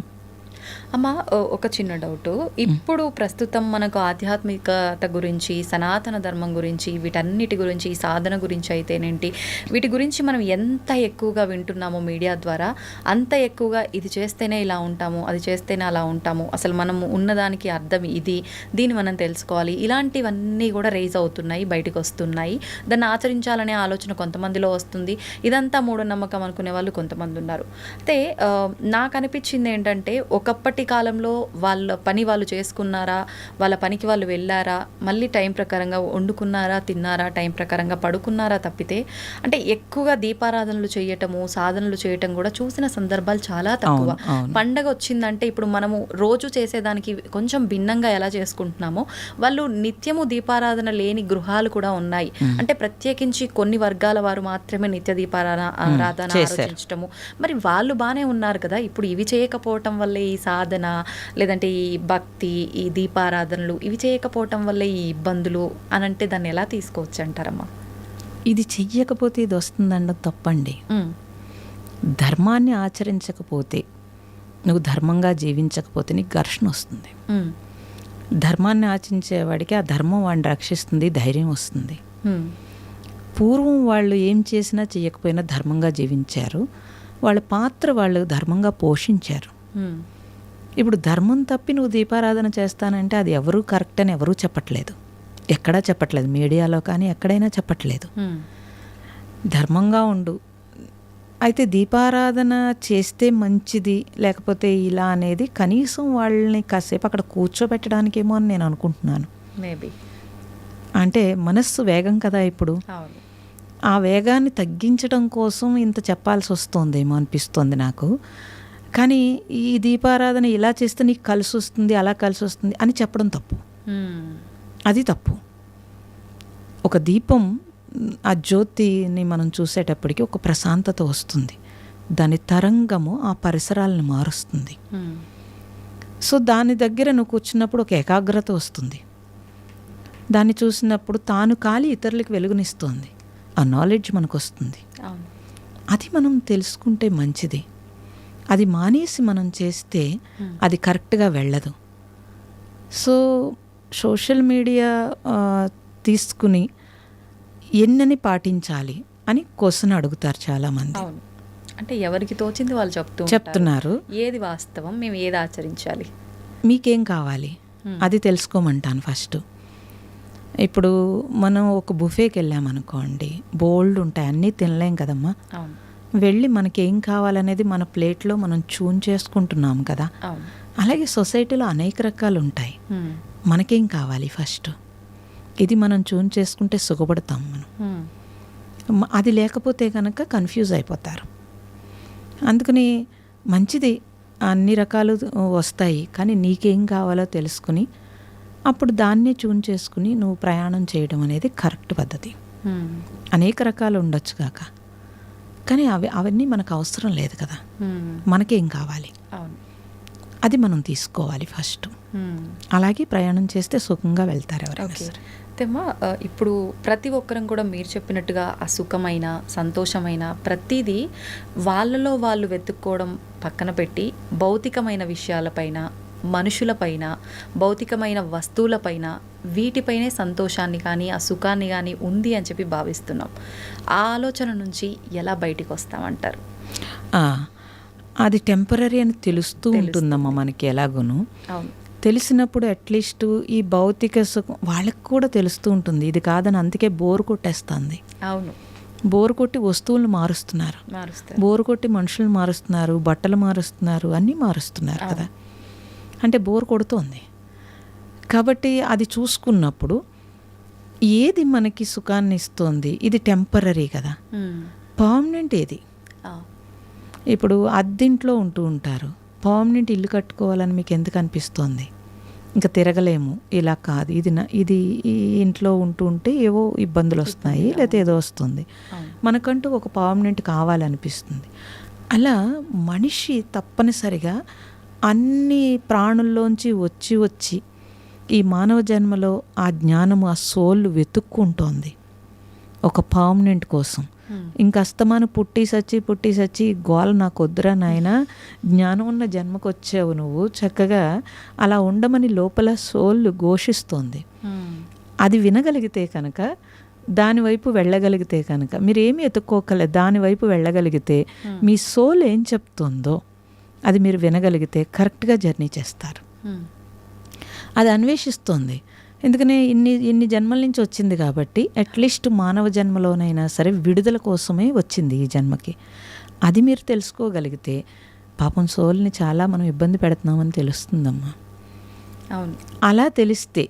అమ్మ, ఒక చిన్న డౌట్. ఇప్పుడు ప్రస్తుతం మనకు ఆధ్యాత్మికత గురించి, సనాతన ధర్మం గురించి, వీటన్నిటి గురించి, సాధన గురించి అయితేనేంటి, వీటి గురించి మనం ఎంత ఎక్కువగా వింటున్నామో మీడియా ద్వారా, అంత ఎక్కువగా ఇది చేస్తేనే ఇలా ఉంటాము, అది చేస్తేనే అలా ఉంటాము, అసలు మనము ఉన్నదానికి అర్థం ఇది, దీన్ని మనం తెలుసుకోవాలి, ఇలాంటివన్నీ కూడా రైజ్ అవుతున్నాయి, బయటకు వస్తున్నాయి. దాన్ని ఆచరించాలనే ఆలోచన కొంతమందిలో వస్తుంది. ఇదంతా మూఢనమ్మకం అనుకునే వాళ్ళు కొంతమంది ఉన్నారు. అయితే నాకు అనిపించింది ఏంటంటే, ఒకప్పటి కాలంలో వాళ్ళ పని వాళ్ళు చేసుకున్నారా, వాళ్ళ పనికి వాళ్ళు వెళ్ళారా, మళ్ళీ టైం ప్రకారంగా వండుకున్నారా, తిన్నారా, టైం ప్రకారంగా పడుకున్నారా తప్పితే, అంటే ఎక్కువగా దీపారాధనలు చేయటము, సాధనలు చేయటం కూడా చూసిన సందర్భాలు చాలా తక్కువ. పండగ వచ్చిందంటే ఇప్పుడు మనము రోజు చేసేదానికి కొంచెం భిన్నంగా ఎలా చేసుకుంటున్నామో, వాళ్ళు నిత్యము దీపారాధన లేని గృహాలు కూడా ఉన్నాయి. అంటే ప్రత్యేకించి కొన్ని వర్గాల వారు మాత్రమే నిత్య దీపారాధన ఆలోచించటము. మరి వాళ్ళు బాగానే ఉన్నారు కదా. ఇప్పుడు ఇవి చేయకపోవటం వల్లే ఈ సాధన, లేదంటే ఈ భక్తి, ఈ దీపారాధనలు ఇవి చేయకపోవటం వల్ల ఈ ఇబ్బందులు అని అంటే దాన్ని ఎలా తీసుకోవచ్చు అంటారమ్మా? ఇది చెయ్యకపోతే ఇది వస్తుందనడం తప్పండి. ధర్మాన్ని ఆచరించకపోతే, నువ్వు ధర్మంగా జీవించకపోతే నీకు ఘర్షణ వస్తుంది. ధర్మాన్ని ఆచరించేవాడికి ఆ ధర్మం వాడిని రక్షిస్తుంది, ధైర్యం వస్తుంది. పూర్వం వాళ్ళు ఏం చేసినా చేయకపోయినా ధర్మంగా జీవించారు, వాళ్ళ పాత్ర వాళ్ళు ధర్మంగా పోషించారు. ఇప్పుడు ధర్మం తప్పి నువ్వు దీపారాధన చేస్తానంటే అది ఎవరూ కరెక్ట్ అని ఎవరూ చెప్పట్లేదు, ఎక్కడా చెప్పట్లేదు, మీడియాలో కానీ ఎక్కడైనా చెప్పట్లేదు. ధర్మంగా ఉండు. అయితే దీపారాధన చేస్తే మంచిది, లేకపోతే ఇలా అనేది కనీసం వాళ్ళని కాసేపు అక్కడ కూర్చోబెట్టడానికేమో అని నేను అనుకుంటున్నాను. మేబీ అంటే మనస్సు వేగం కదా ఇప్పుడు, ఆ వేగాన్ని తగ్గించడం కోసం ఇంత చెప్పాల్సి వస్తుందేమో అనిపిస్తుంది నాకు. కానీ ఈ దీపారాధన ఇలా చేస్తే నీకు కలిసి వస్తుంది, అలా కలిసి వస్తుంది అని చెప్పడం తప్పు. అది తప్పు. ఒక దీపం ఆ జ్యోతిని మనం చూసేటప్పటికి ఒక ప్రశాంతత వస్తుంది. దాని తరంగము ఆ పరిసరాలను మారుస్తుంది. సో దాని దగ్గర నువ్వు కూర్చున్నప్పుడు ఒక ఏకాగ్రత వస్తుంది. దాన్ని చూసినప్పుడు తాను కాలి ఇతరులకు వెలుగునిస్తుంది. ఆ నాలెడ్జ్ మనకు వస్తుంది. అది మనం తెలుసుకుంటే మంచిది. అది మానేసి మనం చేస్తే అది కరెక్ట్గా వెళ్ళదు. సో సోషల్ మీడియా తీసుకుని ఎన్నని పాటించాలి అని క్వశ్చన్ అడుగుతారు చాలామంది. అంటే ఎవరికి తోచింది వాళ్ళు చెప్తున్నారు. ఏది వాస్తవం, మేము ఏది ఆచరించాలి, మీకేం కావాలి అది తెలుసుకోమంటాను ఫస్ట్. ఇప్పుడు మనం ఒక బుఫేకి వెళ్ళామనుకోండి, బోల్డ్ ఉంటాయి, అన్నీ తినలేం కదమ్మా. వెళ్ళి మనకేం కావాలనేది మన ప్లేట్లో మనం చూన్ చేసుకుంటున్నాం కదా. అలాగే సొసైటీలో అనేక రకాలు ఉంటాయి. మనకేం కావాలి ఫస్ట్, ఇది మనం చూన్ చేసుకుంటే సుఖపడతాం మనం. అది లేకపోతే కనుక కన్ఫ్యూజ్ అయిపోతారు. అందుకని మంచిది, అన్ని రకాలు వస్తాయి, కానీ నీకేం కావాలో తెలుసుకుని అప్పుడు దాన్నే చూన్ చేసుకుని నువ్వు ప్రయాణం చేయడం అనేది కరెక్ట్ పద్ధతి. అనేక రకాలు ఉండొచ్చు కాక, కానీ అవన్నీ మనకు అవసరం లేదు కదా. మనకేం కావాలి అది మనం తీసుకోవాలి ఫస్ట్. అలాగే ప్రయాణం చేస్తే సుఖంగా వెళ్తారు ఎవరైనా సరే. తెమ్మా, ఇప్పుడు ప్రతి ఒక్కరం కూడా మీరు చెప్పినట్టుగా ఆ సుఖమైన, సంతోషమైన ప్రతిదీ వాళ్ళలో వాళ్ళు వెతుక్కోవడం పక్కన పెట్టి భౌతికమైన విషయాలపైన, మనుషులపైన, భౌతికమైన వస్తువులపైన, వీటిపైనే సంతోషాన్ని కానీ ఆ సుఖాన్ని కానీ ఉంది అని చెప్పి భావిస్తున్నాం. ఆ ఆలోచన నుంచి ఎలా బయటికి వస్తామంటారు? అది టెంపరరీ అని తెలుస్తూ ఉంటుందమ్మా మనకి ఎలాగోను. అవును, తెలిసినప్పుడు అట్లీస్ట్ ఈ భౌతిక సుఖం వాళ్ళకి కూడా తెలుస్తూ ఉంటుంది. ఇది కాదని అందుకే బోరు కొట్టేస్తుంది. అవును, బోరు కొట్టి వస్తువులను మారుస్తున్నారు, బోరు కొట్టి మనుషులు మారుస్తున్నారు, బట్టలు మారుస్తున్నారు, అన్నీ మారుస్తున్నారు కదా. అంటే బోర్ కొడుతోంది కాబట్టి అది చూసుకున్నప్పుడు ఏది మనకి సుఖాన్ని ఇస్తుంది, ఇది టెంపరరీ కదా. పర్మనెంట్ ఏది? ఇప్పుడు అద్దెంట్లో ఉంటూ ఉంటారు, పర్మనెంట్ ఇల్లు కట్టుకోవాలని మీకు ఎందుకు అనిపిస్తోంది? ఇంకా తిరగలేము, ఇలా కాదు, ఇది ఈ ఇంట్లో ఉంటూ ఉంటే ఏవో ఇబ్బందులు వస్తున్నాయి, లేకపోతే ఏదో వస్తుంది, మనకంటూ ఒక పర్మనెంట్ కావాలనిపిస్తుంది. అలా మనిషి తప్పనిసరిగా అన్ని ప్రాణుల్లోంచి వచ్చి ఈ మానవ జన్మలో ఆ జ్ఞానము, ఆ సోల్ వెతుక్కుంటోంది ఒక పర్మనెంట్ కోసం. ఇంకా అస్తమాను పుట్టి సచ్చి గోల నాకు వద్దురా నాయన, జ్ఞానం ఉన్న జన్మకు వచ్చావు నువ్వు, చక్కగా అలా ఉండమని లోపల సోల్ ఘోషిస్తోంది. అది వినగలిగితే కనుక, దానివైపు వెళ్ళగలిగితే కనుక, మీరేమీ ఎత్తుక్కోకలేదు, దానివైపు వెళ్ళగలిగితే మీ సోల్ ఏం చెప్తుందో అది మీరు వినగలిగితే కరెక్ట్గా జర్నీ చేస్తారు. అది అన్వేషిస్తోంది. ఎందుకనే ఇన్ని జన్మల నుంచి వచ్చింది కాబట్టి అట్లీస్ట్ మానవ జన్మలోనైనా సరే విడుదల కోసమే వచ్చింది ఈ జన్మకి. అది మీరు తెలుసుకోగలిగితే పాపం సోల్ని చాలా మనం ఇబ్బంది పెడుతున్నామని తెలుస్తుందమ్మా. అవును, అలా తెలిస్తే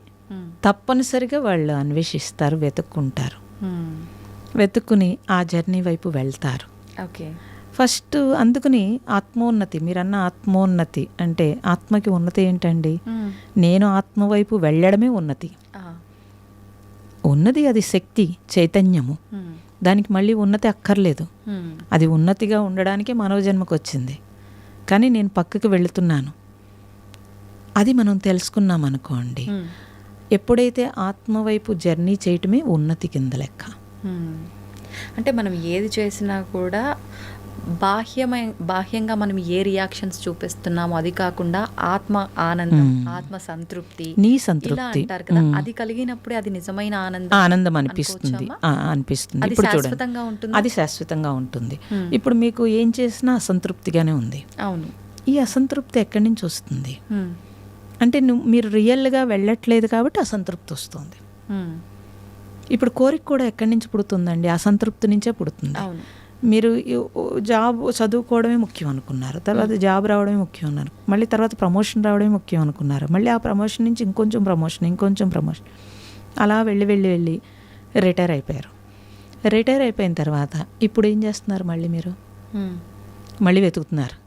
తప్పనిసరిగా వాళ్ళు అన్వేషిస్తారు, వెతుక్కుంటారు, వెతుక్కుని ఆ జర్నీ వైపు వెళ్తారు. ఓకే, ఫస్ట్ అందుకని ఆత్మోన్నతి, మీరన్న ఆత్మోన్నతి అంటే ఆత్మకి ఉన్నతి ఏంటండి? నేను ఆత్మ వైపు వెళ్ళడమే ఉన్నతి. ఉన్నది అది శక్తి, చైతన్యము, దానికి మళ్ళీ ఉన్నతి అక్కర్లేదు. అది ఉన్నతిగా ఉండడానికే మానవ జన్మకు వచ్చింది. కానీ నేను పక్కకి వెళుతున్నాను, అది మనం తెలుసుకున్నాం అనుకోండి, ఎప్పుడైతే ఆత్మ వైపు జర్నీ చేయటమే ఉన్నతి కింద లెక్క. అంటే మనం ఏది చేసినా కూడా బాహ్యంగా మనం ఏ రియాక్షన్స్ చూపిస్తున్నామో అది కాకుండా ఆత్మ ఆనందం, ఆత్మ సంతృప్తి, నీ సంతృప్తి అంటారు కదా, అది కలిగినప్పుడే అది నిజమైన ఆనందం అనిపిస్తుంది. ఇప్పుడు చూడండి, అది శాశ్వతంగా ఉంటుంది. ఇప్పుడు మీకు ఏం చేసినా అసంతృప్తిగానే ఉంది. అవును, ఈ అసంతృప్తి ఎక్కడి నుంచి వస్తుంది అంటే మీరు రియల్గా వెళ్ళట్లేదు కాబట్టి అసంతృప్తి వస్తుంది. ఇప్పుడు కోరిక కూడా ఎక్కడి నుంచి పుడుతుందండి? అసంతృప్తి నుంచే పుడుతుంది. మీరు జాబ్ చదువుకోవడమే ముఖ్యం అనుకున్నారు, తర్వాత జాబ్ రావడమే ముఖ్యం అన్నారు, మళ్ళీ తర్వాత ప్రమోషన్ రావడమే ముఖ్యం అనుకున్నారు, మళ్ళీ ఆ ప్రమోషన్ నుంచి ఇంకొంచెం ప్రమోషన్, అలా వెళ్ళి రిటైర్ అయిపోయారు. రిటైర్ అయిపోయిన తర్వాత ఇప్పుడు ఏం చేస్తున్నారు? మళ్ళీ మీరు మళ్ళీ వెతుకుతున్నారు.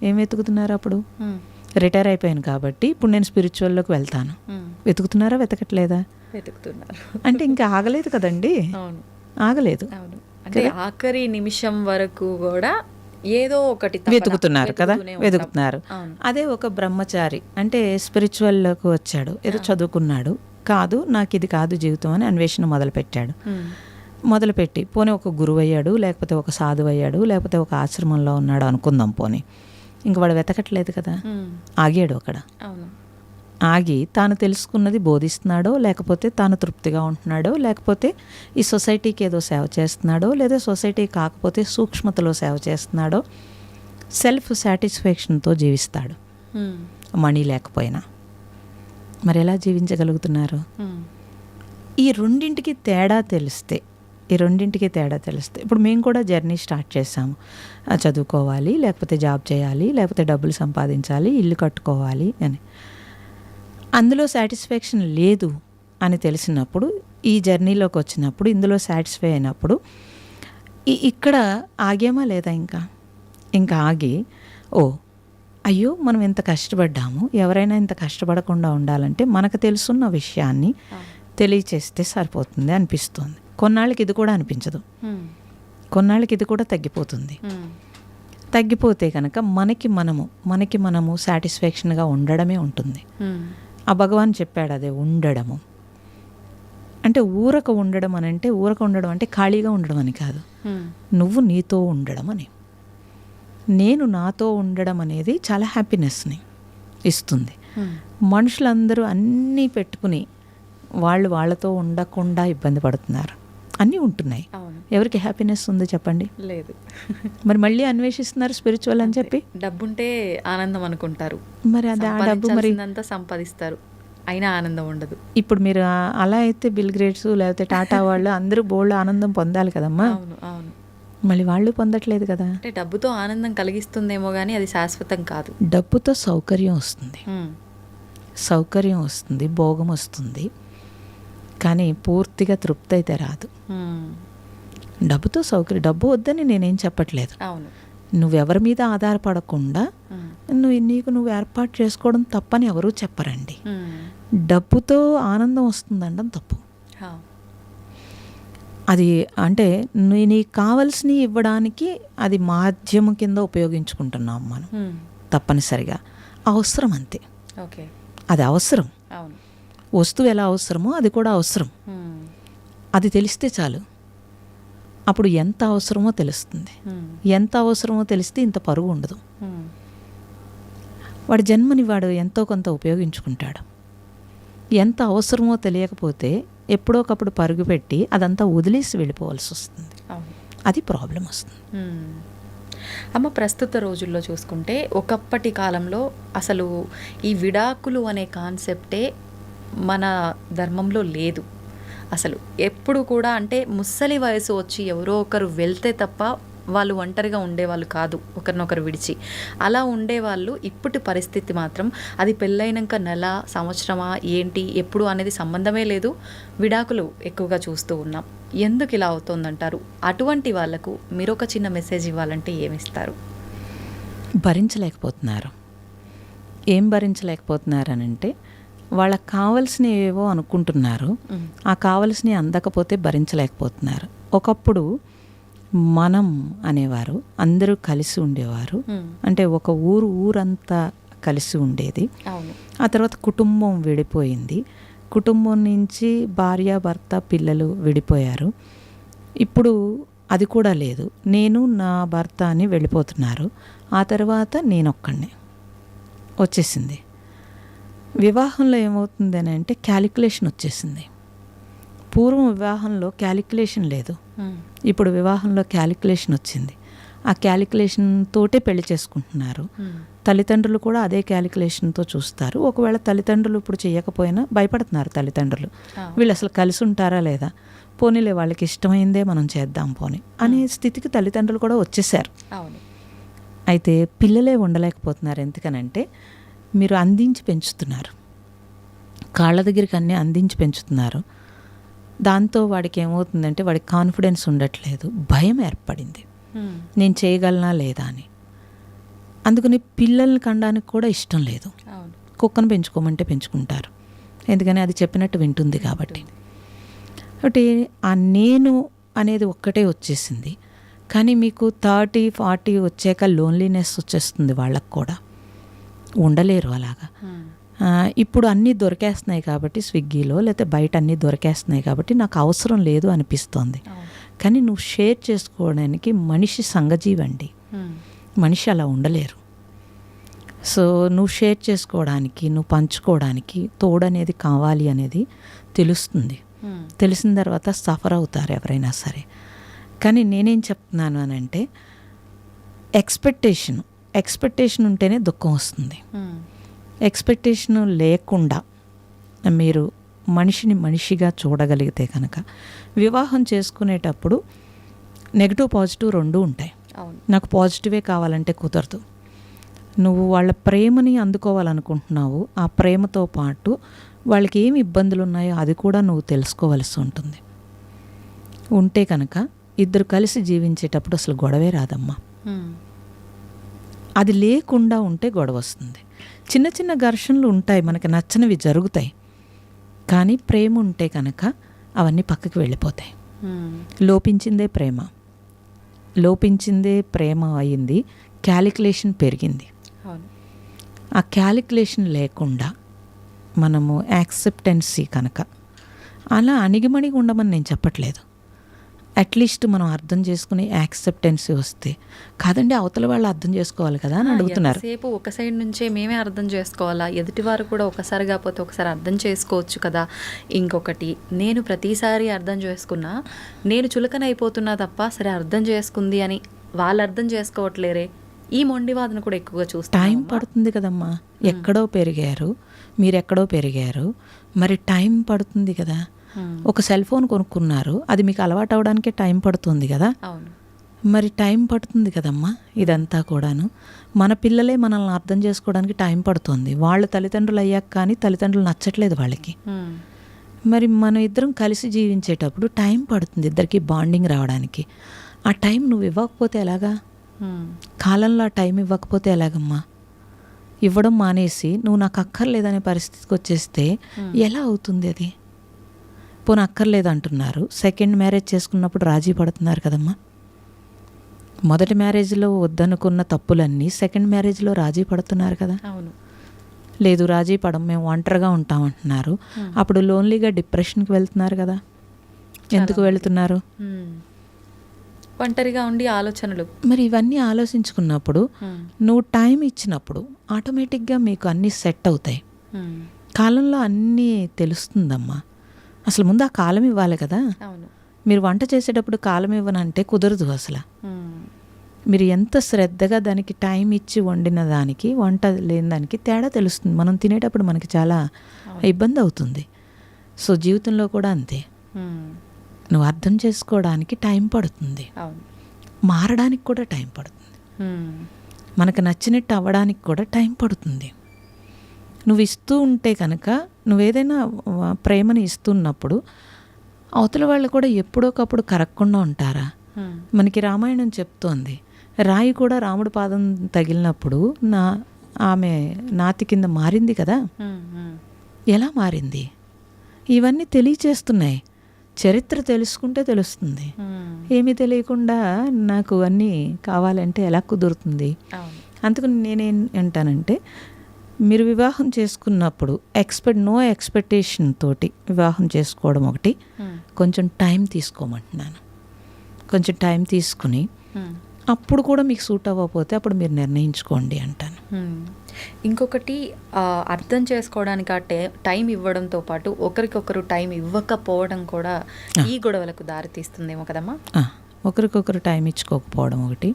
ఏం వెతుకుతున్నారు? అప్పుడు రిటైర్ అయిపోయాను కాబట్టి ఇప్పుడు నేను స్పిరిచువల్లోకి వెళ్తాను. వెతుకుతున్నారా? వెతకట్లేదా? వెతుకుతున్నారు. అంటే ఇంకా ఆగలేదు కదండి. ఆగలేదు. అవును. అంటే ఆఖరి నిమిషం వరకు కూడా ఏదో ఒకటి తపన వెతుకుతున్నారు కదా, వెతుకుతూనే ఉంటాం. వెతుకుతున్నారు. అవును. అదే ఒక బ్రహ్మచారి అంటే స్పిరిచువల్లోకి వచ్చాడు, ఏదో చదువుకున్నాడు, కాదు నాకు ఇది కాదు జీవితం అని అన్వేషణ మొదలుపెట్టాడు. మొదలుపెట్టి పోనీ ఒక గురువు అయ్యాడు, లేకపోతే ఒక సాధువు అయ్యాడు, లేకపోతే ఒక ఆశ్రమంలో ఉన్నాడు అనుకుందాం. పోనీ ఇంక వాడు వెతకట్లేదు కదా, ఆగాడు అక్కడ. అవును. ఆగి తాను తెలుసుకున్నది బోధిస్తున్నాడో, లేకపోతే తాను తృప్తిగా ఉంటున్నాడో, లేకపోతే ఈ సొసైటీకి ఏదో సేవ చేస్తున్నాడో, లేదా సొసైటీ కాకపోతే సూక్ష్మతలో సేవ చేస్తున్నాడో, సెల్ఫ్ సాటిస్ఫాక్షన్తో జీవిస్తాడు మనీ లేకపోయినా. మరి ఎలా జీవించగలుగుతున్నారు? ఈ రెండింటికి తేడా తెలిస్తే ఇప్పుడు మేము కూడా జర్నీ స్టార్ట్ చేసాము. చదువుకోవాలి, లేకపోతే జాబ్ చేయాలి, లేకపోతే డబ్బులు సంపాదించాలి, ఇల్లు కట్టుకోవాలి అని. అందులో సాటిస్ఫాక్షన్ లేదు అని తెలిసినప్పుడు, ఈ జర్నీలోకి వచ్చినప్పుడు, ఇందులో సాటిస్ఫై అయినప్పుడు ఇక్కడ ఆగామా లేదా? ఇంకా ఆగి అయ్యో మనం ఇంత కష్టపడ్డాము, ఎవరైనా ఇంత కష్టపడకుండా ఉండాలంటే మనకు తెలుసున్న విషయాన్ని తెలియచేస్తే సరిపోతుంది అనిపిస్తుంది. కొన్నాళ్ళకి ఇది కూడా అనిపించదు, కొన్నాళ్ళకి ఇది కూడా తగ్గిపోతుంది. తగ్గిపోతే కనుక మనకి మనము సాటిస్ఫాక్షన్గా ఉండడమే ఉంటుంది. ఆ భగవాన్ చెప్పాడు అదే ఉండడము అంటే. ఊరక ఉండడం అంటే ఖాళీగా ఉండడం అని కాదు, నువ్వు నీతో ఉండడం అని. నేను నాతో ఉండడం అనేది చాలా హ్యాపీనెస్ని ఇస్తుంది. మనుషులందరూ అన్నీ పెట్టుకుని వాళ్ళతో ఉండకుండా ఇబ్బంది పడుతున్నారు. అన్నీ ఉంటున్నాయి, ఎవరికి హ్యాపీనెస్ ఉంది చెప్పండి? లేదు. మరి మళ్ళీ అన్వేషిస్తున్నారు స్పిరిచువల్ అని చెప్పి. డబ్బుంటే ఆనందం అనుకుంటారు, మరి అది ఆ డబ్బు మరి సంపాదిస్తారు, అయినా ఆనందం ఉండదు. ఇప్పుడు మీరు అలా అయితే బిల్ గేట్స్ లేకపోతే టాటా వాళ్ళు అందరూ బోల్డ్ ఆనందం పొందాలి కదమ్మా. అవును అవును. మళ్ళీ వాళ్ళు పొందట్లేదు కదా. అంటే డబ్బుతో ఆనందం కలిగిస్తుందేమో కానీ అది శాశ్వతం కాదు. డబ్బుతో సౌకర్యం వస్తుంది, భోగం వస్తుంది, కానీ పూర్తిగా తృప్తి అయితే రాదు. డబ్బుతో డబ్బు వద్దని నేనేం చెప్పట్లేదు. అవును. నువ్వెవరి మీద ఆధారపడకుండా నువ్వు ఏర్పాటు చేసుకోవడం తప్పని ఎవరూ చెప్పరండి. డబ్బుతో ఆనందం వస్తుందండం తప్పు. అది అంటే నీకు కావాల్సినవి ఇవ్వడానికి అది మాధ్యమం కింద ఉపయోగించుకుంటున్నాం మనం తప్పనిసరిగా. అవసరం అంతే, అది అవసరం. వస్తువు ఎలా అవసరమో అది కూడా అవసరం. అది తెలిస్తే చాలు. అప్పుడు ఎంత అవసరమో తెలుస్తుంది. ఎంత అవసరమో తెలిస్తే ఇంత పరుగు ఉండదు. వాడి జన్మని వాడు ఎంతో కొంత ఉపయోగించుకుంటాడు. ఎంత అవసరమో తెలియకపోతే ఎప్పుడోకప్పుడు పరుగు పెట్టి అదంతా వదిలేసి వెళ్ళిపోవాల్సి వస్తుంది. అది ప్రాబ్లం వస్తుంది. అమ్మ, ప్రస్తుత రోజుల్లో చూసుకుంటే ఒకప్పటి కాలంలో అసలు ఈ విడాకులు అనే కాన్సెప్టే మన ధర్మంలో లేదు అసలు. ఎప్పుడు కూడా అంటే ముసలి వయసు వచ్చి ఎవరో ఒకరు వెళ్తే తప్ప వాళ్ళు ఒంటరిగా ఉండేవాళ్ళు కాదు, ఒకరినొకరు విడిచి. అలా ఉండేవాళ్ళు. ఇప్పటి పరిస్థితి మాత్రం అది పెళ్ళైనాక నెల, సంవత్సరమా, ఏంటి, ఎప్పుడు అనేది సంబంధమే లేదు, విడాకులు ఎక్కువగా చూస్తూ ఉన్నాం. ఎందుకు ఇలా అవుతుందంటారు? అటువంటి వాళ్లకు మీరు ఒక చిన్న మెసేజ్ ఇవ్వాలంటే ఏమిస్తారు? భరించలేకపోతున్నారు. ఏం భరించలేకపోతున్నారనంటే వాళ్ళకి కావలసినవి ఏవో అనుకుంటున్నారు, ఆ కావలసినవి అందకపోతే భరించలేకపోతున్నారు. ఒకప్పుడు మనం అనేవారు, అందరూ కలిసి ఉండేవారు. అంటే ఒక ఊరంతా కలిసి ఉండేది. ఆ తర్వాత కుటుంబం విడిపోయింది. కుటుంబం నుంచి భార్య, భర్త, పిల్లలు విడిపోయారు. ఇప్పుడు అది కూడా లేదు. నేను నా భర్త అని వెళ్ళిపోతున్నారు. ఆ తర్వాత నేనొక్కడినే వచ్చేసింది. వివాహంలో ఏమవుతుంది అని అంటే క్యాలిక్యులేషన్ వచ్చేసింది. పూర్వం వివాహంలో క్యాలిక్యులేషన్ లేదు, ఇప్పుడు వివాహంలో క్యాలిక్యులేషన్ వచ్చింది. ఆ క్యాలిక్యులేషన్ తోటే పెళ్లి చేసుకుంటున్నారు. తల్లిదండ్రులు కూడా అదే క్యాలిక్యులేషన్తో చూస్తారు. ఒకవేళ తల్లిదండ్రులు ఇప్పుడు చేయకపోయినా భయపడుతున్నారు తల్లిదండ్రులు, వీళ్ళు అసలు కలిసి ఉంటారా లేదా, పోనీలే వాళ్ళకి ఇష్టమైందే మనం చేద్దాం పోనీ అనే స్థితికి తల్లిదండ్రులు కూడా వచ్చేసారు. అయితే పిల్లలే ఉండలేకపోతున్నారు. ఎందుకనంటే మీరు అందించి పెంచుతున్నారు, కాళ్ళ దగ్గరికి అన్నీ అందించి పెంచుతున్నారు. దాంతో వాడికి ఏమవుతుందంటే వాడికి కాన్ఫిడెన్స్ ఉండట్లేదు, భయం ఏర్పడింది, నేను చేయగలనా లేదా అని. అందుకని పిల్లల్ని కనడానికి కూడా ఇష్టం లేదు. కుక్కను పెంచుకోమంటే పెంచుకుంటారు, ఎందుకని అది చెప్పినట్టు వింటుంది కాబట్టి. కాబట్టి ఆ నేను అనేది ఒక్కటే వచ్చేసింది. కానీ మీకు 30-40 వచ్చాక లోన్లీనెస్ వచ్చేస్తుంది వాళ్ళకు కూడా, ఉండలేరు అలాగా. ఇప్పుడు అన్నీ దొరికేస్తున్నాయి కాబట్టి స్విగ్గీలో, లేకపోతే బయట అన్నీ దొరికేస్తున్నాయి కాబట్టి నాకు అవసరం లేదు అనిపిస్తోంది. కానీ నువ్వు షేర్ చేసుకోవడానికి మనిషి సంఘజీవండి, మనిషి అలా ఉండలేరు. సో నువ్వు షేర్ చేసుకోవడానికి, నువ్వు పంచుకోవడానికి తోడనేది కావాలి అనేది తెలుస్తుంది. తెలిసిన తర్వాత సఫర్ అవుతారు ఎవరైనా సరే. కానీ నేనేం చెప్తున్నాను అని అంటే, ఎక్స్పెక్టేషన్ ఉంటేనే దుఃఖం వస్తుంది. ఎక్స్పెక్టేషన్ లేకుండా మీరు మనిషిని మనిషిగా చూడగలిగితే కనుక, వివాహం చేసుకునేటప్పుడు నెగిటివ్ పాజిటివ్ రెండూ ఉంటాయి. నాకు పాజిటివే కావాలంటే కుదరదు. నువ్వు వాళ్ళ ప్రేమని అందుకోవాలనుకుంటున్నావు, ఆ ప్రేమతో పాటు వాళ్ళకి ఏమి ఇబ్బందులు ఉన్నాయో అది కూడా నువ్వు తెలుసుకోవలసి ఉంటుంది. ఉంటే కనుక ఇద్దరు కలిసి జీవించేటప్పుడు అసలు గొడవే రాదమ్మా. అది లేకుండా ఉంటే గొడవ వస్తుంది. చిన్న చిన్న ఘర్షణలు ఉంటాయి, మనకి నచ్చనివి జరుగుతాయి. కానీ ప్రేమ ఉంటే కనుక అవన్నీ పక్కకి వెళ్ళిపోతాయి. లోపించిందే ప్రేమ అయింది, క్యాలిక్యులేషన్ పెరిగింది. ఆ క్యాలిక్యులేషన్ లేకుండా మనము యాక్సెప్టెన్సీ కనుక, అలా అణిగిమణిగి ఉండమని నేను చెప్పట్లేదు. అట్లీస్ట్ మనం అర్థం చేసుకుని యాక్సెప్టెన్సీ వస్తే, కాదండి అవతల వాళ్ళు అర్థం చేసుకోవాలి కదా అని అడుగుతున్నారు. సేపు ఒక సైడ్ నుంచే మేమే అర్థం చేసుకోవాలా, ఎదుటివారు కూడా ఒకసారి కాకపోతే ఒకసారి అర్థం చేసుకోవచ్చు కదా. ఇంకొకటి, నేను ప్రతిసారి అర్థం చేసుకున్నా నేను చులకనైపోతున్నా తప్ప సరే అర్థం చేసుకుంది అని వాళ్ళు అర్థం చేసుకోవట్లేరే, ఈ మొండివాదన కూడా ఎక్కువగా చూస్తాం. టైం పడుతుంది కదమ్మా, ఎక్కడో పెరిగారు, మీరెక్కడో పెరిగారు, మరి టైం పడుతుంది కదా. ఒక సెల్ ఫోన్ కొనుక్కున్నారు, అది మీకు అలవాటు అవడానికే టైం పడుతుంది కదా. మరి టైం పడుతుంది కదమ్మా. ఇదంతా కూడాను మన పిల్లలే మనల్ని అర్థం చేసుకోవడానికి టైం పడుతుంది. వాళ్ళ తల్లిదండ్రులు అయ్యాక కానీ తల్లిదండ్రులు నచ్చట్లేదు వాళ్ళకి. మరి మనం ఇద్దరం కలిసి జీవించేటప్పుడు టైం పడుతుంది ఇద్దరికి బాండింగ్ రావడానికి. ఆ టైం నువ్వు ఇవ్వకపోతే ఎలాగా? కాలంలో ఆ టైం ఇవ్వకపోతే ఎలాగమ్మా? ఇవ్వడం మానేసి నువ్వు నాకు అక్కర్లేదనే పరిస్థితికి వచ్చేస్తే ఎలా అవుతుంది అది? పోనీ అక్కర్లేదు అంటున్నారు, సెకండ్ మ్యారేజ్ చేసుకున్నప్పుడు రాజీ పడుతున్నారు కదమ్మా. మొదటి మ్యారేజ్లో వద్దనుకున్న తప్పులన్నీ సెకండ్ మ్యారేజ్లో రాజీ పడుతున్నారు కదా. లేదు రాజీ పడం, మేము ఒంటరిగా ఉంటామంటున్నారు, అప్పుడు లోన్లీగా డిప్రెషన్కి వెళ్తున్నారు కదా. ఎందుకు వెళ్తున్నారు? ఒంటరిగా ఉండి ఆలోచనలు. మరి ఇవన్నీ ఆలోచించుకున్నప్పుడు నువ్వు టైం ఇచ్చినప్పుడు ఆటోమేటిక్గా మీకు అన్నీ సెట్ అవుతాయి. కాలంలో అన్నీ తెలుస్తుందమ్మా. అసలు ముందు ఆ కాలం ఇవ్వాలి కదా. మీరు వంట చేసేటప్పుడు కాలం ఇవ్వనంటే కుదరదు అసలు. మీరు ఎంత శ్రద్ధగా దానికి టైం ఇచ్చి వండిన దానికి, వంట లేని దానికి తేడా తెలుస్తుంది. మనం తినేటప్పుడు మనకి చాలా ఇబ్బంది అవుతుంది. సో జీవితంలో కూడా అంతే. నువ్వు అర్థం చేసుకోవడానికి టైం పడుతుంది, మారడానికి కూడా టైం పడుతుంది, మనకు నచ్చినట్టు అవ్వడానికి కూడా టైం పడుతుంది. నువ్వు ఇస్తూ ఉంటే కనుక, నువ్వేదైనా ప్రేమని ఇస్తున్నప్పుడు అవతల వాళ్ళు కూడా ఎప్పుడోకప్పుడు కరగకుండా ఉంటారా? మనకి రామాయణం చెప్తోంది, రాయి కూడా రాముడి పాదం తగిలినప్పుడు ఆమె నాతి కింద మారింది కదా. ఎలా మారింది? ఇవన్నీ తెలియచేస్తున్నాయి. చరిత్ర తెలుసుకుంటే తెలుస్తుంది. ఏమీ తెలియకుండా నాకు అన్నీ కావాలంటే ఎలా కుదురుతుంది? అందుకని నేనేం అంటానంటే, మీరు వివాహం చేసుకున్నప్పుడు నో ఎక్స్పెక్టేషన్ తోటి వివాహం చేసుకోవడం ఒకటి. కొంచెం టైం తీసుకోమంటున్నాను. కొంచెం టైం తీసుకుని అప్పుడు కూడా మీకు సూట్ అవ్వకపోతే అప్పుడు మీరు నిర్ణయించుకోండి అంటాను. ఇంకొకటి, అర్థం చేసుకోవడానికి ఆ టైం ఇవ్వడంతో పాటు ఒకరికొకరు టైం ఇవ్వకపోవడం కూడా ఈ గొడవలకు దారితీస్తుందేమో కదమ్మా. ఒకరికొకరు టైం ఇచ్చుకోకపోవడం ఒకటి.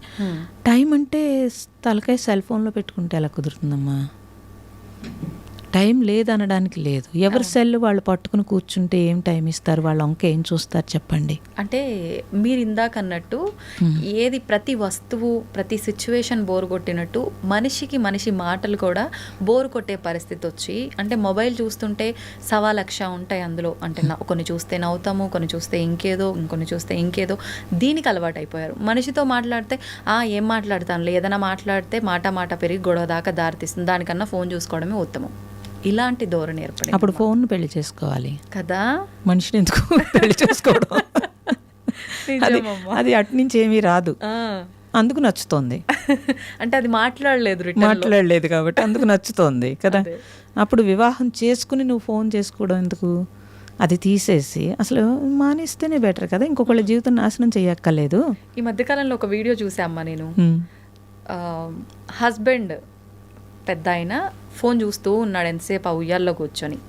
టైం అంటే తలకాయ సెల్ ఫోన్లో పెట్టుకుంటే ఎలా కుదురుతుందమ్మా? టైం లేదనడానికి లేదు. ఎవరి సెల్ వాళ్ళు పట్టుకుని కూర్చుంటే ఏం టైం ఇస్తారు? వాళ్ళ వంక ఏం చూస్తారు చెప్పండి. అంటే మీరు ఇందాక అన్నట్టు ఏది ప్రతి వస్తువు, ప్రతి సిచ్యువేషన్ బోర్ కొట్టినట్టు మనిషి మాటలు కూడా బోర్ కొట్టే పరిస్థితి వచ్చి, అంటే మొబైల్ చూస్తుంటే 1,00,000 ఉంటాయి అందులో. అంటే కొన్ని చూస్తే నవ్వుతాము, కొన్ని చూస్తే ఇంకేదో, ఇంకొన్ని చూస్తే ఇంకేదో. దీనికి అలవాటు అయిపోయారు. మనిషితో మాట్లాడితే ఏం మాట్లాడతాను, ఏదైనా మాట్లాడితే మాట పెరిగి గొడవ దాకా దారితీస్తుంది. దానికన్నా ఫోన్ చూసుకోవడమే ఉత్తమం. ఇలాంటి ధోరణి ఏర్పడి అప్పుడు ఫోన్ పెళ్లి చేసుకోవాలి కదా. మనిషిని ఎందుకు పెళ్లి చేసుకోవడం? నిజమమ్మా. అది అటు నుంచి ఏమీ రాదు, ఆ. అందుకు నచ్చుతోంది. అంటే అది మాట్లాడలేదు return లో. మాట్లాడలేదు కాబట్టి అందుకు నచ్చుతోంది కదా. అదే. అప్పుడు వివాహం చేసుకుని నువ్వు ఫోన్ చేసుకోవడం ఎందుకు? అది తీసేసి అసలు మానేస్తేనే బెటర్ కదా, ఇంకొకళ్ళ జీవితం నాశనం చేయక్కర్లేదు. ఈ మధ్యకాలంలో ఒక వీడియో చూసామ్మా నేను. హ్మ్. హస్బెండ్ పెద్ద ఆయన ఫోన్ చూస్తూ ఉన్నాడు ఎంతసేపు ఆ ఉయ్యాల్లో కూర్చొని.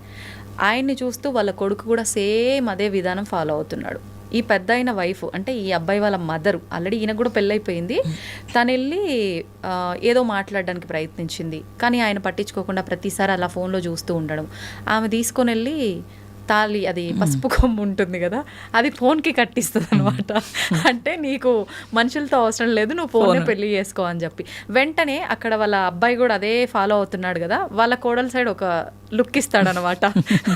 ఆయన్ని చూస్తూ వాళ్ళ కొడుకు కూడా సేమ్ అదే విధానం ఫాలో అవుతున్నాడు. ఈ పెద్ద అయిన వైఫ్ అంటే ఈ అబ్బాయి వాళ్ళ మదరు, ఆల్రెడీ ఈయన కూడా పెళ్ళైపోయింది, తను వెళ్ళి ఏదో మాట్లాడడానికి ప్రయత్నించింది, కానీ ఆయన పట్టించుకోకుండా ప్రతిసారి అలా ఫోన్లో చూస్తూ ఉండడం. ఆమె తీసుకొని వెళ్ళి తాళి, అది పసుపు కొమ్ము ఉంటుంది కదా, అది ఫోన్కి కట్టిస్తుంది అనమాట. అంటే నీకు మనుషులతో అవసరం లేదు, నువ్వు ఫోన్నే పెళ్లి చేసుకో అని చెప్పి. వెంటనే అక్కడ వాళ్ళ అబ్బాయి కూడా అదే ఫాలో అవుతున్నాడు కదా, వాళ్ళ కోడల సైడ్ ఒక లుక్ ఇస్తాడు అనమాట.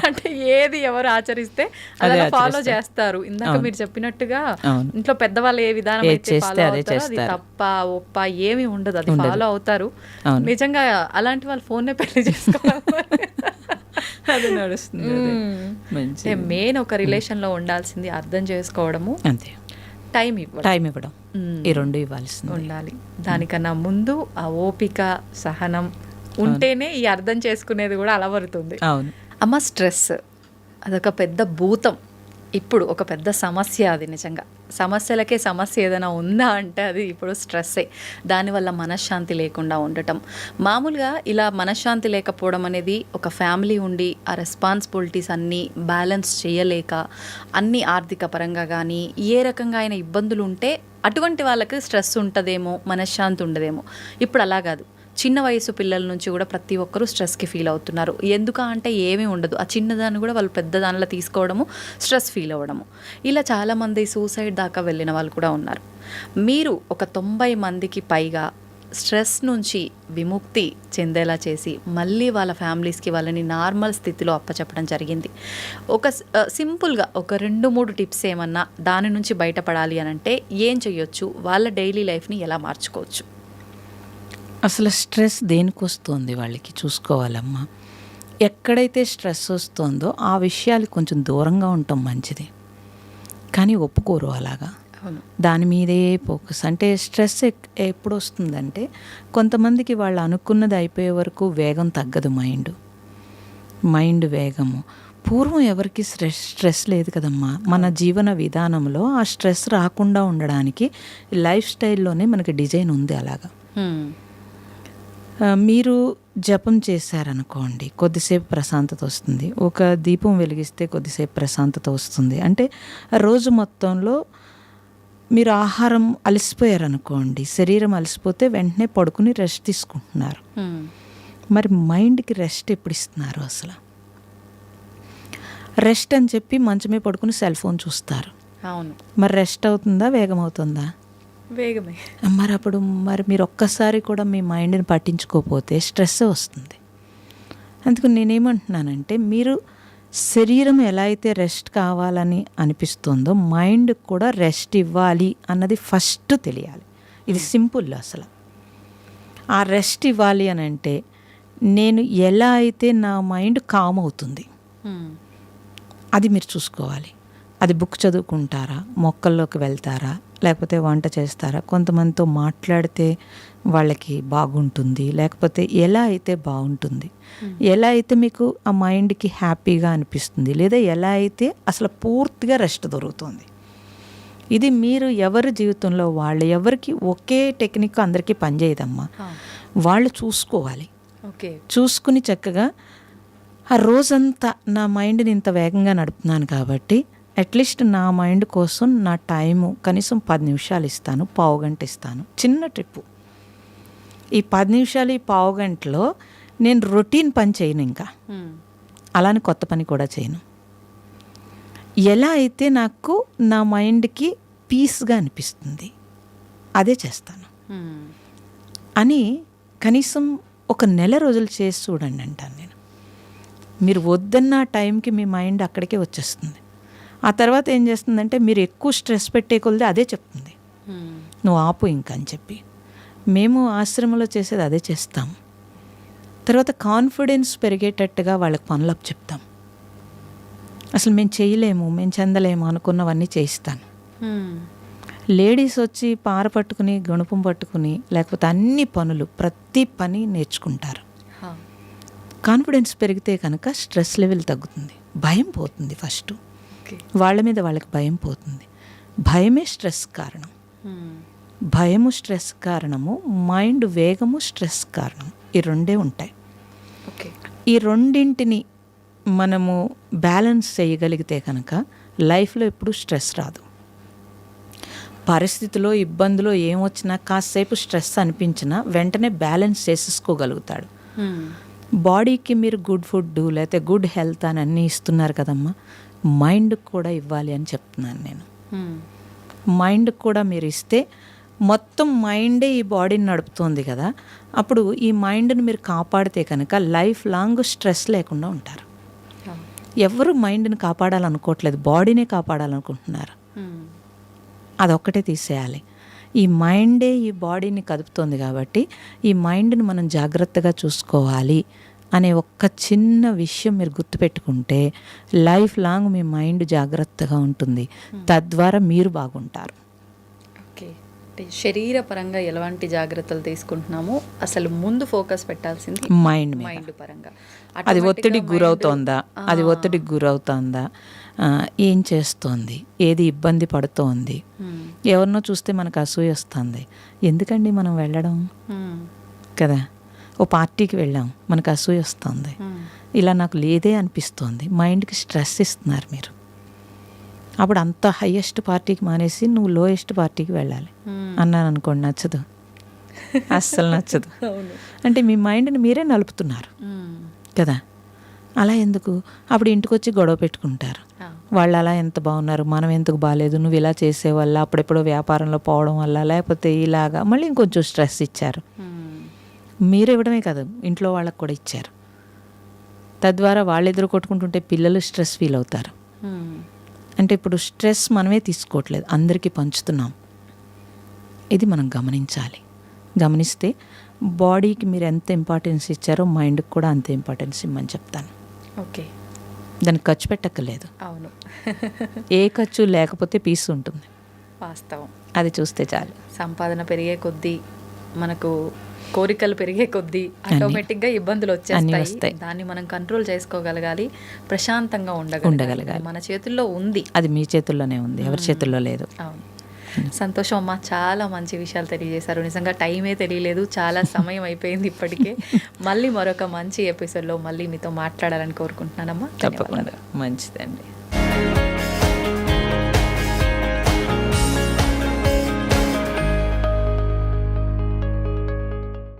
అంటే ఏది ఎవరు ఆచరిస్తే అలా ఫాలో చేస్తారు. ఇందాక మీరు చెప్పినట్టుగా ఇంట్లో పెద్దవాళ్ళు ఏ విధానం అయితే ఫాలో అవుతారో అది తప్ప ఒప్ప ఏమి ఉండదు, అది ఫాలో అవుతారు. నిజంగా అలాంటి వాళ్ళు ఫోన్నే పెళ్లి చేసుకోవాలి. అది నడుస్తుంది. మెయిన్ ఒక రిలేషన్ లో ఉండాల్సింది అర్థం చేసుకోవడము, అంతే, టైం ఇవ్వడం, ఈ రెండు ఇవ్వాల్సింది ఉండాలి. దానికన్నా ముందు ఆ ఓపిక సహనం ఉంటేనే ఈ అర్థం చేసుకునేది కూడా అలవరుతుంది. అవును అమ్మ, స్ట్రెస్ అదొక పెద్ద భూతం, ఇప్పుడు ఒక పెద్ద సమస్య. అది నిజంగా సమస్యలకే సమస్య ఏదైనా ఉందా అంటే అది ఇప్పుడు స్ట్రెస్సే. దానివల్ల మనశ్శాంతి లేకుండా ఉండటం. మామూలుగా ఇలా మనశ్శాంతి లేకపోవడం అనేది ఒక ఫ్యామిలీ ఉండి ఆ రెస్పాన్సిబిలిటీస్ అన్నీ బ్యాలెన్స్ చేయలేక, అన్ని ఆర్థిక పరంగా కానీ ఏ రకంగా అయినా ఇబ్బందులు ఉంటే అటువంటి వాళ్ళకి స్ట్రెస్ ఉంటుందేమో, మనశ్శాంతి ఉండదేమో. ఇప్పుడు అలా కాదు, చిన్న వయసు పిల్లల నుంచి కూడా ప్రతి ఒక్కరూ స్ట్రెస్కి ఫీల్ అవుతున్నారు. ఎందుకు అంటే ఏమీ ఉండదు, ఆ చిన్నదాన్ని కూడా వాళ్ళు పెద్ద దానిలో తీసుకోవడము, స్ట్రెస్ ఫీల్ అవ్వడము. ఇలా చాలామంది సూసైడ్ దాకా వెళ్ళిన వాళ్ళు కూడా ఉన్నారు. మీరు ఒక 90 మందికి పైగా స్ట్రెస్ నుంచి విముక్తి చెందేలా చేసి మళ్ళీ వాళ్ళ ఫ్యామిలీస్కి వాళ్ళని నార్మల్ స్థితిలో అప్పచెప్పడం జరిగింది. ఒక సింపుల్గా ఒక 2-3 టిప్స్ ఏమన్నా దాని నుంచి బయటపడాలి అని అంటే ఏం చేయొచ్చు, వాళ్ళ డైలీ లైఫ్ని ఎలా మార్చుకోవచ్చు? అసలు స్ట్రెస్ దేనికి వస్తుంది వాళ్ళకి చూసుకోవాలమ్మా. ఎక్కడైతే స్ట్రెస్ వస్తుందో ఆ విషయాలు కొంచెం దూరంగా ఉండటం మంచిది, కానీ ఒప్పుకోరు అలాగా. దాని మీదే ఫోకస్. అంటే స్ట్రెస్ ఎప్పుడు వస్తుందంటే కొంతమందికి వాళ్ళు అనుకున్నది అయిపోయే వరకు వేగం తగ్గదు, మైండ్ వేగము. పూర్వం ఎవరికి స్ట్రెస్ లేదు కదమ్మా. మన జీవన విధానంలో ఆ స్ట్రెస్ రాకుండా ఉండడానికి లైఫ్ స్టైల్లోనే మనకి డిజైన్ ఉంది అలాగా. మీరు జపం చేశారనుకోండి, కొద్దిసేపు ప్రశాంతత వస్తుంది. ఒక దీపం వెలిగిస్తే కొద్దిసేపు ప్రశాంతత వస్తుంది. అంటే రోజు మొత్తంలో మీరు ఆహారం అలసిపోయారనుకోండి, శరీరం అలసిపోతే వెంటనే పడుకుని రెస్ట్ తీసుకుంటున్నారు. మరి మైండ్కి రెస్ట్ ఎప్పుడు ఇస్తున్నారు? అసలు రెస్ట్ అని చెప్పి మంచమే పడుకుని సెల్ ఫోన్ చూస్తారు. అవును, మరి రెస్ట్ అవుతుందా, వేగం అవుతుందా? వేగమే. మరి మీరు ఒక్కసారి కూడా మీ మైండ్ని పట్టించుకోకపోతే స్ట్రెస్ వస్తుంది. అందుకు నేనేమంటున్నానంటే, మీరు శరీరం ఎలా అయితే రెస్ట్ కావాలని అనిపిస్తుందో మైండ్కి కూడా రెస్ట్ ఇవ్వాలి అన్నది ఫస్ట్ తెలియాలి. ఇది సింపుల్. అసలు ఆ రెస్ట్ ఇవ్వాలి అని అంటే నేను ఎలా అయితే నా మైండ్ కామ్ అవుతుంది అది మీరు చూసుకోవాలి. అది బుక్ చదువుకుంటారా, మొక్కల్లోకి వెళ్తారా, లేకపోతే వంట చేస్తారా, కొంతమందితో మాట్లాడితే వాళ్ళకి బాగుంటుంది, లేకపోతే ఎలా అయితే బాగుంటుంది, ఎలా అయితే మీకు ఆ మైండ్కి హ్యాపీగా అనిపిస్తుంది, లేదా ఎలా అయితే అసలు పూర్తిగా రెస్ట్ దొరుకుతుంది. ఇది మీరు ఎవరి జీవితంలో వాళ్ళు ఎవరికి ఒకే టెక్నిక్ అందరికీ పనిచేయదమ్మా. వాళ్ళు చూసుకోవాలి. చూసుకుని చక్కగా ఆ రోజంతా నా మైండ్ని ఇంత వేగంగా నడుపుతున్నాను కాబట్టి అట్లీస్ట్ నా మైండ్ కోసం నా టైము కనీసం 10 నిమిషాలు ఇస్తాను, పావు గంట ఇస్తాను. చిన్న ట్రిప్పు. ఈ 10 నిమిషాలు ఈ పావు గంటలో నేను రొటీన్ పని చేయను, ఇంకా అలానే కొత్త పని కూడా చేయను. ఎలా అయితే నాకు నా మైండ్కి పీస్గా అనిపిస్తుంది అదే చేస్తాను అని కనీసం ఒక నెల రోజులు చేసి చూడండి అంటాను నేను. మీరు వద్దన్న టైంకి మీ మైండ్ అక్కడికే వచ్చేస్తుంది. ఆ తర్వాత ఏం చేస్తుందంటే మీరు ఎక్కువ స్ట్రెస్ పెట్టే కొలది అదే చెప్తుంది, నువ్వు ఆపు ఇంకా అని చెప్పి. మేము ఆశ్రమంలో చేసేది అదే చేస్తాం. తర్వాత కాన్ఫిడెన్స్ పెరిగేటట్టుగా వాళ్ళకి పనులు చెప్తాం. అసలు మేము చేయలేము, మేము చెందలేము అనుకున్నవన్నీ చేయిస్తాను. లేడీస్ వచ్చి పార పట్టుకుని గణుపం పట్టుకుని లేకపోతే అన్ని పనులు ప్రతి పని నేర్చుకుంటారు. హా. కాన్ఫిడెన్స్ పెరిగితే కనుక స్ట్రెస్ లెవెల్ తగ్గుతుంది, భయం పోతుంది. First okay. వాళ్ళ మీద వాళ్ళకి భయం పోతుంది. భయమే స్ట్రెస్ కారణం. మ్మ్. భయము స్ట్రెస్ కారణము, మైండ్ వేగము స్ట్రెస్ కారణం. ఈ రెండే ఉంటాయి. ఓకే. ఈ రెండింటిని మనము బ్యాలెన్స్ చేయగలిగితే కనుక లైఫ్లో ఎప్పుడు స్ట్రెస్ రాదు. పరిస్థితిలో ఇబ్బందులో ఏమొచ్చినా కాసేపు స్ట్రెస్ అనిపించినా వెంటనే బ్యాలెన్స్ చేసేసుకోగలుగుతాడు. మ్మ్. బాడీకి మీరు గుడ్ ఫుడ్ లేకపోతే గుడ్ హెల్త్ అని అన్నీ ఇస్తున్నారు కదమ్మా, మైండ్కి కూడా ఇవ్వాలి అని చెప్తున్నాను నేను. మ్మ్. మైండ్కి కూడా మీరు ఇస్తే మొత్తం మైండే ఈ బాడీని నడుపుతుంది కదా, అప్పుడు ఈ మైండ్ని మీరు కాపాడితే కనుక లైఫ్ లాంగ్ స్ట్రెస్ లేకుండా ఉంటారు. హా. ఎవరు మైండ్ని కాపాడాలనుకోవట్లేదు, బాడీనే కాపాడాలనుకుంటున్నారు. మ్మ్. అదొక్కటే తీసేయాలి. ఈ మైండే ఈ బాడీని కదుపుతోంది కాబట్టి ఈ మైండ్ని మనం జాగ్రత్తగా చూసుకోవాలి అనే ఒక్క చిన్న విషయం మీరు గుర్తుపెట్టుకుంటే లైఫ్ లాంగ్ మీ మైండ్ జాగ్రత్తగా ఉంటుంది. తద్వారా మీరు బాగుంటారు. ఓకే. అంటే శరీరపరంగా ఎలాంటి జాగ్రత్తలు తీసుకుంటున్నామో అసలు ముందు ఫోకస్ పెట్టాల్సింది మైండ్ మీద. మైండ్ పరంగా. అది Automatic గా ఒత్తిడికి mind- గురవుతోందా, అది ఒత్తిడికి గురవుతోందా, ఏం చేస్తోంది, ఏది ఇబ్బంది పడుతోంది. మ్మ్. ఎవరినో చూస్తే మనకు అసూయ వస్తుంది, ఎందుకండి మనం వెళ్ళడం మ్మ్. కదా. ఓ పార్టీకి వెళ్ళాం, మనకు అసూయ వస్తుంది, మ్మ్. ఇలా నాకు లేదే అనిపిస్తోంది. మైండ్కి స్ట్రెస్ ఇస్తున్నారు మీరు. అప్పుడు అంత హయ్యెస్ట్ పార్టీకి మానేసి నువ్వు లోయెస్ట్ పార్టీకి వెళ్ళాలి మ్మ్. అన్నాను అనుకోండి, నచ్చదు, అస్సలు నచ్చదు. అవును. అంటే మీ మైండ్ని మీరే నలుపుతున్నారు మ్మ్. కదా. అలా ఎందుకు? అప్పుడు ఇంటికి వచ్చి గొడవ పెట్టుకుంటారు. ఆ. వాళ్ళు అలా ఎంత బాగున్నారు, మనం ఎందుకు బాగాలేదు, నువ్వు ఇలా చేసే వల్ల, అప్పుడెప్పుడో వ్యాపారంలో పోవడం వల్ల, లేకపోతే ఇలాగా మళ్ళీ ఇంకొంచెం స్ట్రెస్ ఇచ్చారు. మ్మ్. మీరు ఇవ్వడమే కాదు, ఇంట్లో వాళ్ళకు కూడా ఇచ్చారు. తద్వారా వాళ్ళు ఎదురు కొట్టుకుంటుంటే పిల్లలు స్ట్రెస్ ఫీల్ అవుతారు. మ్మ్. అంటే ఇప్పుడు స్ట్రెస్ మనమే తీసుకోవట్లేదు, అందరికీ పంచుతున్నాం. ఇది మనం గమనించాలి. గమనిస్తే బాడీకి మీరు ఎంత ఇంపార్టెన్స్ ఇచ్చారో మైండ్కి కూడా అంతే ఇంపార్టెన్స్ ఇమ్మని చెప్తాను. ఓకే. దానికి ఖర్చు పెట్టక్కర్లేదు. అవును. ఏ ఖర్చు లేకపోతే పీస్ ఉంటుంది, వాస్తవం. అది చూస్తే చాలు. సంపాదన పెరిగే కొద్దీ మనకు కోరికలు పెరిగే కొద్దీ ఆటోమేటిక్గా ఇబ్బందులు వచ్చేస్తాయి. వస్తాయి. దాన్ని మనం కంట్రోల్ చేసుకోగలగాలి, ప్రశాంతంగా ఉండగలగాలి. మన చేతుల్లో ఉంది. అది మీ చేతుల్లోనే ఉంది, ఎవరి చేతుల్లో లేదు. అవును. సంతోషం అమ్మా, చాలా మంచి విషయాలు తెలియజేశారు. నిజంగా టైమే తెలియలేదు, చాలా సమయం అయిపోయింది ఇప్పటికే. మళ్ళీ మరొక మంచి ఎపిసోడ్లో మళ్ళీ మీతో మాట్లాడాలని కోరుకుంటున్నానమ్మా. తప్పకుండా. మంచిదండి.